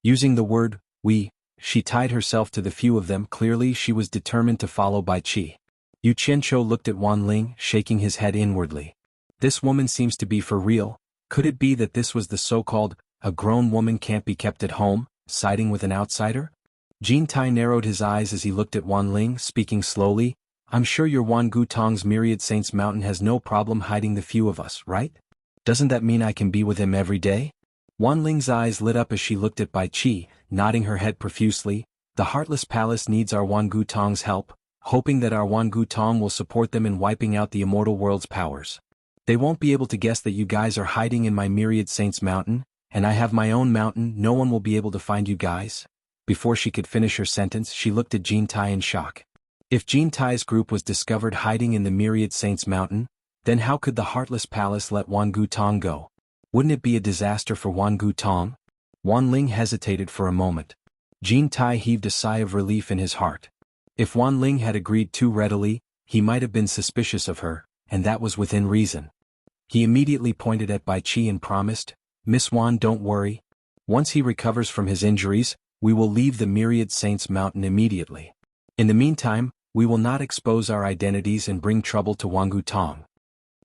Using the word, we, she tied herself to the few of them. Clearly she was determined to follow Bai Qi. Yu Qianqiu looked at Wan Ling, shaking his head inwardly. This woman seems to be for real. Could it be that this was the so-called, a grown woman can't be kept at home, siding with an outsider? Jin Tai narrowed his eyes as he looked at Wan Ling, speaking slowly, I'm sure your Wan Gu Tong's Myriad Saints Mountain has no problem hiding the few of us, right? Doesn't that mean I can be with him every day? Wan Ling's eyes lit up as she looked at Bai Qi, nodding her head profusely. The Heartless Palace needs our Wan Gu Tong's help, hoping that our Wan Gu Tong will support them in wiping out the immortal world's powers. They won't be able to guess that you guys are hiding in my Myriad Saints Mountain, and I have my own mountain. No one will be able to find you guys. Before she could finish her sentence, she looked at Jin Tai in shock. If Jin Tai's group was discovered hiding in the Myriad Saints Mountain, then how could the Heartless Palace let Wan Gu Tong go? Wouldn't it be a disaster for Wan Gu Tong? Wan Ling hesitated for a moment. Jin Tai heaved a sigh of relief in his heart. If Wan Ling had agreed too readily, he might have been suspicious of her, and that was within reason. He immediately pointed at Bai Qi and promised, Miss Wan, don't worry. Once he recovers from his injuries, we will leave the Myriad Saints Mountain immediately. In the meantime, we will not expose our identities and bring trouble to Wan Gu Tong.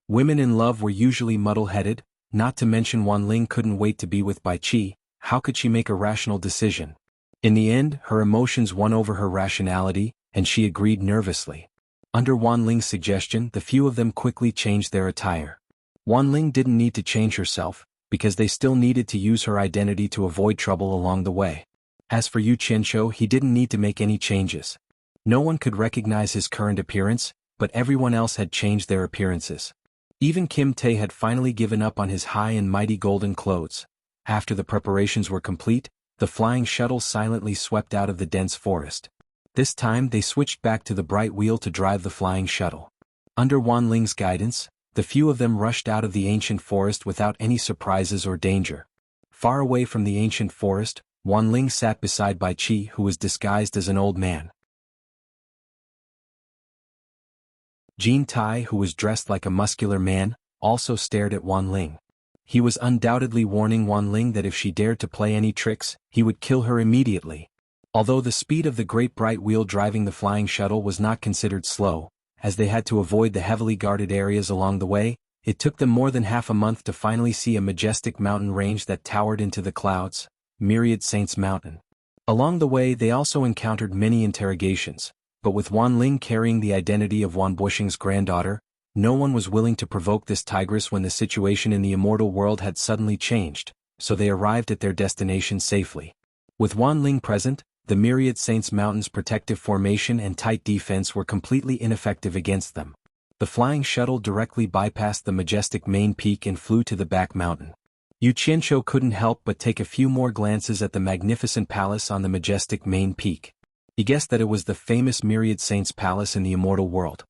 Women in love were usually muddle-headed, not to mention Wan Ling couldn't wait to be with Bai Qi. How could she make a rational decision? In the end, her emotions won over her rationality, and she agreed nervously. Under Wan Ling's suggestion, the few of them quickly changed their attire. Wan Ling didn't need to change herself, because they still needed to use her identity to avoid trouble along the way. As for Yu Qianqiu, he didn't need to make any changes. No one could recognize his current appearance, but everyone else had changed their appearances. Even Kim Tae had finally given up on his high and mighty golden clothes. After the preparations were complete, the flying shuttle silently swept out of the dense forest. This time they switched back to the bright wheel to drive the flying shuttle. Under Wan Ling's guidance, the few of them rushed out of the ancient forest without any surprises or danger. Far away from the ancient forest, Wan Ling sat beside Bai Qi, who was disguised as an old man. Jin Tai, who was dressed like a muscular man, also stared at Wan Ling. He was undoubtedly warning Wan Ling that if she dared to play any tricks, he would kill her immediately. Although the speed of the great bright wheel driving the flying shuttle was not considered slow, as they had to avoid the heavily guarded areas along the way, it took them more than half a month to finally see a majestic mountain range that towered into the clouds, Myriad Saints Mountain. Along the way they also encountered many interrogations, but with Wan Ling carrying the identity of Wan Bushing's granddaughter, no one was willing to provoke this tigress when the situation in the immortal world had suddenly changed, so they arrived at their destination safely. With Wan Ling present, the Myriad Saints Mountain's protective formation and tight defense were completely ineffective against them. The flying shuttle directly bypassed the majestic main peak and flew to the back mountain. Yu Qianqiu couldn't help but take a few more glances at the magnificent palace on the majestic main peak. He guessed that it was the famous Myriad Saints Palace in the immortal world.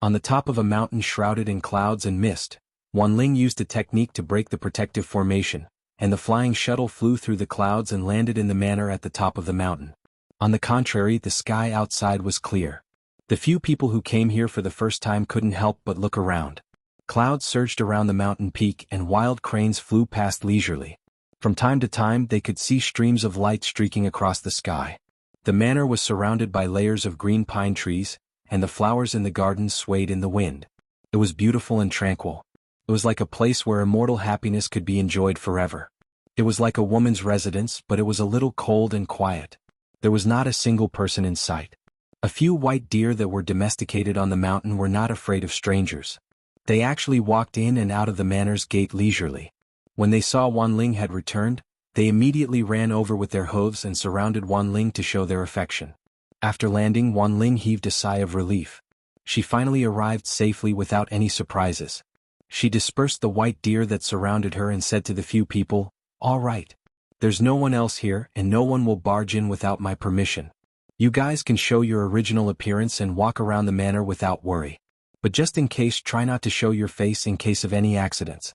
On the top of a mountain shrouded in clouds and mist, Wan Ling used a technique to break the protective formation, and the flying shuttle flew through the clouds and landed in the manor at the top of the mountain. On the contrary, the sky outside was clear. The few people who came here for the first time couldn't help but look around. Clouds surged around the mountain peak and wild cranes flew past leisurely. From time to time they could see streams of light streaking across the sky. The manor was surrounded by layers of green pine trees, and the flowers in the gardens swayed in the wind. It was beautiful and tranquil. It was like a place where immortal happiness could be enjoyed forever. It was like a woman's residence, but it was a little cold and quiet. There was not a single person in sight. A few white deer that were domesticated on the mountain were not afraid of strangers. They actually walked in and out of the manor's gate leisurely. When they saw Wan Ling had returned, they immediately ran over with their hooves and surrounded Wan Ling to show their affection. After landing, Wan Ling heaved a sigh of relief. She finally arrived safely without any surprises. She dispersed the white deer that surrounded her and said to the few people, "All right. There's no one else here and no one will barge in without my permission. You guys can show your original appearance and walk around the manor without worry. But just in case, try not to show your face in case of any accidents."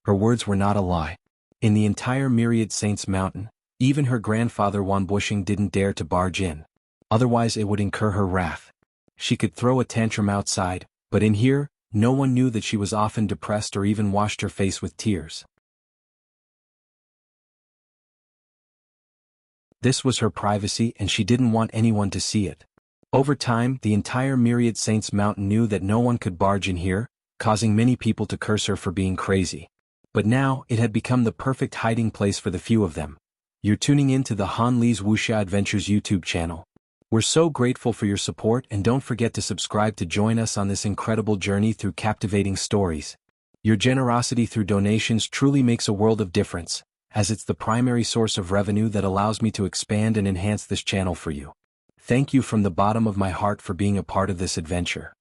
Her words were not a lie. In the entire Myriad Saints Mountain, even her grandfather Wan Bushing didn't dare to barge in. Otherwise it would incur her wrath. She could throw a tantrum outside, but in here, no one knew that she was often depressed or even washed her face with tears. This was her privacy and she didn't want anyone to see it. Over time, the entire Myriad Saints Mountain knew that no one could barge in here, causing many people to curse her for being crazy. But now, it had become the perfect hiding place for the few of them. You're tuning in to the Han Li's Wuxia Adventures YouTube channel. We're so grateful for your support and don't forget to subscribe to join us on this incredible journey through captivating stories. Your generosity through donations truly makes a world of difference, as it's the primary source of revenue that allows me to expand and enhance this channel for you. Thank you from the bottom of my heart for being a part of this adventure.